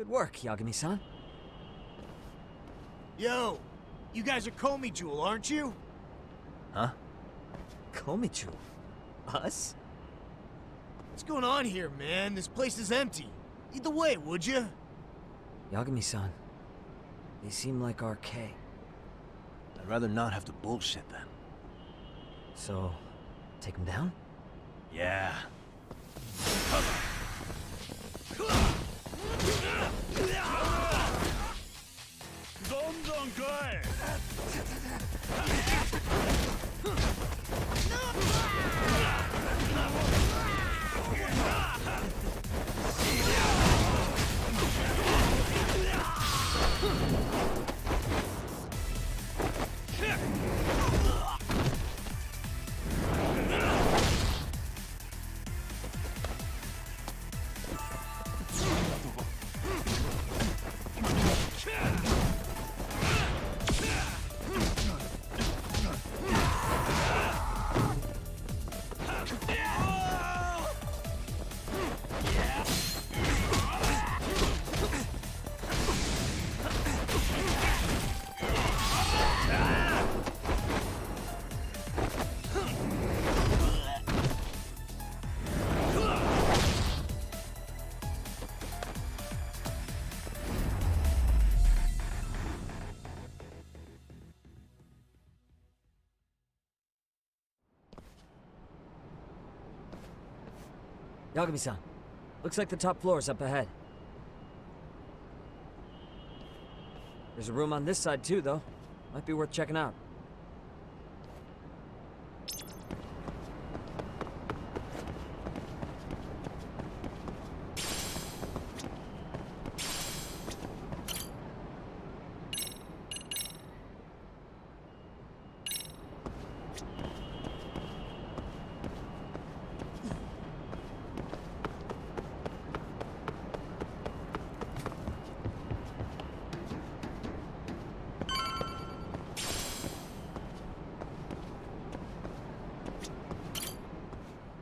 work, Yagami-san. Yo, you guys are Komi Jewel, aren't you? Huh? Komi Jewel? Us? What's going on here, man? This place is empty. Lead the way, would you? Yagami-san, they seem like RK. I'd rather not have to bullshit then. So, take them down? Yeah. Yagami-san, looks like the top floor is up ahead. There's a room on this side too, though. Might be worth checking out.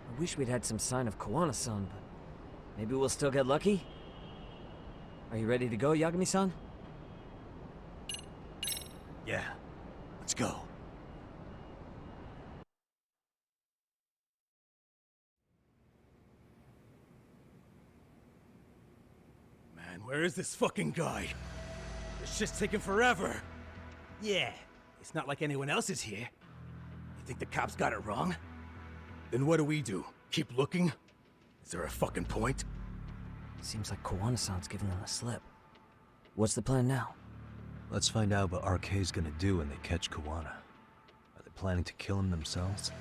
I wish we'd had some sign of Kawana-san, but maybe we'll still get lucky? Are you ready to go, Yagami-san? Yeah. Let's go. Man, where is this fucking guy? This shit's taking forever. Yeah, it's not like anyone else is here. You think the cops got it wrong? Then what do? Keep looking? Is there a fucking point? Seems like Kawana-san's giving them a slip. What's the plan now? Let's find out what RK's gonna do when they catch Kawana. Are they planning to kill him themselves?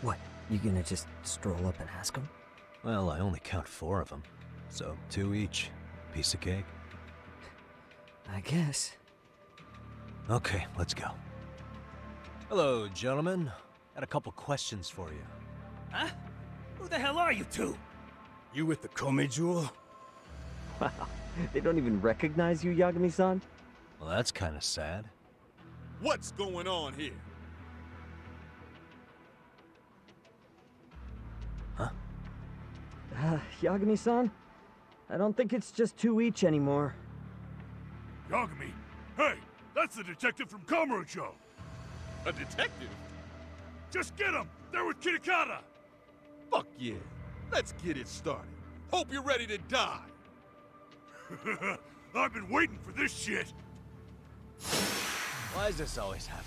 What, you gonna just stroll up and ask him? Well, I only count 4 of them, so 2 each. Piece of cake. I guess. Okay, let's go. Hello, gentlemen. Got a couple questions for you. Huh? Who the hell are you two? You with the Komi Jewel? Wow, they don't even recognize you, Yagami-san? Well, that's kind of sad. What's going on here? Huh? Yagami-san? I don't think it's just 2 each anymore. Yagami! Hey! That's the detective from Kamurocho! A detective? Just get him! They're with Kitakata! Fuck yeah. Let's get it started. Hope you're ready to die. I've been waiting for this shit! Why does this always happen?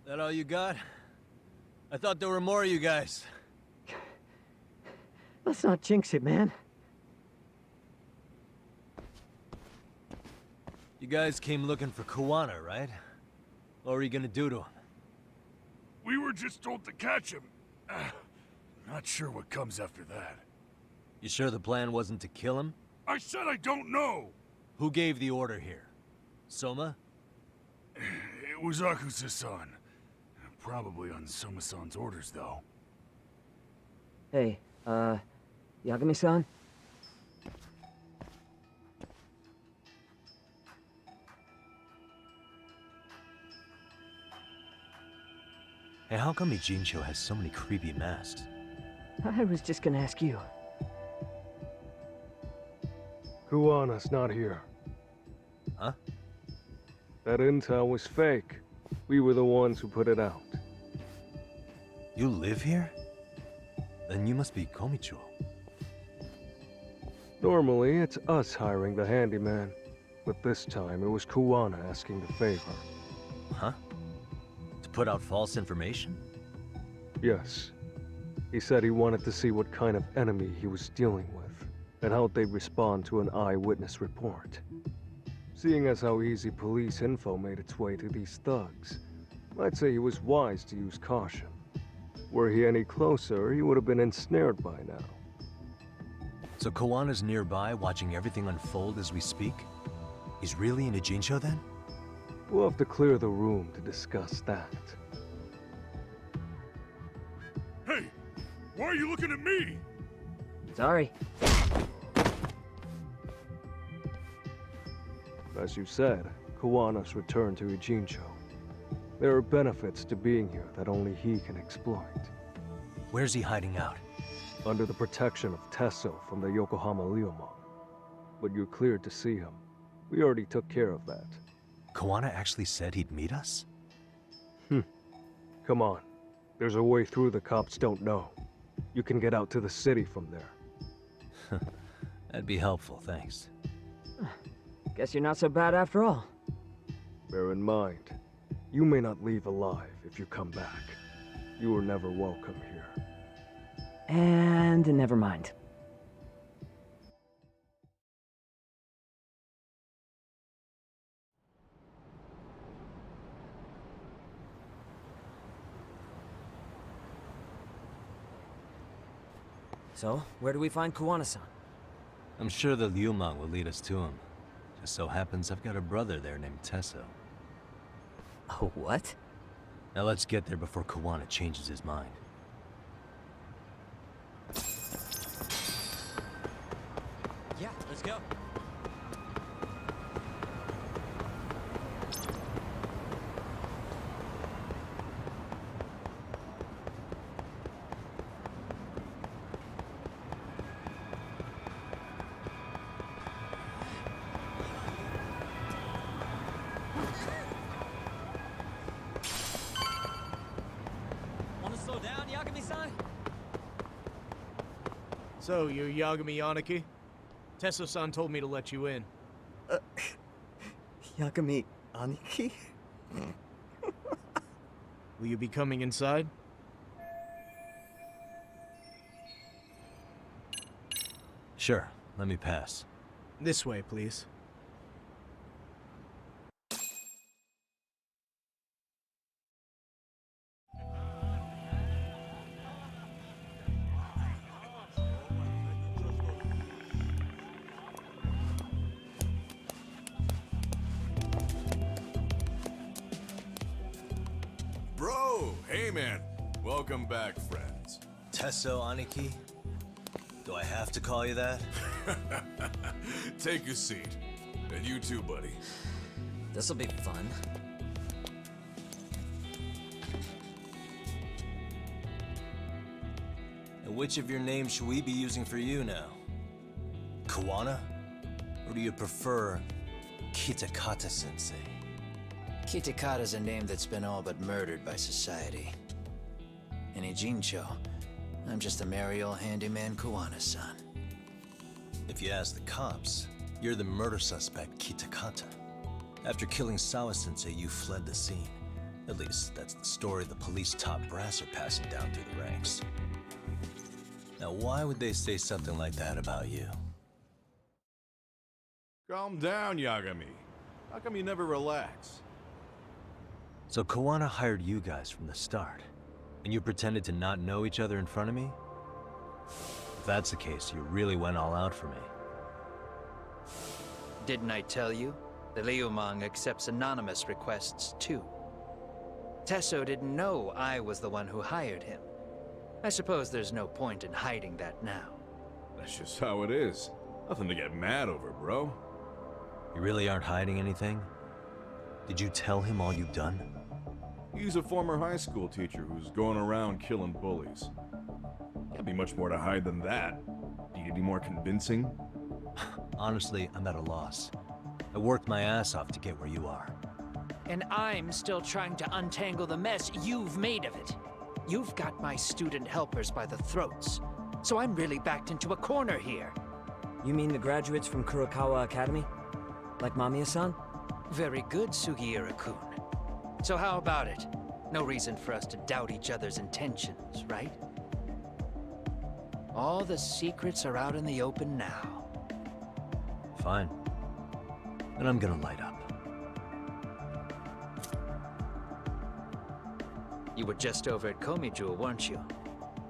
That all you got? I thought there were more of you guys. Let's not jinx it, man. You guys came looking for Kuwana, right? What were you gonna do to him? We were just told to catch him. Not sure what comes after that. You sure the plan wasn't to kill him? I said I don't know! Who gave the order here? Soma? It was Akusa-san. Probably on Soma-san's orders, though. Hey, Yagami-san? Hey, how come Ijincho has so many creepy masks? I was just gonna ask you. Kuwana's not here. Huh? That intel was fake. We were the ones who put it out. You live here? Then you must be Komicho. Normally, it's us hiring the handyman. But this time, it was Kuwana asking the favor. Huh? To put out false information? Yes. He said he wanted to see what kind of enemy he was dealing with, and how they'd respond to an eyewitness report. Seeing as how easy police info made its way to these thugs, I'd say he was wise to use caution. Were he any closer, he would have been ensnared by now. So Kuwana's nearby, watching everything unfold as we speak? He's really in Ijincho then? We'll have to clear the room to discuss that. Hey! Why are you looking at me? Sorry. As you said, Kuwana's returned to Ijincho. There are benefits to being here that only he can exploit. Where's he hiding out? Under the protection of Tesso from the Yokohama Ryomon. But you're cleared to see him. We already took care of that. Kuwana actually said he'd meet us? Come on. There's a way through the cops don't know. You can get out to the city from there. That'd be helpful, thanks. Guess you're not so bad after all. Bear in mind, you may not leave alive if you come back. You were never welcome here. And never mind. So, where do we find Kuwana-san? I'm sure the Ryumon will lead us to him. Just so happens I've got a brother there named Tesso. Oh, what? Now let's get there before Kuwana changes his mind. Yeah, let's go. Want to slow down, Yagami-san? So, you're Yagami Yanaki? Tesso-san told me to let you in. Yagami Aniki? Will you be coming inside? Sure, let me pass. This way, please. Hey, man. Welcome back, friends. Tesso Aniki? Do I have to call you that? Take a seat. And you too, buddy. This'll be fun. And which of your names should we be using for you now? Kawana? Or do you prefer Kitakata-sensei? Kitakata's a name that's been all but murdered by society. In Ijincho, I'm just a merry old handyman Kawana-san. If you ask the cops, you're the murder suspect, Kitakata. After killing Sawa-sensei, you fled the scene. At least, that's the story the police top brass are passing down through the ranks. Now, why would they say something like that about you? Calm down, Yagami. How come you never relax? So Kawana hired you guys from the start, and you pretended to not know each other in front of me? If that's the case, you really went all out for me. Didn't I tell you? The Liumang accepts anonymous requests, too. Tesso didn't know I was the one who hired him. I suppose there's no point in hiding that now. That's just how it is. Nothing to get mad over, bro. You really aren't hiding anything? Did you tell him all you've done? He's a former high school teacher who's going around killing bullies. Can't be much more to hide than that. Need any more convincing? Honestly, I'm at a loss. I worked my ass off to get where you are. And I'm still trying to untangle the mess you've made of it. You've got my student helpers by the throats, so I'm really backed into a corner here. You mean the graduates from Kurokawa Academy? Like Mamiya-san? Very good, Sugiura-kun. So how about it? No reason for us to doubt each other's intentions, right? All the secrets are out in the open now. Fine. Then I'm gonna light up. You were just over at Komijou, weren't you?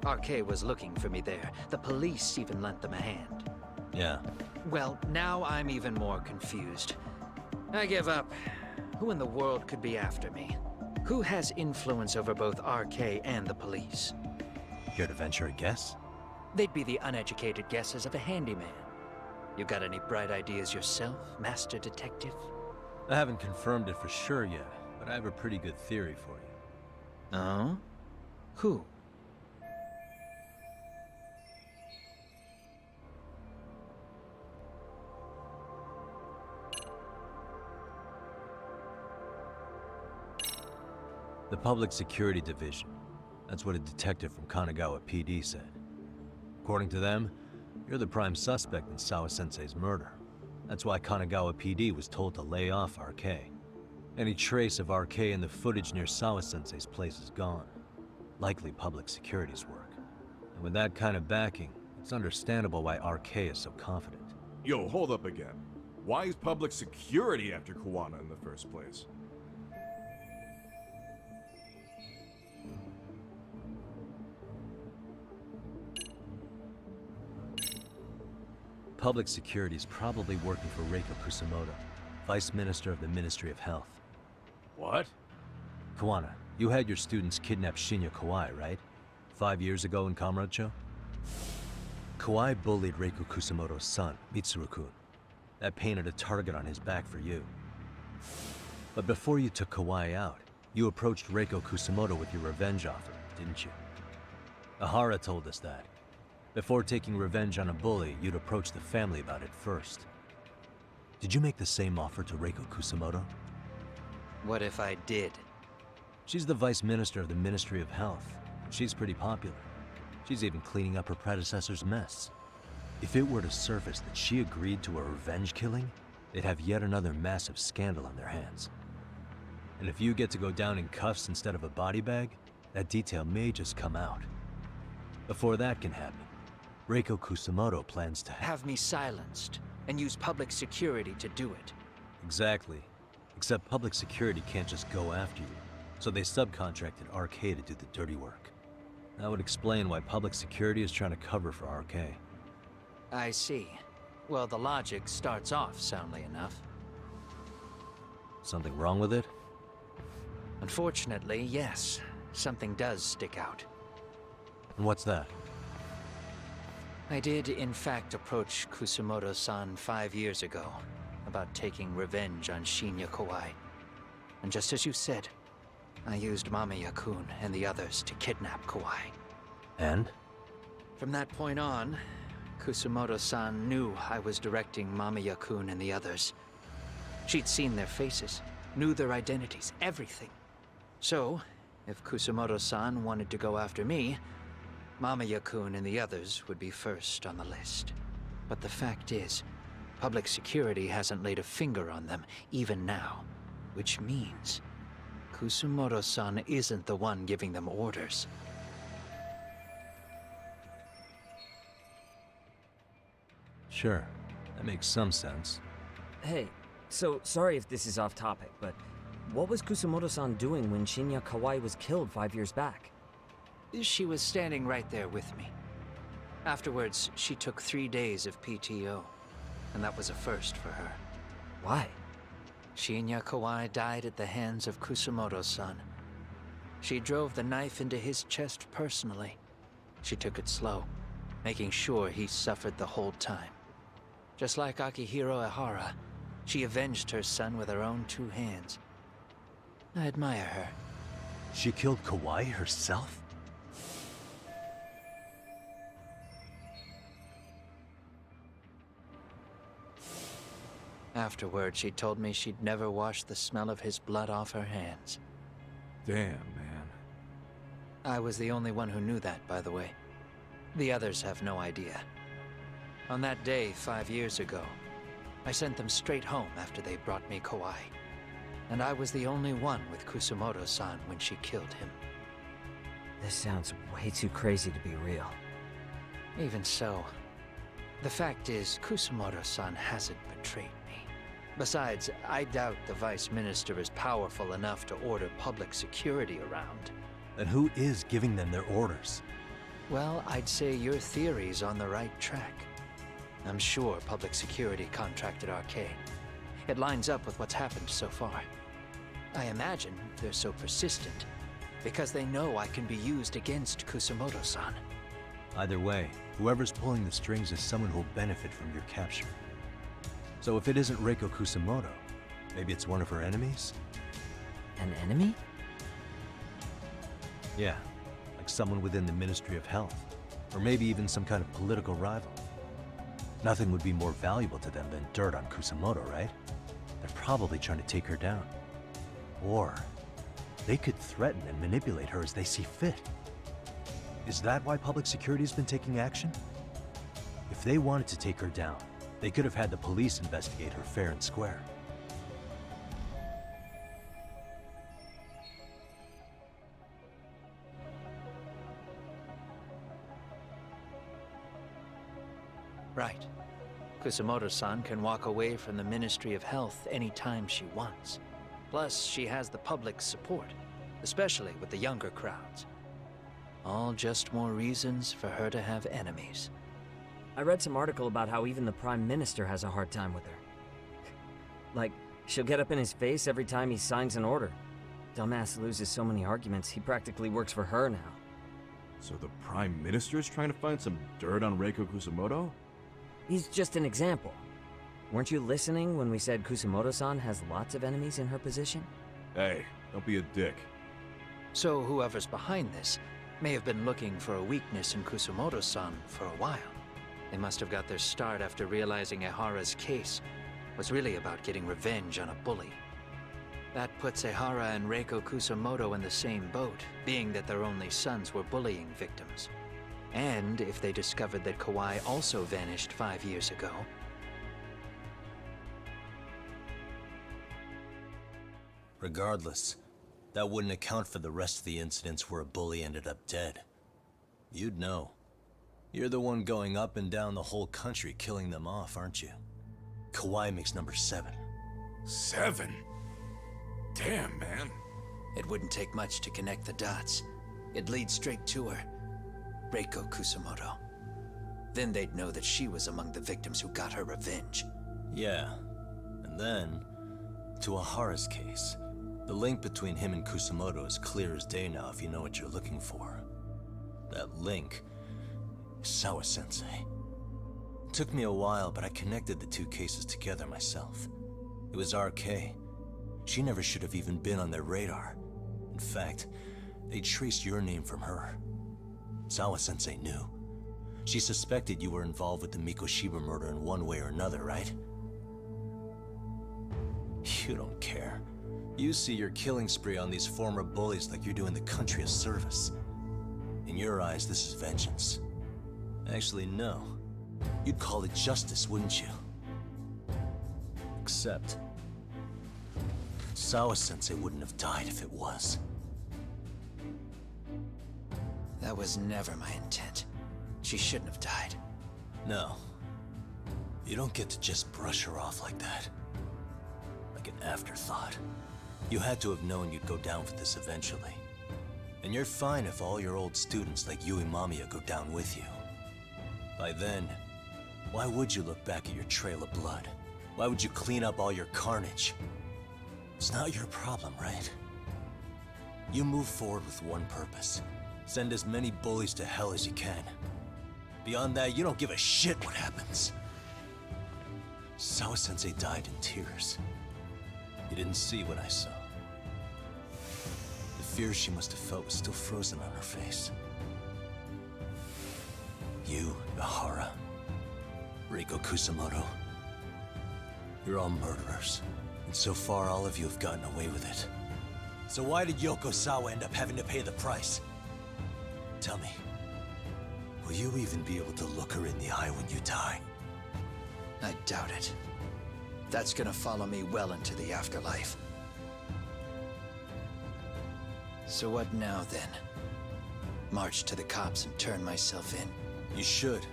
RK was looking for me there. The police even lent them a hand. Yeah. Well, now I'm even more confused. I give up. Who in the world could be after me? Who has influence over both RK and the police? Care to venture a guess? They'd be the uneducated guesses of a handyman. You got any bright ideas yourself, Master Detective? I haven't confirmed it for sure yet, but I have a pretty good theory for you. Oh? Who? The Public Security Division. That's what a detective from Kanagawa PD said. According to them, you're the prime suspect in Sawa-sensei's murder. That's why Kanagawa PD was told to lay off RK. Any trace of RK in the footage near Sawa-sensei's place is gone. Likely Public Security's work. And with that kind of backing, it's understandable why RK is so confident. Yo, hold up again. Why is Public Security after Kawana in the first place? Public Security is probably working for Reiko Kusamoto, Vice Minister of the Ministry of Health. What? Kawana, you had your students kidnap Shinya Kawai, right? 5 years ago in Kamurocho? Kawai bullied Reiko Kusamoto's son, Mitsuru-kun. That painted a target on his back for you. But before you took Kawai out, you approached Reiko Kusamoto with your revenge offer, didn't you? Ahara told us that. Before taking revenge on a bully, you'd approach the family about it first. Did you make the same offer to Reiko Kusamoto? What if I did? She's the Vice Minister of the Ministry of Health. She's pretty popular. She's even cleaning up her predecessor's mess. If it were to surface that she agreed to a revenge killing, they'd have yet another massive scandal on their hands. And if you get to go down in cuffs instead of a body bag, that detail may just come out. Before that can happen, Reiko Kusamoto plans to have me silenced and use public security to do it. Exactly. Except public security can't just go after you, so they subcontracted RK to do the dirty work. That would explain why public security is trying to cover for RK. I see. Well, the logic starts off soundly enough. Something wrong with it? Unfortunately, yes. something does stick out. And what's that? I did, in fact, approach Kusumoto-san 5 years ago about taking revenge on Shinya Kawai. And just as you said, I used Mamiya-kun and the others to kidnap Kawai. And? From that point on, Kusumoto-san knew I was directing Mamiya-kun and the others. She'd seen their faces, knew their identities, everything. So, if Kusumoto-san wanted to go after me, Mamiya-kun and the others would be first on the list. But the fact is, public security hasn't laid a finger on them, even now. Which means, Kusumoto-san isn't the one giving them orders. Sure, that makes some sense. Hey, so sorry if this is off topic, but what was Kusumoto-san doing when Shinya Kawai was killed 5 years back? She was standing right there with me. Afterwards, she took 3 days of PTO, and that was a first for her. Why? Shinya Kawai died at the hands of Kusumoto-san. She drove the knife into his chest personally. She took it slow, making sure he suffered the whole time. Just like Akihiro Ehara, she avenged her son with her own 2 hands. I admire her. She killed Kawai herself? Afterward, she told me she'd never wash the smell of his blood off her hands. Damn, man. I was the only one who knew that, by the way. The others have no idea. On that day 5 years ago, I sent them straight home after they brought me Kawai. And I was the only one with Kusumoto-san when she killed him. This sounds way too crazy to be real. Even so, the fact is, Kusumoto-san hasn't betrayed me. Besides, I doubt the Vice Minister is powerful enough to order public security around. Then who is giving them their orders? Well, I'd say your theory's on the right track. I'm sure public security contracted Arcade. It lines up with what's happened so far. I imagine they're so persistent because they know I can be used against Kusumoto-san. Either way, whoever's pulling the strings is someone who'll benefit from your capture. So if it isn't Reiko Kusumoto, maybe it's one of her enemies? An enemy? Yeah, like someone within the Ministry of Health. Or maybe even some kind of political rival. Nothing would be more valuable to them than dirt on Kusumoto, right? They're probably trying to take her down. Or they could threaten and manipulate her as they see fit. Is that why public security's been taking action? If they wanted to take her down, they could have had the police investigate her fair and square. Right. Kusumoto-san can walk away from the Ministry of Health anytime she wants. Plus, she has the public's support, especially with the younger crowds. All just more reasons for her to have enemies. I read some article about how even the Prime Minister has a hard time with her. Like, she'll get up in his face every time he signs an order. Dumbass loses so many arguments, he practically works for her now. So the Prime Minister's trying to find some dirt on Reiko Kusumoto? He's just an example. Weren't you listening when we said Kusumoto-san has lots of enemies in her position? Hey, don't be a dick. So whoever's behind this may have been looking for a weakness in Kusumoto-san for a while. They must have got their start after realizing Ehara's case was really about getting revenge on a bully. That puts Ehara and Reiko Kusumoto in the same boat, being that their only sons were bullying victims. And if they discovered that Kawai also vanished 5 years ago... Regardless, that wouldn't account for the rest of the incidents where a bully ended up dead. You'd know. You're the one going up and down the whole country killing them off, aren't you? Kawai makes number 7. 7? Damn, man. It wouldn't take much to connect the dots. It'd lead straight to her. Reiko Kusumoto. Then they'd know that she was among the victims who got her revenge. Yeah. And then, to Ehara's case. The link between him and Kusamoto is clear as day now if you know what you're looking for. That link is Sawa-sensei. It took me a while, but I connected the two cases together myself. It was RK. She never should have even been on their radar. In fact, they traced your name from her. Sawa-sensei knew. She suspected you were involved with the Mikoshiba murder in one way or another, right? You don't care. You see your killing spree on these former bullies like you're doing the country a service. In your eyes, this is vengeance. Actually, no. You'd call it justice, wouldn't you? Except... Sawa-sensei wouldn't have died if it was. That was never my intent. She shouldn't have died. No. You don't get to just brush her off like that. Like an afterthought. You had to have known you'd go down for this eventually. And you're fine if all your old students like Yui Mamiya go down with you. By then, why would you look back at your trail of blood? Why would you clean up all your carnage? It's not your problem, right? You move forward with one purpose. Send as many bullies to hell as you can. Beyond that, you don't give a shit what happens. Sawa-sensei died in tears. You didn't see what I saw. The fear she must have felt was still frozen on her face. You, Ihara, Reiko Kusamoto, you're all murderers. And so far, all of you have gotten away with it. So why did Yoko Sawa end up having to pay the price? Tell me, will you even be able to look her in the eye when you die? I doubt it. That's gonna follow me well into the afterlife. So what now, then? March to the cops and turn myself in? You should.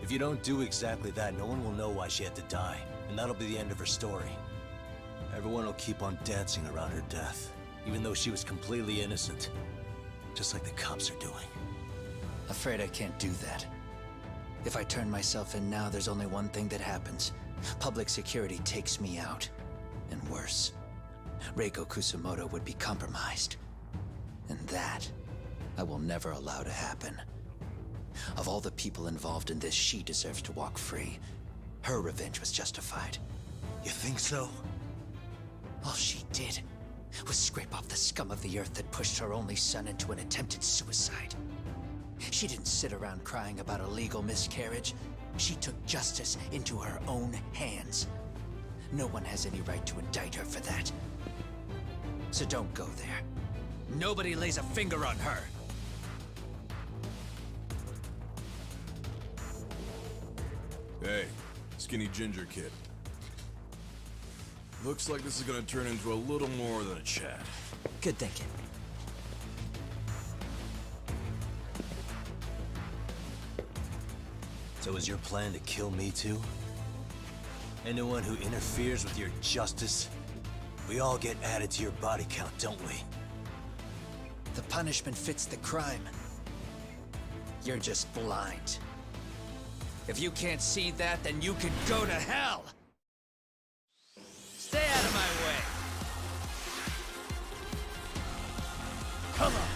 If you don't do exactly that, no one will know why she had to die, and that'll be the end of her story. Everyone will keep on dancing around her death, even though she was completely innocent. Just like the cops are doing. Afraid I can't do that. If I turn myself in now, there's only one thing that happens. Public security takes me out. And worse, Reiko Kusamoto would be compromised. And that, I will never allow to happen. Of all the people involved in this, she deserves to walk free. Her revenge was justified. You think so? All she did was scrape off the scum of the earth that pushed her only son into an attempted suicide. She didn't sit around crying about a legal miscarriage. She took justice into her own hands. No one has any right to indict her for that. So don't go there. Nobody lays a finger on her. Hey, skinny ginger kid. Looks like this is gonna turn into a little more than a chat. Good thinking. So is your plan to kill me too? Anyone who interferes with your justice, we all get added to your body count, don't we? The punishment fits the crime. You're just blind. If you can't see that, then you can go to hell! Stay out of my way! Come on!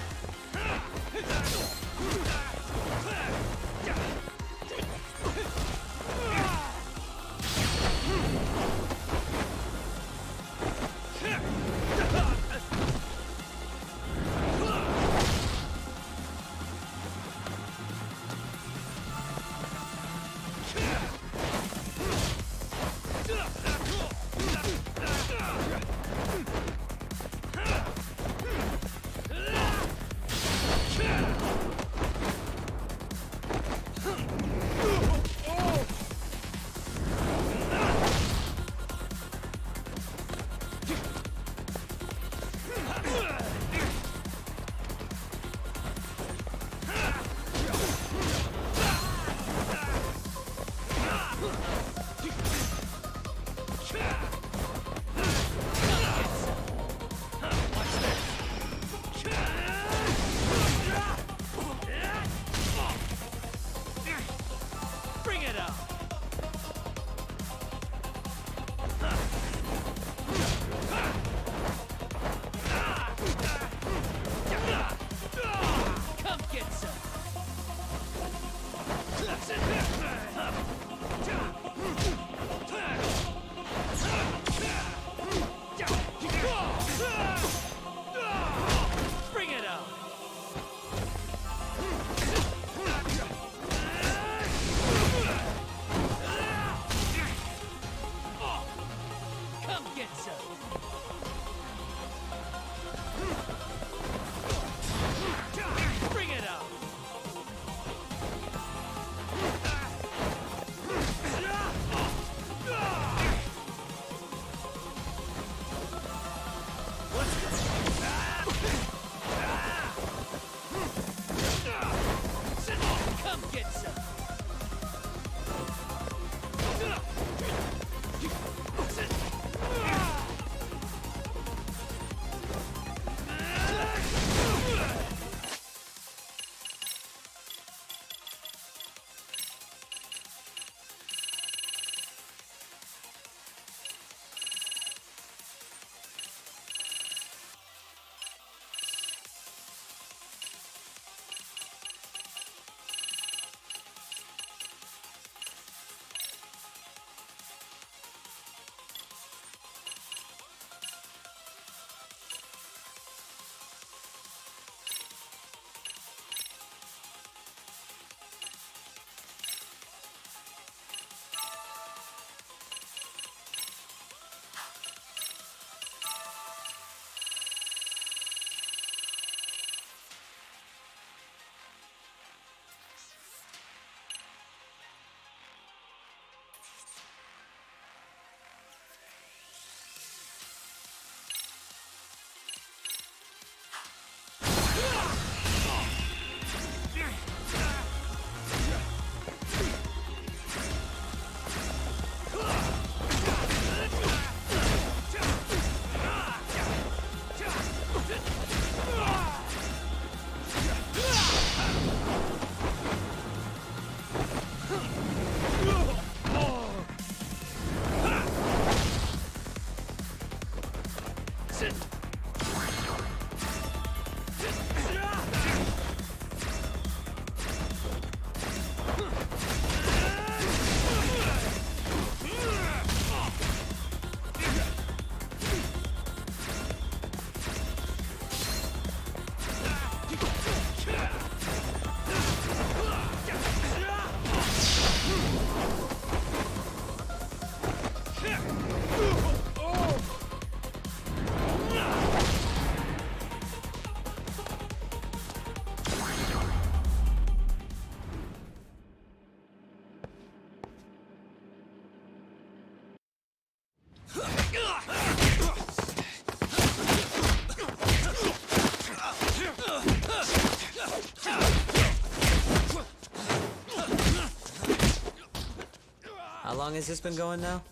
long has this been going now?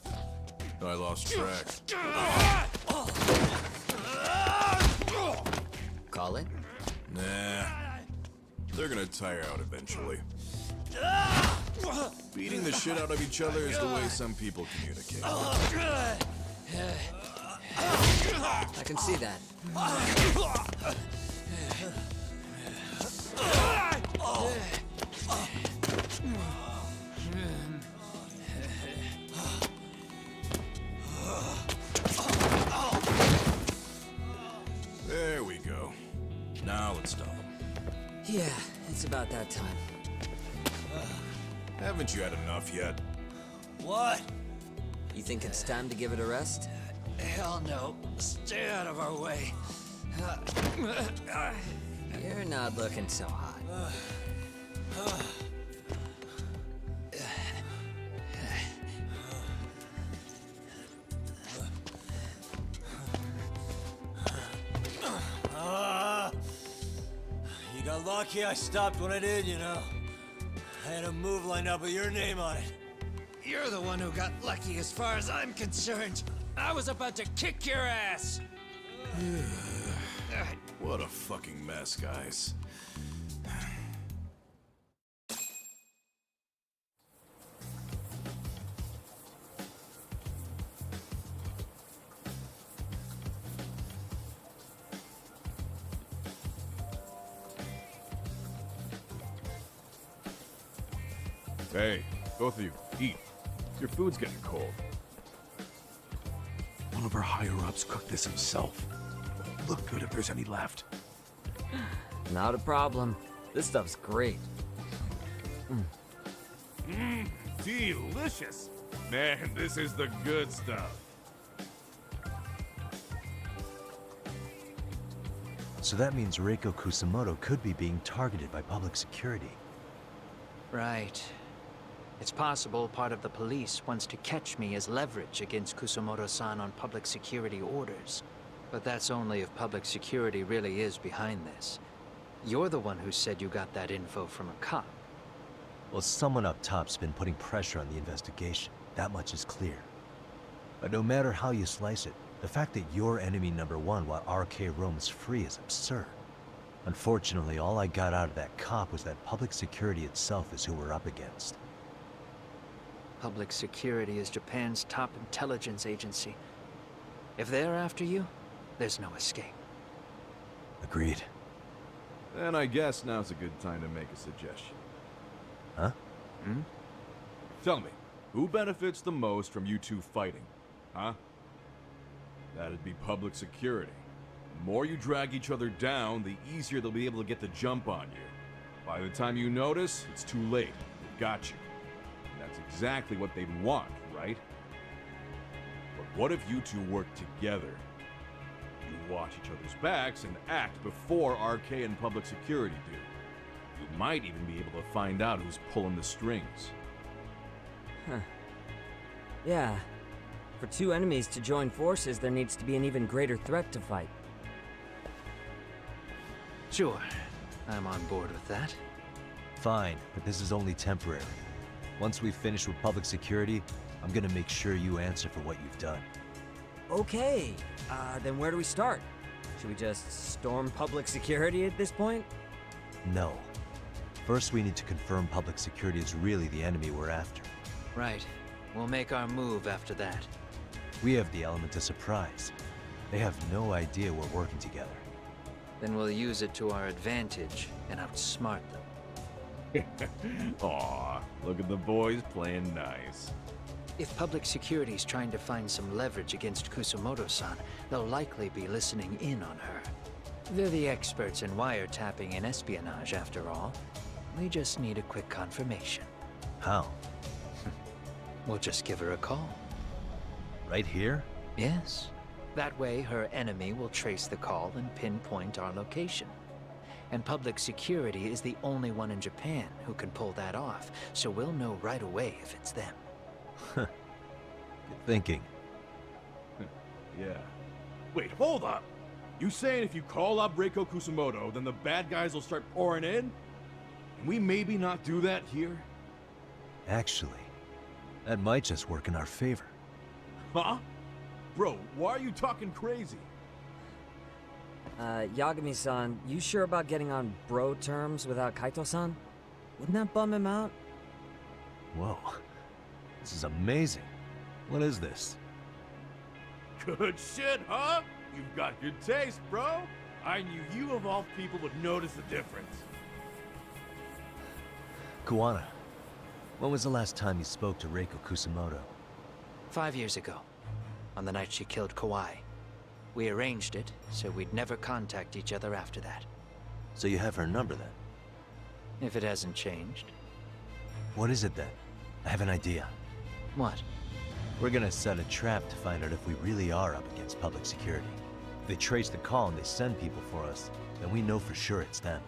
I lost track. Call it? Nah. They're gonna tire out eventually. Beating the shit out of each other is the way some people communicate. I can see that. There we go. Now let's stop them. Yeah, it's about that time. Haven't you had enough yet? What? You think it's time to give it a rest? Hell no. Stay out of our way. You're not looking so hot. You got lucky I stopped when I did, you know. I had a move lined up with your name on it. You're the one who got lucky as far as I'm concerned. I was about to kick your ass. What a fucking mess, guys. Hey, both of you, eat. Your food's getting cold. One of our higher-ups cooked this himself. Look good if there's any left. Not a problem. This stuff's great. Delicious. Man, this is the good stuff. So that means Reiko Kusamoto could be being targeted by public security. Right. It's possible part of the police wants to catch me as leverage against Kusamoto-san on public security orders. But that's only if public security really is behind this. You're the one who said you got that info from a cop. Well, someone up top's been putting pressure on the investigation. That much is clear. But no matter how you slice it, the fact that you're enemy number one while RK roams free is absurd. Unfortunately, all I got out of that cop was that public security itself is who we're up against. Public security is Japan's top intelligence agency. If they're after you, there's no escape. Agreed. Then I guess now's a good time to make a suggestion. Huh? Tell me, who benefits the most from you two fighting? Huh? That'd be public security. The more you drag each other down, the easier they'll be able to get the jump on you. By the time you notice, it's too late. They've got you. And that's exactly what they'd want, right? But what if you two work together? You watch each other's backs and act before RK and public security do. You might even be able to find out who's pulling the strings. Huh. Yeah. For two enemies to join forces, there needs to be an even greater threat to fight. Sure. I'm on board with that. Fine, but this is only temporary. Once we finish with public security, I'm gonna make sure you answer for what you've done. Okay, then where do we start? Should we just storm public security at this point? No. First, we need to confirm public security is really the enemy we're after. Right. We'll make our move after that. We have the element of surprise. They have no idea we're working together. Then we'll use it to our advantage and outsmart them. Aw, look at the boys playing nice. If public security's trying to find some leverage against Kusamoto-san, they'll likely be listening in on her. They're the experts in wiretapping and espionage, after all. We just need a quick confirmation. How? We'll just give her a call. Right here? Yes. That way, her enemy will trace the call and pinpoint our location. And public security is the only one in Japan who can pull that off, so we'll know right away if it's them. Good thinking. Yeah. Wait, hold up! You saying if you call up Reiko Kusamoto, then the bad guys will start pouring in? Can we maybe not do that here? Actually, That might just work in our favor. Huh? Bro, why are you talking crazy? Yagami-san, you sure about getting on bro terms without Kaito-san? Wouldn't that bum him out? Whoa. This is amazing. What is this? Good shit, huh? You've got good taste, bro. I knew you of all people would notice the difference. Kuwana, when was the last time you spoke to Reiko Kusamoto? 5 years ago, on the night she killed Kawai. We arranged it, so we'd never contact each other after that. So you have her number then? If it hasn't changed. What is it then? I have an idea. What? We're gonna set a trap to find out if we really are up against public security. If they trace the call and they send people for us, then we know for sure it's them.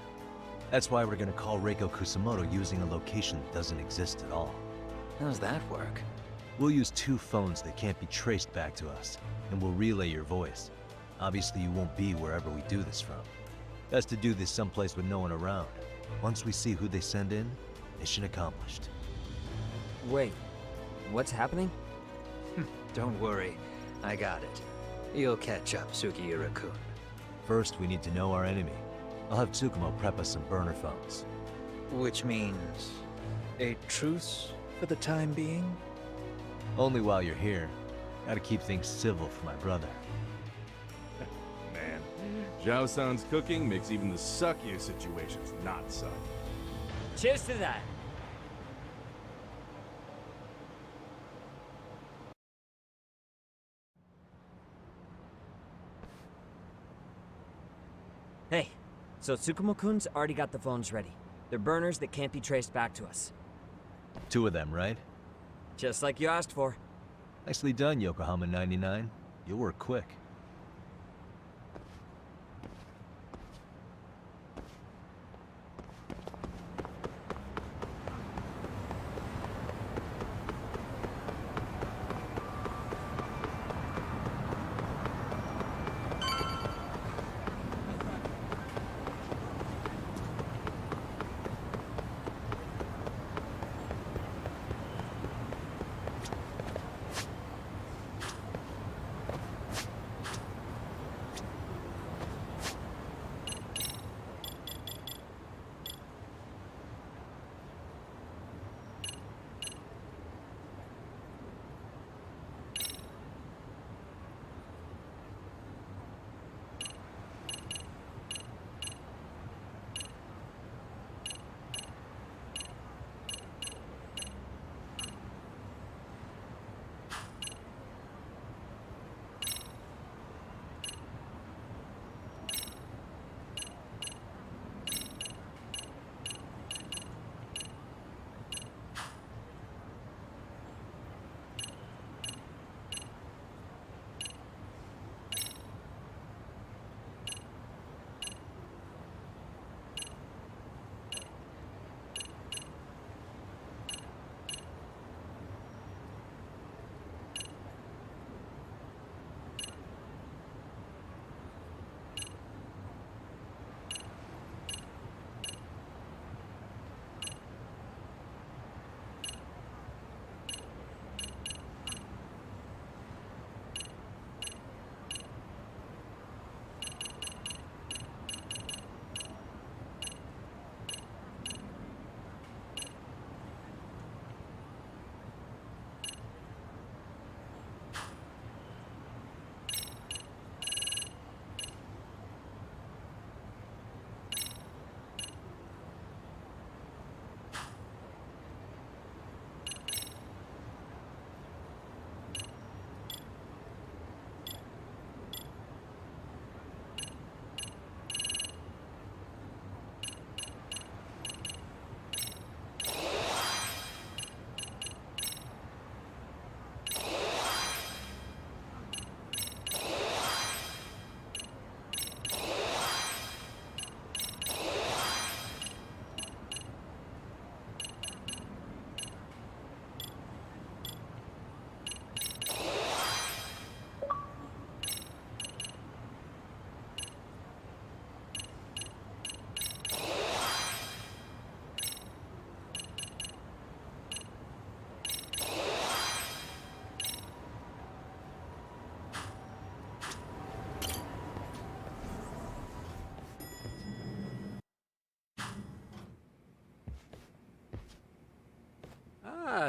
That's why we're gonna call Reiko Kusamoto using a location that doesn't exist at all. How's that work? We'll use 2 phones that can't be traced back to us, and we'll relay your voice. Obviously you won't be wherever we do this from. Best to do this someplace with no one around. Once we see who they send in, mission accomplished. Wait, what's happening? Don't worry, I got it. You'll catch up, Sugiura-kun. First, we need to know our enemy. I'll have Tsukumo prep us some burner phones. Which means a truce for the time being? Only while you're here. Gotta keep things civil for my brother. Man, Zhao-san's cooking makes even the suckiest situations not suck. Cheers to that! Hey, so Tsukumo-kun's already got the phones ready. They're burners that can't be traced back to us. 2 of them, right? Just like you asked for. Nicely done, Yokohama 99. You'll work quick.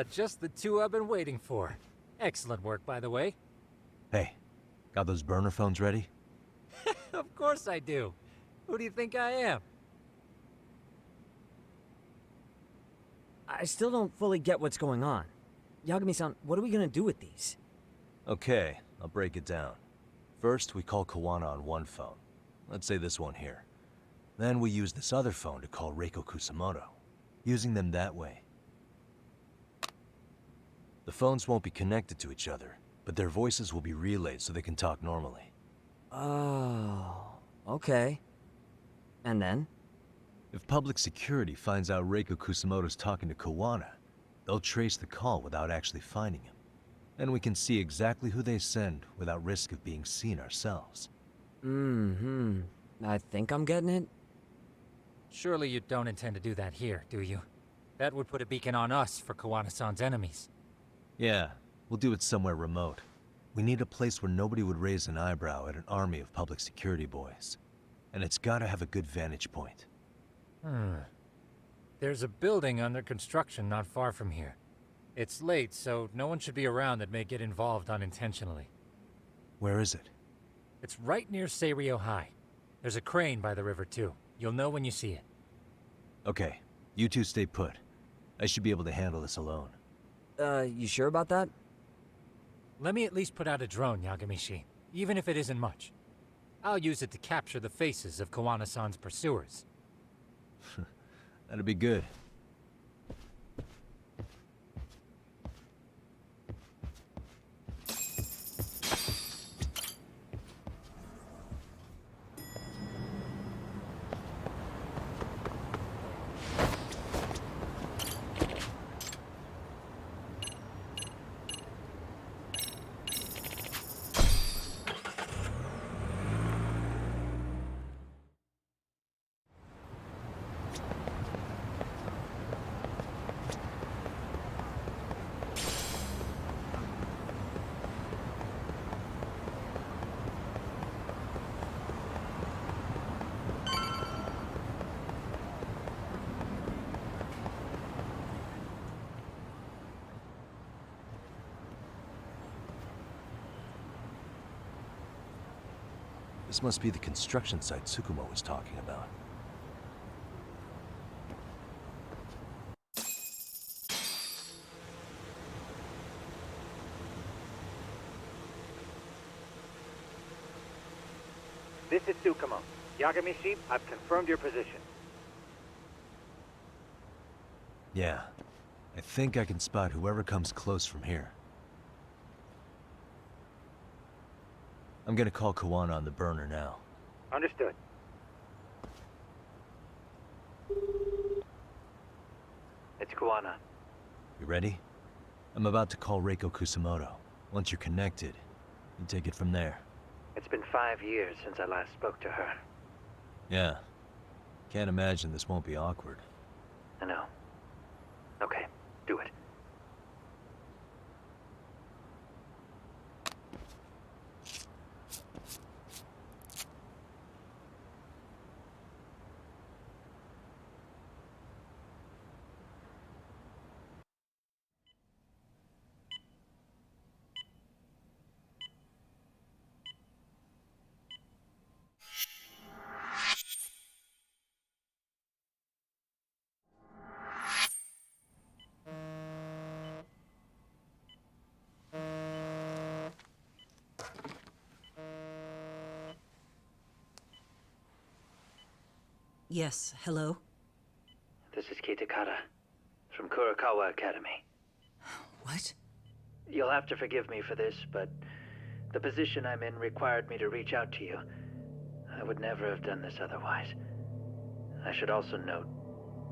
just the two I've been waiting for. Excellent work, by the way. Hey, got those burner phones ready? Of course I do. Who do you think I am? I still don't fully get what's going on. Yagami-san, what are we gonna do with these? Okay, I'll break it down. First, we call Kawana on one phone. Let's say this one here. Then we use this other phone to call Reiko Kusamoto. Using them that way. The phones won't be connected to each other, but their voices will be relayed so they can talk normally. Oh, okay. And then? If public security finds out Reiko Kusamoto's talking to Kawana, they'll trace the call without actually finding him. Then we can see exactly who they send without risk of being seen ourselves. I think I'm getting it. Surely you don't intend to do that here, do you? That would put a beacon on us for Kawana-san's enemies. Yeah, we'll do it somewhere remote. We need a place where nobody would raise an eyebrow at an army of public security boys. And it's gotta have a good vantage point. There's a building under construction not far from here. It's late, so no one should be around that may get involved unintentionally. Where is it? It's right near Seirio High. There's a crane by the river, too. You'll know when you see it. Okay, you two stay put. I should be able to handle this alone. You sure about that? Let me at least put out a drone, Yagamishi, even if it isn't much. I'll use it to capture the faces of Kawana-san's pursuers. That'd be good. This must be the construction site Tsukumo was talking about. This is Tsukumo. Yagamishi, I've confirmed your position. Yeah. I think I can spot whoever comes close from here. I'm gonna call Kawana on the burner now. Understood. It's Kawana. You ready? I'm about to call Reiko Kusamoto. Once you're connected, you take it from there. It's been 5 years since I last spoke to her. Yeah. Can't imagine this won't be awkward. I know. Okay, do it. Yes, hello? This is Kitakata, from Kurakawa Academy. What? You'll have to forgive me for this, but the position I'm in required me to reach out to you. I would never have done this otherwise. I should also note,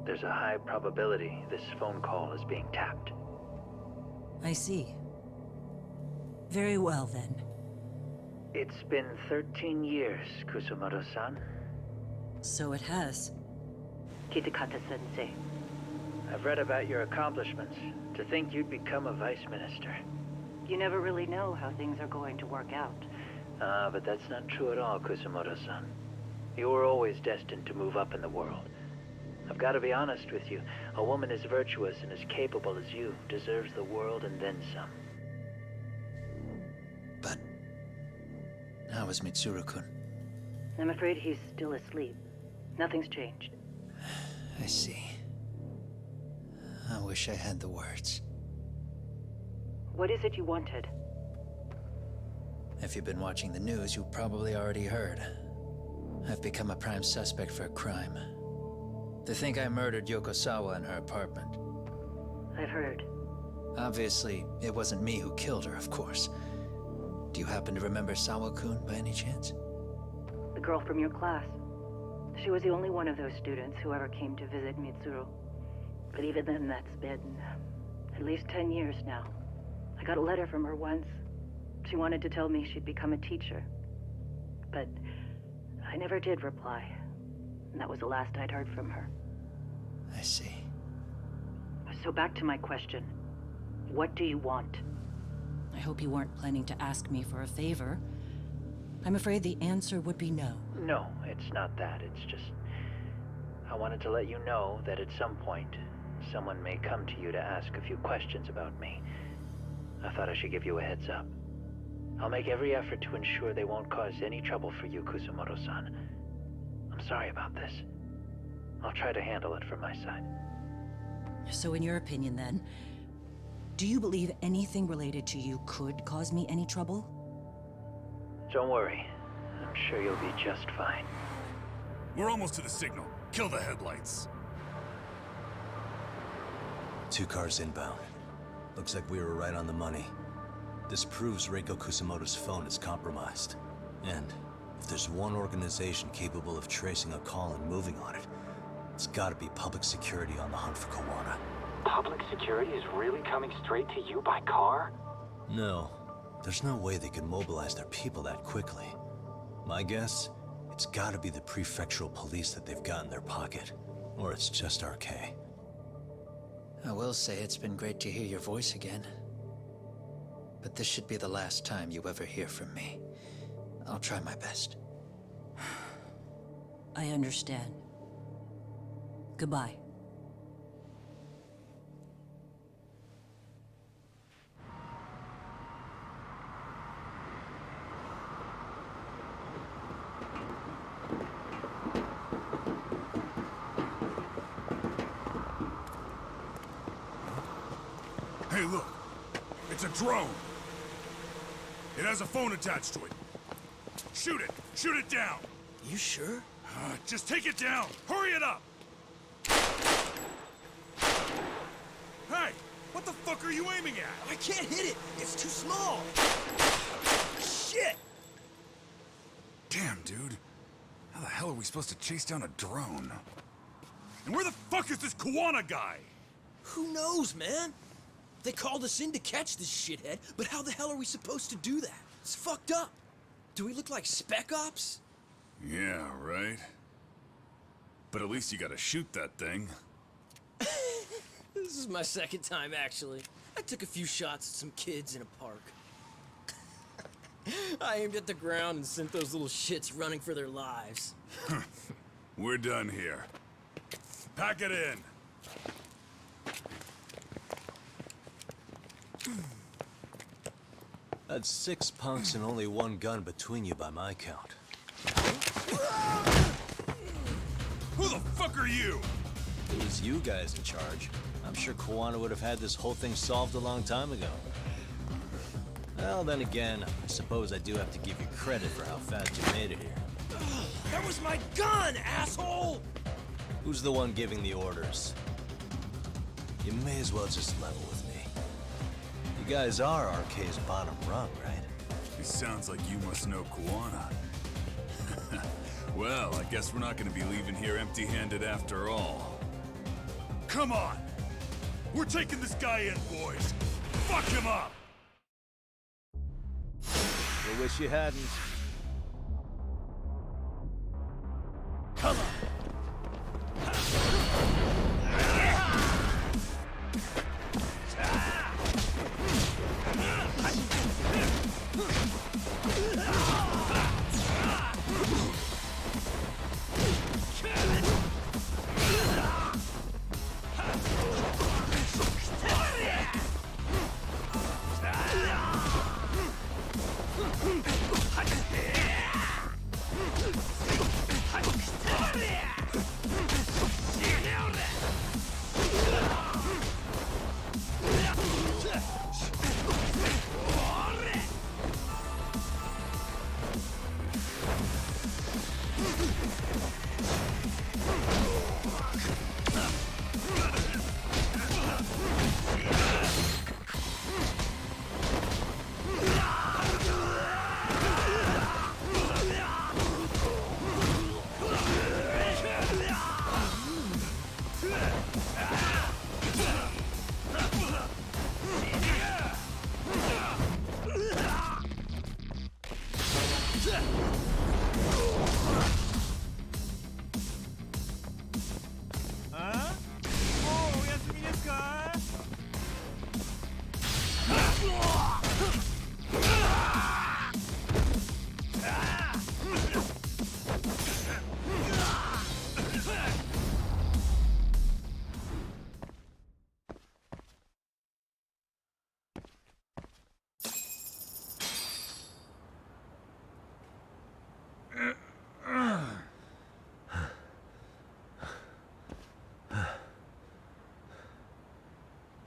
there's a high probability this phone call is being tapped. I see. Very well, then. It's been 13 years, Kusamoto-san. So it has. Kitakata-sensei. I've read about your accomplishments. To think you'd become a vice minister. You never really know how things are going to work out. But that's not true at all, Kusamoto-san. You were always destined to move up in the world. I've got to be honest with you. A woman as virtuous and as capable as you deserves the world and then some. But how is Mitsuru-kun? I'm afraid he's still asleep. Nothing's changed. I see. I wish I had the words. What is it you wanted? If you've been watching the news, you probably already heard. I've become a prime suspect for a crime. They think I murdered Yokosawa in her apartment. I've heard. Obviously, it wasn't me who killed her, of course. Do you happen to remember Sawa-kun by any chance? The girl from your class. She was the only one of those students who ever came to visit Mitsuru. But even then, that's been at least 10 years now. I got a letter from her once. She wanted to tell me she'd become a teacher. But I never did reply. And that was the last I'd heard from her. I see. So back to my question. What do you want? I hope you weren't planning to ask me for a favor. I'm afraid the answer would be no. No, it's not that. It's just... I wanted to let you know that at some point, someone may come to you to ask a few questions about me. I thought I should give you a heads up. I'll make every effort to ensure they won't cause any trouble for you, Kusumoto-san. I'm sorry about this. I'll try to handle it from my side. So in your opinion then, do you believe anything related to you could cause me any trouble? Don't worry. I'm sure you'll be just fine. We're almost to the signal. Kill the headlights. 2 cars inbound. Looks like we were right on the money. This proves Reiko Kusumoto's phone is compromised. And if there's one organization capable of tracing a call and moving on it, it's gotta be public security on the hunt for Kawana. Public security is really coming straight to you by car? No. There's no way they could mobilize their people that quickly. My guess, it's gotta be the prefectural police that they've got in their pocket. Or it's just RK. I will say it's been great to hear your voice again. But this should be the last time you ever hear from me. I'll try my best. I understand. Goodbye. Hey, look. It's a drone. It has a phone attached to it. Shoot it! Shoot it down! You sure? Just take it down! Hurry it up! Hey! What the fuck are you aiming at? I can't hit it! It's too small! Shit! Damn, dude. How the hell are we supposed to chase down a drone? And where the fuck is this Kawana guy? Who knows, man? They called us in to catch this shithead, but how the hell are we supposed to do that? It's fucked up. Do we look like Spec Ops? Yeah, right. But at least you gotta shoot that thing. This is my second time, actually. I took a few shots at some kids in a park. I aimed at the ground and sent those little shits running for their lives. We're done here. Pack it in. That's 6 punks and only 1 gun between you by my count. Who the fuck are you? It was you guys in charge. I'm sure Kawana would have had this whole thing solved a long time ago. Well, then again, I suppose I do have to give you credit for how fast you made it here. That was my gun, asshole! Who's the one giving the orders? You may as well just level with me. You guys are RK's bottom rung, right? It sounds like you must know Kawana. Well, I guess we're not gonna be leaving here empty-handed after all. Come on! We're taking this guy in, boys! Fuck him up! I wish you hadn't. Come on!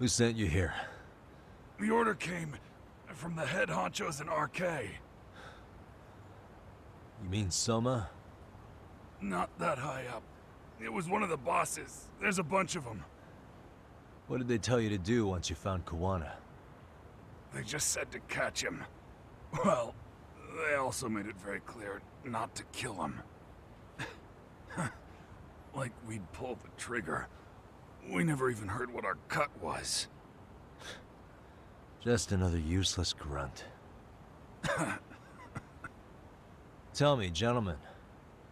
Who sent you here? The order came from the head honchos in RK. You mean Soma? Not that high up. It was one of the bosses. There's a bunch of them. What did they tell you to do once you found Kuwana? They just said to catch him. Well, they also made it very clear not to kill him. Like we'd pull the trigger. We never even heard what our cut was. Just another useless grunt. Tell me, gentlemen,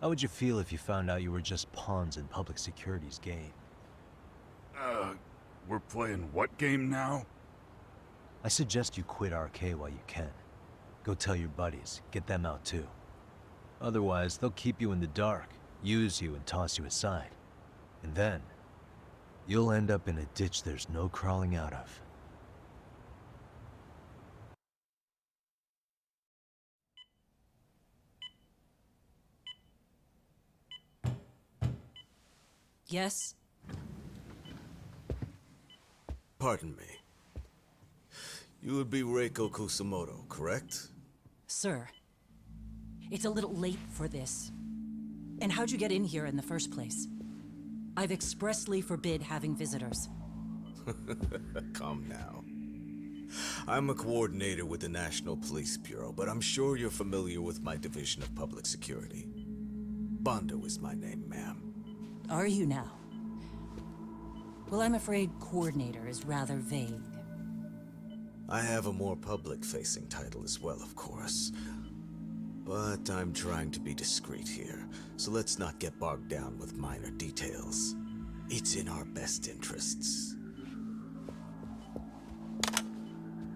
how would you feel if you found out you were just pawns in public security's game? We're playing what game now? I suggest you quit RK while you can. Go tell your buddies, get them out too. Otherwise, they'll keep you in the dark, use you and toss you aside. And then, you'll end up in a ditch there's no crawling out of. Yes? Pardon me. You would be Reiko Kusamoto, correct? Sir, it's a little late for this. And how'd you get in here in the first place? I've expressly forbid having visitors. Come now. I'm a coordinator with the National Police Bureau, but I'm sure you're familiar with my Division of Public Security. Bondo is my name, ma'am. Are you now? Well, I'm afraid coordinator is rather vague. I have a more public-facing title as well, of course. But I'm trying to be discreet here, so let's not get bogged down with minor details. It's in our best interests.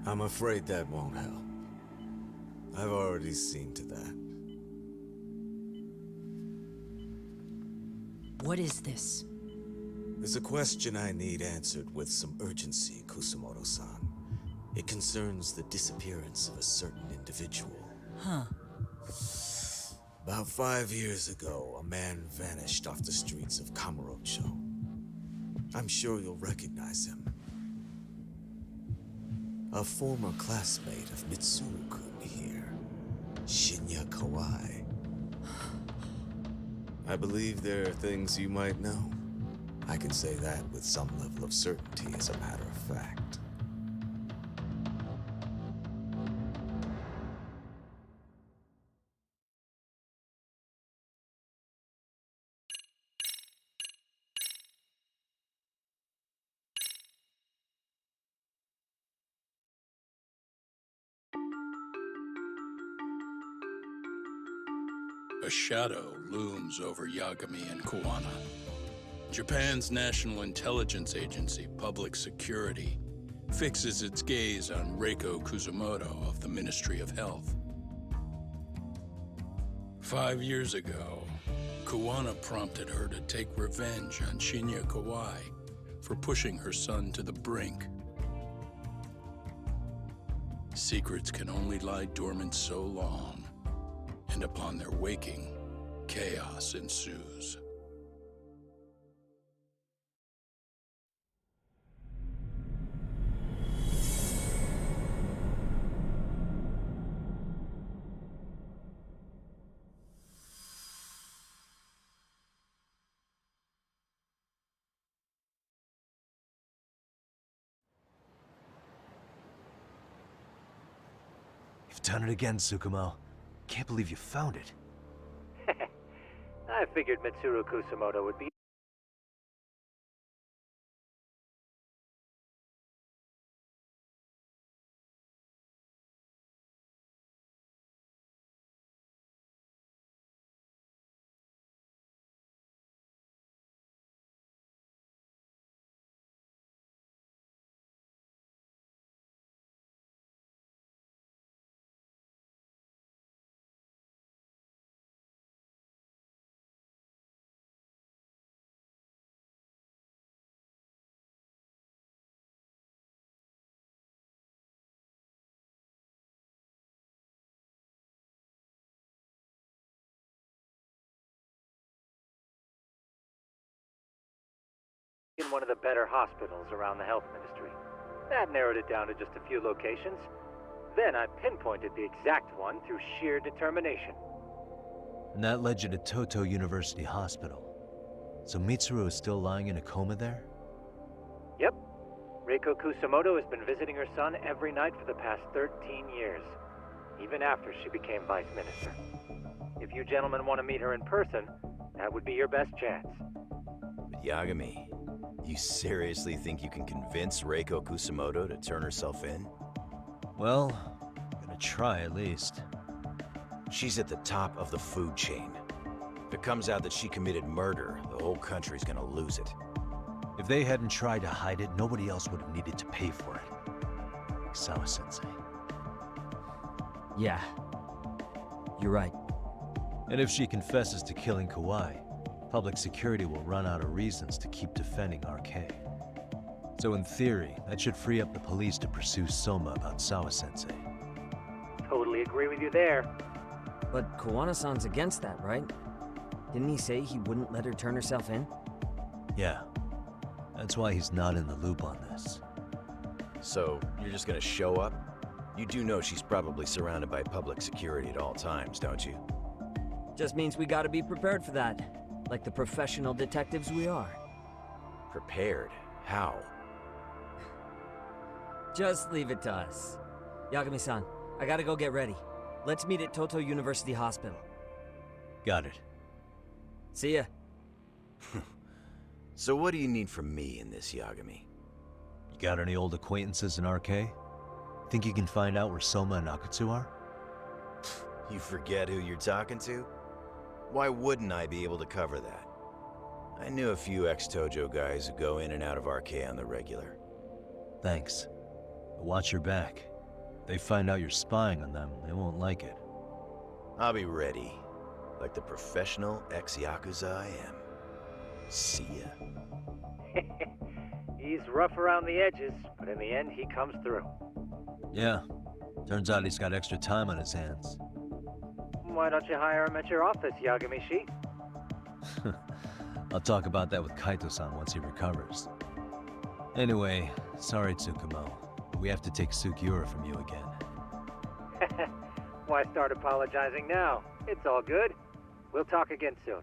I'm afraid that won't help. I've already seen to that. What is this? There's a question I need answered with some urgency, Kusamoto-san. It concerns the disappearance of a certain individual. Huh. About 5 years ago, a man vanished off the streets of Kamurocho. I'm sure you'll recognize him. A former classmate of Mitsuru-kun here, Shinya Kawai. I believe there are things you might know. I can say that with some level of certainty, as a matter of fact. A shadow looms over Yagami and Kuwana. Japan's National Intelligence Agency, Public Security, fixes its gaze on Reiko Kusamoto of the Ministry of Health. 5 years ago, Kuwana prompted her to take revenge on Shinya Kawai for pushing her son to the brink. Secrets can only lie dormant so long, and upon their waking, chaos ensues. You've done it again, Tsukumo. Can't believe you found it. I figured Mitsuru Kusamoto would be in one of the better hospitals around the health ministry. That narrowed it down to just a few locations. Then I pinpointed the exact one through sheer determination. And that led you to Toto University Hospital. So Mitsuru is still lying in a coma there? Yep. Reiko Kusamoto has been visiting her son every night for the past 13 years, even after she became vice minister. If you gentlemen want to meet her in person, that would be your best chance. But Yagami, you seriously think you can convince Reiko Kusamoto to turn herself in? Well, I'm gonna try at least. She's at the top of the food chain. If it comes out that she committed murder, the whole country's gonna lose it. If they hadn't tried to hide it, nobody else would have needed to pay for it. Like Sawa-sensei. Yeah. You're right. And if she confesses to killing Kawai, public security will run out of reasons to keep defending RK. So in theory, that should free up the police to pursue Soma about Sawa-sensei. Totally agree with you there. But Kawana-san's against that, right? Didn't he say he wouldn't let her turn herself in? Yeah. That's why he's not in the loop on this. So, you're just gonna show up? You do know she's probably surrounded by public security at all times, don't you? Just means we gotta be prepared for that. Like the professional detectives we are. Prepared? How? Just leave it to us. Yagami-san, I gotta go get ready. Let's meet at Toto University Hospital. Got it. See ya. So what do you need from me in this, Yagami? You got any old acquaintances in RK? Think you can find out where Soma and Akutsu are? You forget who you're talking to? Why wouldn't I be able to cover that? I knew a few ex-Tojo guys who go in and out of RK on the regular. Thanks. But watch your back. If they find out you're spying on them, they won't like it. I'll be ready. Like the professional ex-Yakuza I am. See ya. He's rough around the edges, but in the end, he comes through. Yeah. Turns out he's got extra time on his hands. Why don't you hire him at your office, Yagami-shi? I'll talk about that with Kaito-san once he recovers. Anyway, sorry Tsukumo, but we have to take Sugiura from you again. Why start apologizing now? It's all good. We'll talk again soon.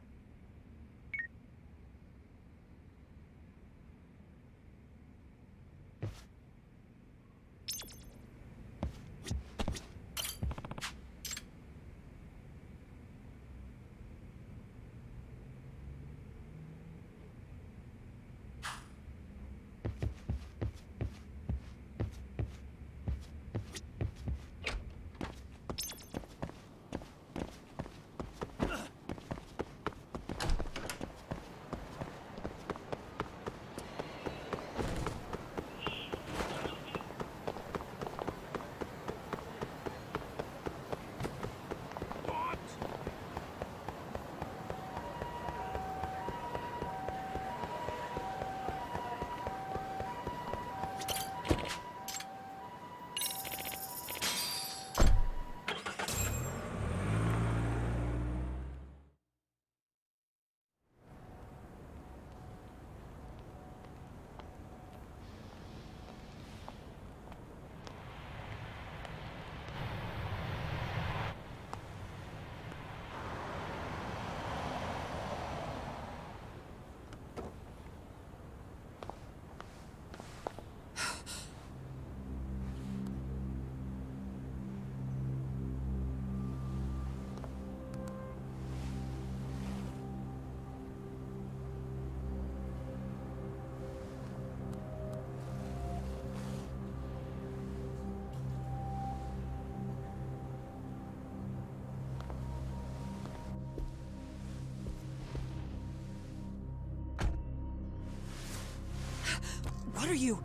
What are you?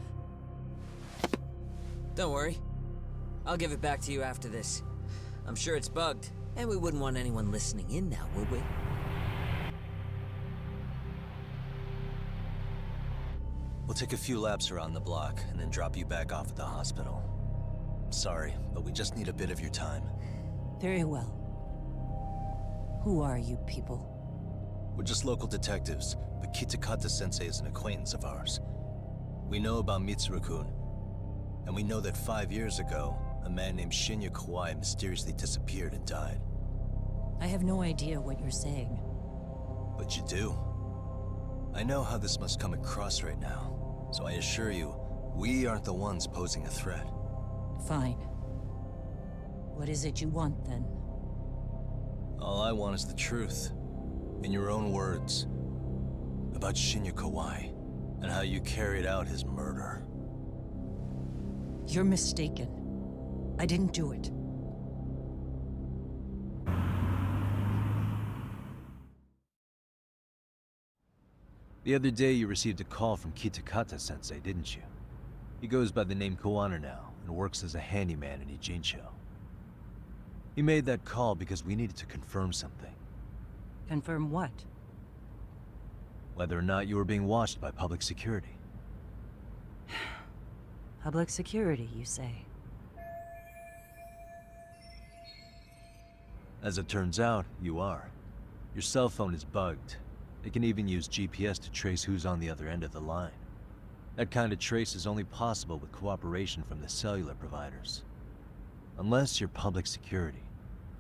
Don't worry. I'll give it back to you after this. I'm sure it's bugged, and we wouldn't want anyone listening in now, would we? We'll take a few laps around the block, and then drop you back off at the hospital. Sorry, but we just need a bit of your time. Very well. Who are you people? We're just local detectives, but Kitakata-sensei is an acquaintance of ours. We know about Mitsuru-kun, and we know that 5 years ago, a man named Shinya Kawai mysteriously disappeared and died. I have no idea what you're saying. But you do. I know how this must come across right now, so I assure you, we aren't the ones posing a threat. Fine. What is it you want, then? All I want is the truth. In your own words. About Shinya Kawai, and how you carried out his murder. You're mistaken. I didn't do it. The other day you received a call from Kitakata-sensei, didn't you? He goes by the name Kuwana now, and works as a handyman in Ijincho. He made that call because we needed to confirm something. Confirm what? Whether or not you were being watched by public security. Public security, you say? As it turns out, you are. Your cell phone is bugged. It can even use GPS to trace who's on the other end of the line. That kind of trace is only possible with cooperation from the cellular providers. Unless you're public security,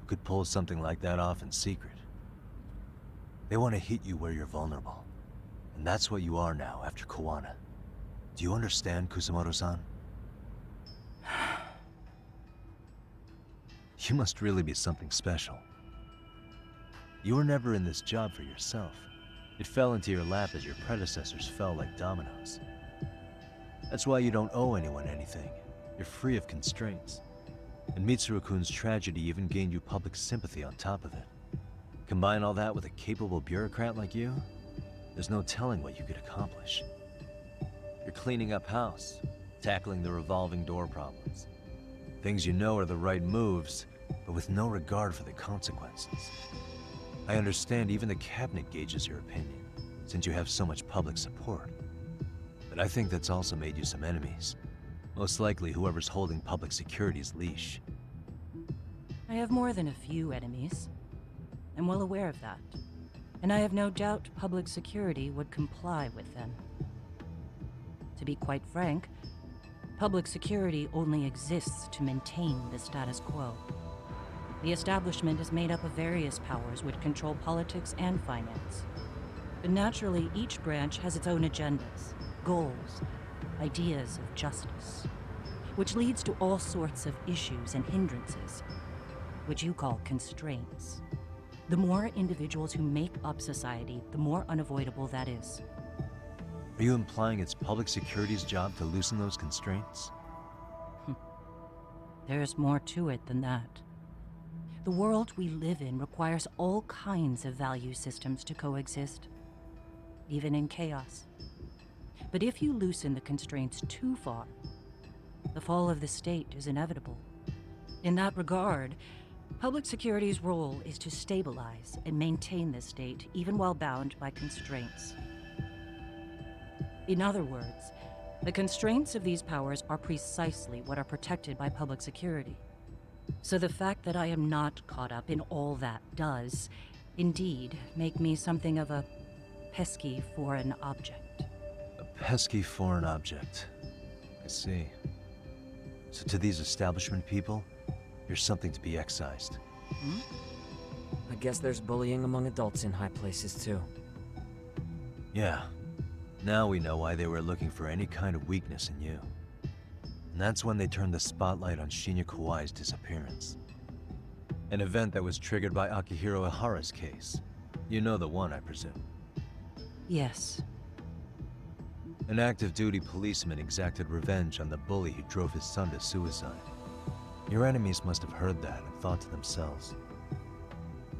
who could pull something like that off in secret. They want to hit you where you're vulnerable. And that's what you are now after Kuwana. Do you understand, Kusamoto-san? You must really be something special. You were never in this job for yourself. It fell into your lap as your predecessors fell like dominoes. That's why you don't owe anyone anything. You're free of constraints. And Mitsuru-kun's tragedy even gained you public sympathy on top of it. Combine all that with a capable bureaucrat like you, there's no telling what you could accomplish. You're cleaning up house, tackling the revolving door problems. Things you know are the right moves, but with no regard for the consequences. I understand even the cabinet gauges your opinion, since you have so much public support. But I think that's also made you some enemies. Most likely whoever's holding public security's leash. I have more than a few enemies. I'm well aware of that. And I have no doubt public security would comply with them. To be quite frank, public security only exists to maintain the status quo. The establishment is made up of various powers which control politics and finance. But naturally, each branch has its own agendas, goals, ideas of justice, which leads to all sorts of issues and hindrances, which you call constraints. The more individuals who make up society, the more unavoidable that is. Are you implying it's public security's job to loosen those constraints? There's more to it than that. The world we live in requires all kinds of value systems to coexist, even in chaos. But if you loosen the constraints too far, the fall of the state is inevitable. In that regard, public security's role is to stabilize and maintain the state, even while bound by constraints. In other words, the constraints of these powers are precisely what are protected by public security. So the fact that I am not caught up in all that does, indeed, make me something of a pesky foreign object. A pesky foreign object. I see. So to these establishment people, you're something to be excised. I guess there's bullying among adults in high places, too. Yeah. Now we know why they were looking for any kind of weakness in you. And that's when they turned the spotlight on Shinya Kawai's disappearance. An event that was triggered by Akihiro Ihara's case. You know the one, I presume. Yes. An active duty policeman exacted revenge on the bully who drove his son to suicide. Your enemies must have heard that and thought to themselves,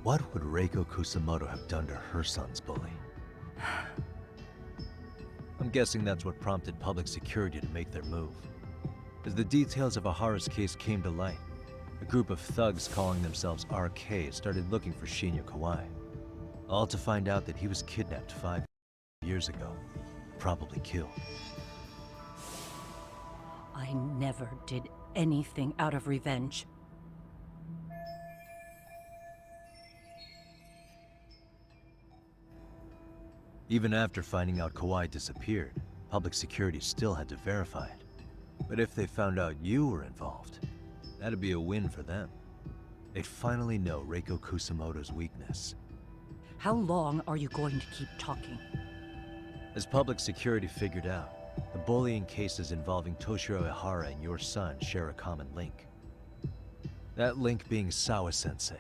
what would Reiko Kusamoto have done to her son's bully? I'm guessing that's what prompted public security to make their move. As the details of Ihara's case came to light, a group of thugs calling themselves RK started looking for Shinya Kawai. All to find out that he was kidnapped 5 years ago, probably killed. I never did anything out of revenge. Even after finding out Kawhi disappeared, public security still had to verify it. But if they found out you were involved, that'd be a win for them. They'd finally know Reiko Kusamoto's weakness. How long are you going to keep talking? As public security figured out, the bullying cases involving Toshiro Ihara and your son share a common link. That link being Sawa-sensei.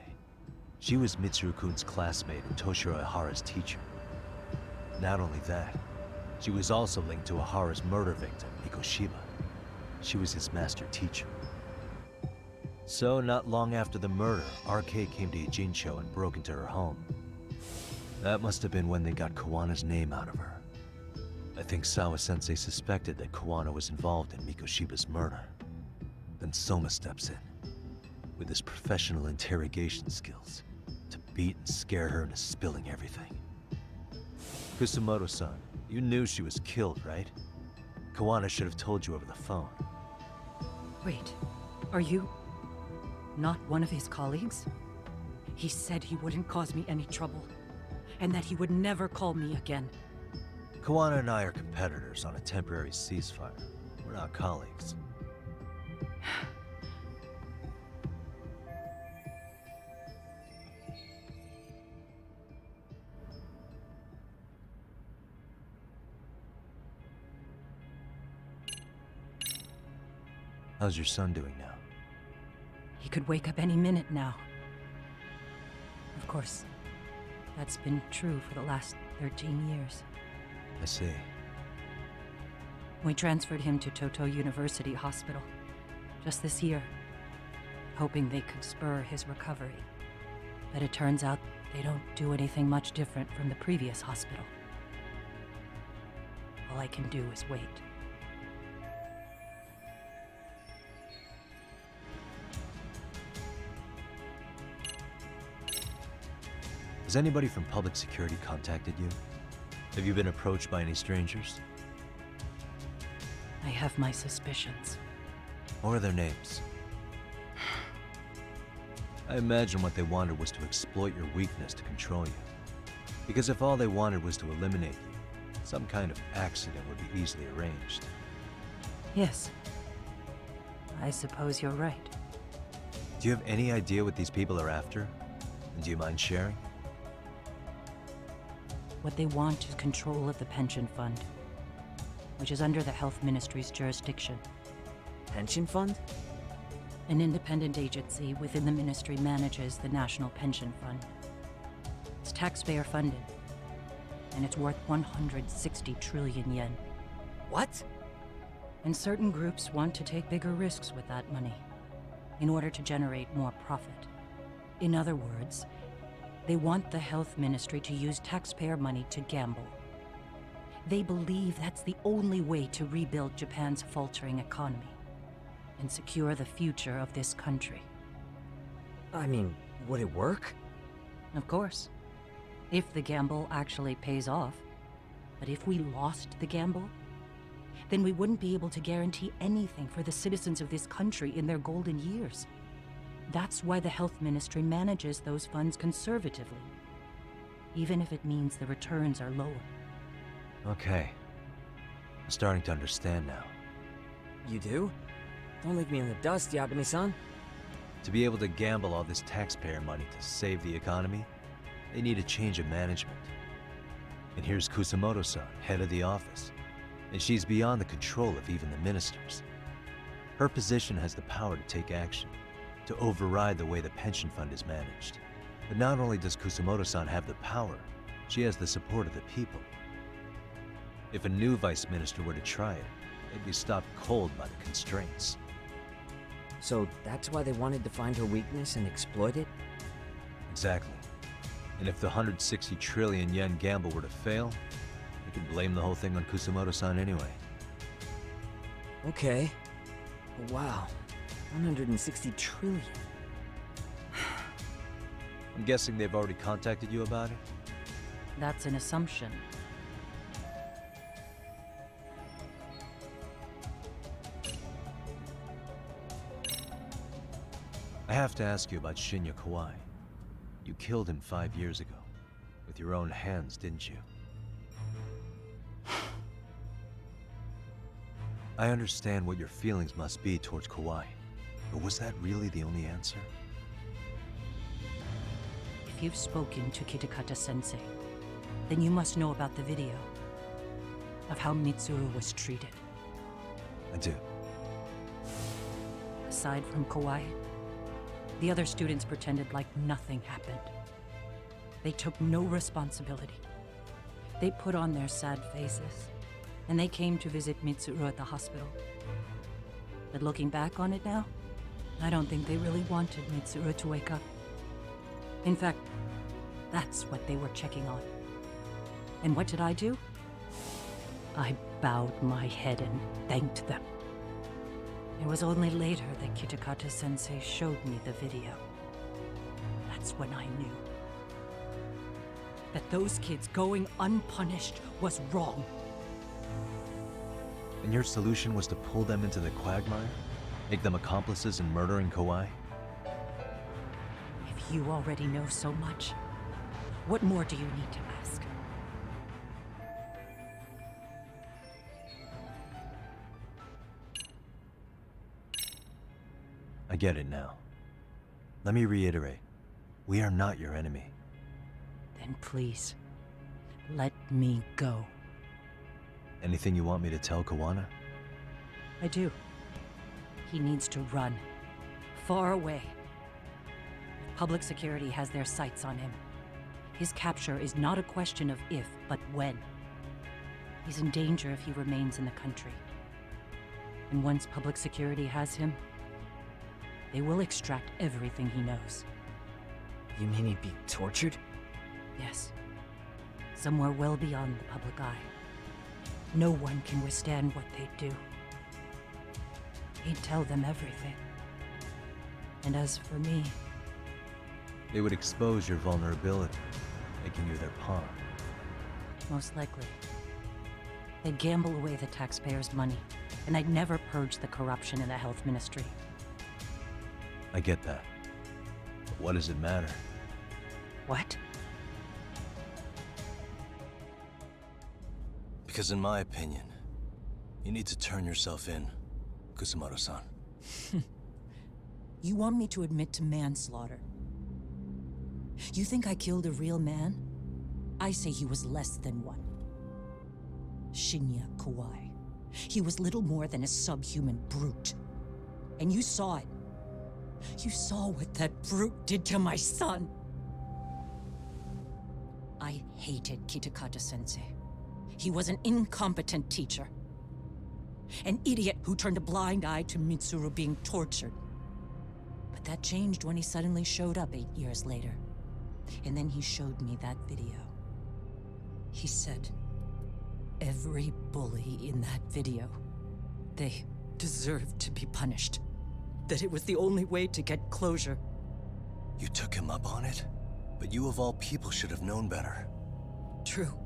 She was Mitsuru-kun's classmate and Toshiro Ihara's teacher. Not only that, she was also linked to Ihara's murder victim, Mikoshiba. She was his master teacher. So, not long after the murder, RK came to Ijincho and broke into her home. That must have been when they got Kawana's name out of her. I think Sawa-sensei suspected that Kawana was involved in Mikoshiba's murder. Then Soma steps in, with his professional interrogation skills, to beat and scare her into spilling everything. Kusamoto-san, you knew she was killed, right? Kawana should have told you over the phone. Wait, are you not one of his colleagues? He said he wouldn't cause me any trouble, and that he would never call me again. Kawana and I are competitors on a temporary ceasefire. We're not colleagues. How's your son doing now? He could wake up any minute now. Of course, that's been true for the last 13 years. I see. We transferred him to Toto University Hospital just this year, hoping they could spur his recovery. But it turns out they don't do anything much different from the previous hospital. All I can do is wait. Has anybody from public security contacted you? Have you been approached by any strangers? I have my suspicions. What are their names? I imagine what they wanted was to exploit your weakness to control you. Because if all they wanted was to eliminate you, some kind of accident would be easily arranged. Yes. I suppose you're right. Do you have any idea what these people are after? And do you mind sharing? What they want is control of the pension fund, which is under the Health Ministry's jurisdiction. Pension fund? An independent agency within the ministry manages the National Pension Fund. It's taxpayer funded, and it's worth 160 trillion yen. What? And certain groups want to take bigger risks with that money in order to generate more profit. In other words, they want the health ministry to use taxpayer money to gamble. They believe that's the only way to rebuild Japan's faltering economy and secure the future of this country. I mean, would it work? Of course. If the gamble actually pays off. But if we lost the gamble, then we wouldn't be able to guarantee anything for the citizens of this country in their golden years. That's why the health ministry manages those funds conservatively, even if it means the returns are lower. Okay. I'm starting to understand now. You do? Don't leave me in the dust, Yagami-san. To be able to gamble all this taxpayer money to save the economy, they need a change of management. And here's Kusamoto-san, head of the office, and she's beyond the control of even the ministers. Her position has the power to take action, to override the way the pension fund is managed. But not only does Kusamoto-san have the power, she has the support of the people. If a new vice minister were to try it, they'd be stopped cold by the constraints. So that's why they wanted to find her weakness and exploit it? Exactly. And if the 160 trillion yen gamble were to fail, they could blame the whole thing on Kusamoto-san anyway. Okay. Wow. 160 trillion. I'm guessing they've already contacted you about it? That's an assumption. I have to ask you about Shinya Kawai. You killed him 5 years ago. With your own hands, didn't you? I understand what your feelings must be towards Kawai, but was that really the only answer? If you've spoken to Kitakata-sensei, then you must know about the video of how Mitsuru was treated. I do. Aside from Kawai, the other students pretended like nothing happened. They took no responsibility. They put on their sad faces, and they came to visit Mitsuru at the hospital. But looking back on it now, I don't think they really wanted Mitsuru to wake up. In fact, that's what they were checking on. And what did I do? I bowed my head and thanked them. It was only later that Kitakata-sensei showed me the video. That's when I knew that those kids going unpunished was wrong. And your solution was to pull them into the quagmire? Make them accomplices in murdering Kawai? If you already know so much, what more do you need to ask? I get it now. Let me reiterate. We are not your enemy. Then please, let me go. Anything you want me to tell Kawana? I do. He needs to run. Far away. Public security has their sights on him. His capture is not a question of if, but when. He's in danger if he remains in the country. And once public security has him, they will extract everything he knows. You mean he'd be tortured? Yes. Somewhere well beyond the public eye. No one can withstand what they do. He'd tell them everything. And as for me... They would expose your vulnerability, making you their pawn. Most likely. They'd gamble away the taxpayers' money, and I'd never purge the corruption in the health ministry. I get that. But what does it matter? What? Because in my opinion, you need to turn yourself in, Kusumoto-san. You want me to admit to manslaughter? You think I killed a real man? I say he was less than one. Shinya Kawai. He was little more than a subhuman brute. And you saw it. You saw what that brute did to my son. I hated Kitakata-sensei. He was an incompetent teacher. An idiot who turned a blind eye to Mitsuru being tortured. But that changed when he suddenly showed up 8 years later. And then he showed me that video. He said, every bully in that video, they deserved to be punished. That it was the only way to get closure. You took him up on it? But you of all people should have known better. True.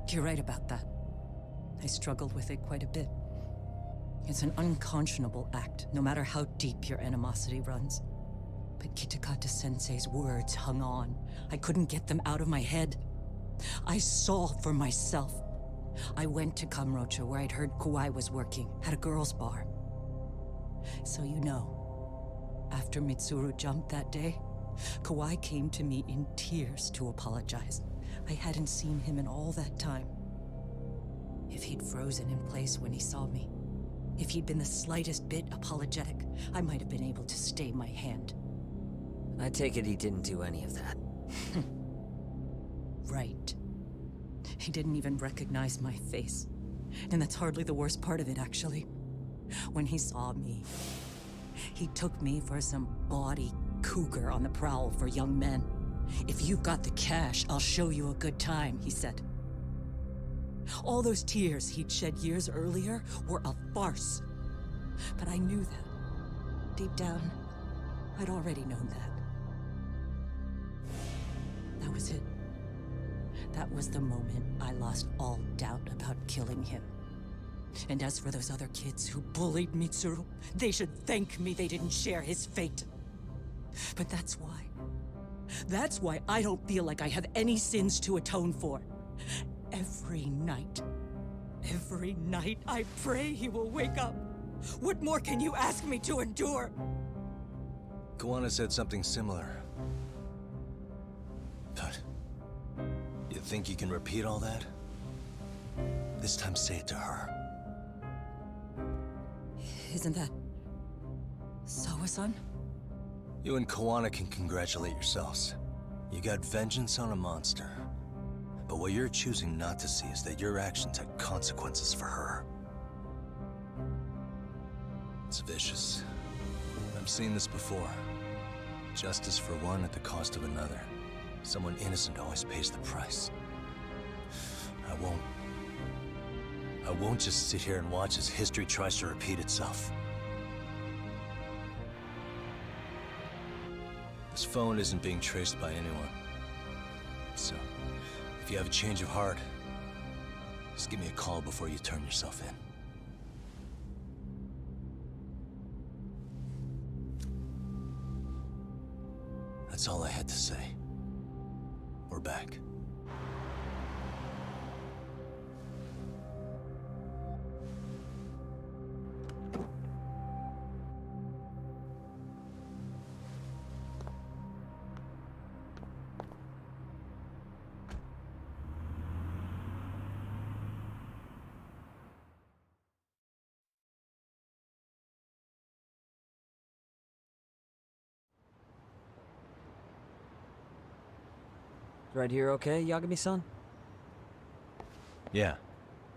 You're right about that. I struggled with it quite a bit. It's an unconscionable act, no matter how deep your animosity runs. But Kitakata-sensei's words hung on. I couldn't get them out of my head. I saw for myself. I went to Kamurocho, where I'd heard Kawai was working, at a girls' bar. So you know, after Mitsuru jumped that day, Kawai came to me in tears to apologize. I hadn't seen him in all that time. If he'd frozen in place when he saw me, if he'd been the slightest bit apologetic, I might have been able to stay my hand. I take it he didn't do any of that. Right. He didn't even recognize my face. And that's hardly the worst part of it, actually. When he saw me, he took me for some bawdy cougar on the prowl for young men. If you've got the cash, I'll show you a good time, he said. All those tears he'd shed years earlier were a farce. But I knew that. Deep down, I'd already known that. That was it. That was the moment I lost all doubt about killing him. And as for those other kids who bullied Mitsuru, they should thank me they didn't share his fate. But that's why. That's why I don't feel like I have any sins to atone for. Every night, Every night I pray he will wake up. What more can you ask me to endure? Kuwana said something similar. But you think you can repeat all that? This time say it to her. Isn't that Sawa-san? You and Kuwana can congratulate yourselves. You got vengeance on a monster. But what you're choosing not to see is that your actions had consequences for her. It's vicious. I've seen this before. Justice for one at the cost of another. Someone innocent always pays the price. I won't just sit here and watch as history tries to repeat itself. This phone isn't being traced by anyone. So, if you have a change of heart, just give me a call before you turn yourself in. That's all I had to say. We're back. Right here okay, Yagami-san? Yeah.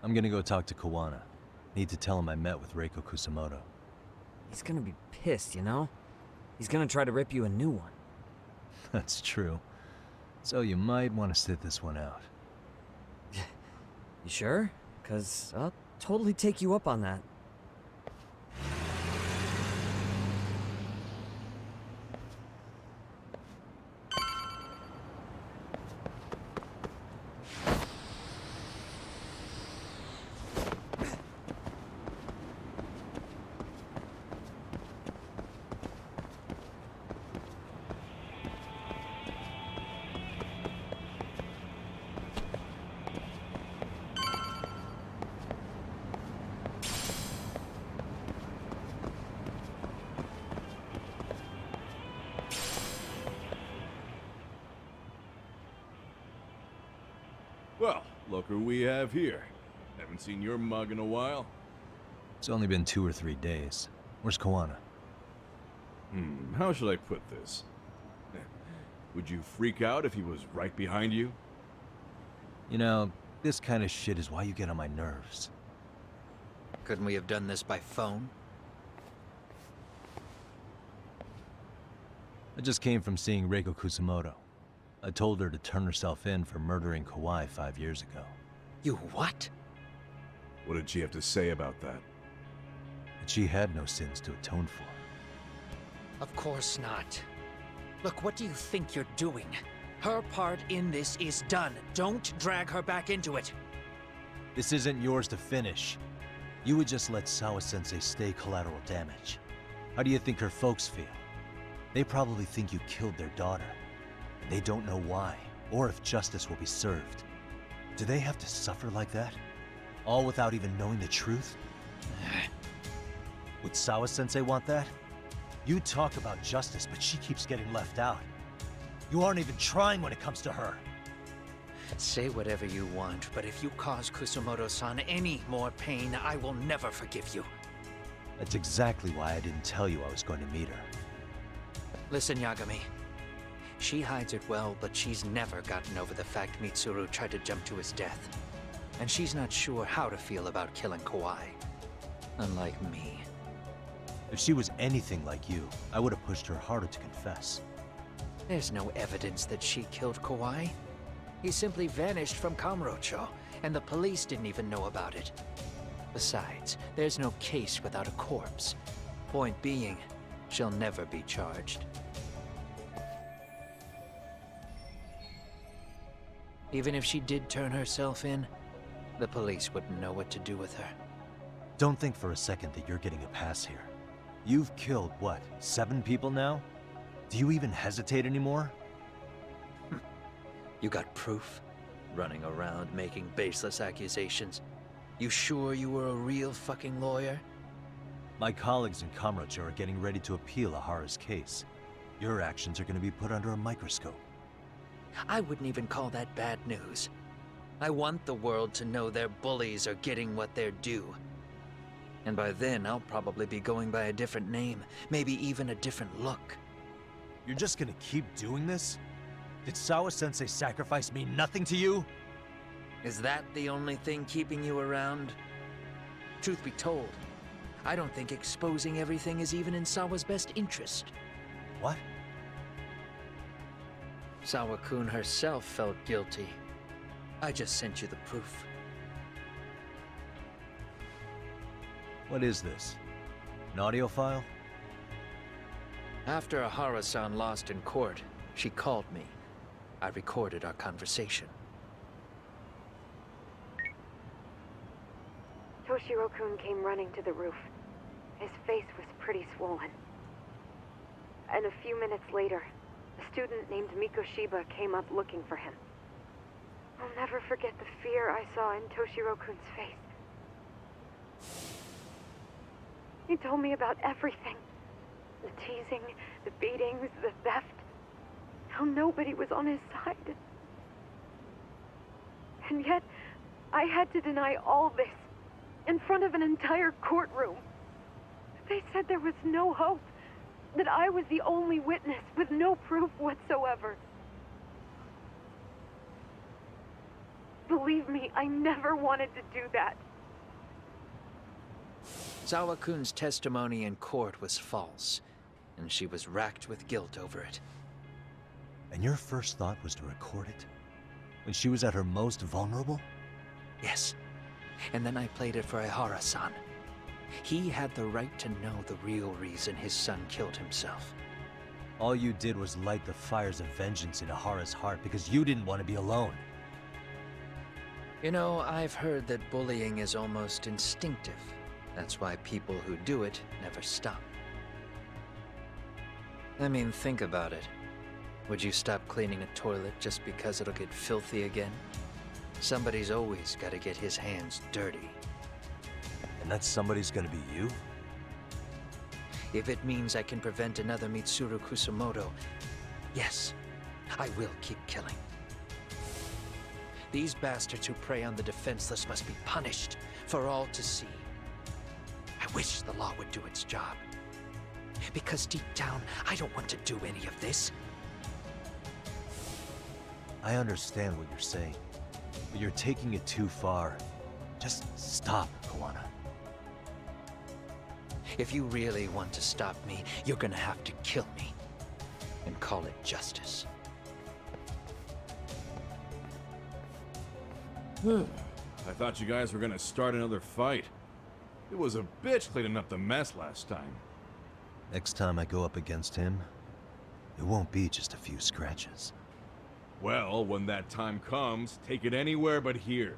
I'm gonna go talk to Kuwana. Need to tell him I met with Reiko Kusamoto. He's gonna be pissed, you know? He's gonna try to rip you a new one. That's true. So you might want to sit this one out. You sure? 'Cause I'll totally take you up on that. Well, look who we have here. Haven't seen your mug in a while. It's only been 2 or 3 days. Where's Kuwana? How should I put this? Would you freak out if he was right behind you? You know, this kind of shit is why you get on my nerves. Couldn't we have done this by phone? I just came from seeing Reiko Kusamoto. I told her to turn herself in for murdering Kawai 5 years ago. You what? What did she have to say about that? That she had no sins to atone for. Of course not. Look, what do you think you're doing? Her part in this is done. Don't drag her back into it. This isn't yours to finish. You would just let Sawa-sensei stay collateral damage. How do you think her folks feel? They probably think you killed their daughter. They don't know why, or if justice will be served. Do they have to suffer like that? All without even knowing the truth? Would Sawa-sensei want that? You talk about justice, but she keeps getting left out. You aren't even trying when it comes to her. Say whatever you want, but if you cause Kusamoto-san any more pain, I will never forgive you. That's exactly why I didn't tell you I was going to meet her. Listen, Yagami. She hides it well, but she's never gotten over the fact Mitsuru tried to jump to his death. And she's not sure how to feel about killing Kawai. Unlike me. If she was anything like you, I would have pushed her harder to confess. There's no evidence that she killed Kawai. He simply vanished from Kamurocho, and the police didn't even know about it. Besides, there's no case without a corpse. Point being, she'll never be charged. Even if she did turn herself in, the police wouldn't know what to do with her. Don't think for a second that you're getting a pass here. You've killed, what, 7 people now? Do you even hesitate anymore? You got proof? Running around making baseless accusations. You sure you were a real fucking lawyer? My colleagues in Kamurocho are getting ready to appeal Ahara's case. Your actions are going to be put under a microscope. I wouldn't even call that bad news. I want the world to know their bullies are getting what they're due. And by then, I'll probably be going by a different name, maybe even a different look. You're just gonna keep doing this? Did Sawa-sensei sacrifice mean nothing to you? Is that the only thing keeping you around? Truth be told, I don't think exposing everything is even in Sawa's best interest. What? Sawa-kun herself felt guilty. I just sent you the proof. What is this? An audio file? After Ahara-san lost in court, she called me. I recorded our conversation. Toshiro-kun came running to the roof. His face was pretty swollen. And a few minutes later, a student named Mikoshiba came up looking for him. I'll never forget the fear I saw in Toshiro-kun's face. He told me about everything. The teasing, the beatings, the theft. How nobody was on his side. And yet, I had to deny all this in front of an entire courtroom. They said there was no hope, that I was the only witness with no proof whatsoever. Believe me, I never wanted to do that. Sawa-kun's testimony in court was false, and she was racked with guilt over it. And your first thought was to record it? When she was at her most vulnerable? Yes. And then I played it for Ahara-san. He had the right to know the real reason his son killed himself. All you did was light the fires of vengeance in Ahara's heart because you didn't want to be alone. You know, I've heard that bullying is almost instinctive. That's why people who do it never stop. I mean, think about it. Would you stop cleaning a toilet just because it'll get filthy again? Somebody's always got to get his hands dirty. And that somebody's gonna be you? If it means I can prevent another Mitsuru Kusamoto, yes, I will keep killing. These bastards who prey on the defenseless must be punished for all to see. I wish the law would do its job. Because deep down, I don't want to do any of this. I understand what you're saying, but you're taking it too far. Just stop, Kawana. If you really want to stop me, you're gonna have to kill me. And call it justice. I thought you guys were gonna start another fight. It was a bitch cleaning up the mess last time. Next time I go up against him, it won't be just a few scratches. Well, when that time comes, take it anywhere but here.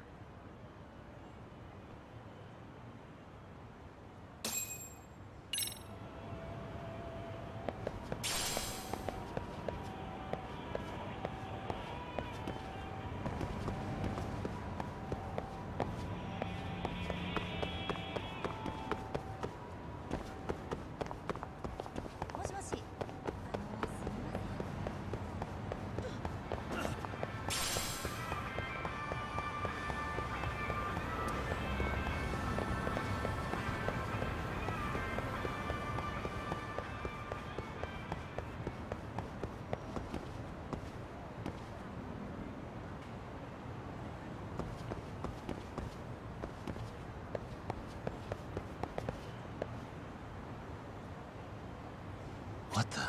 What the?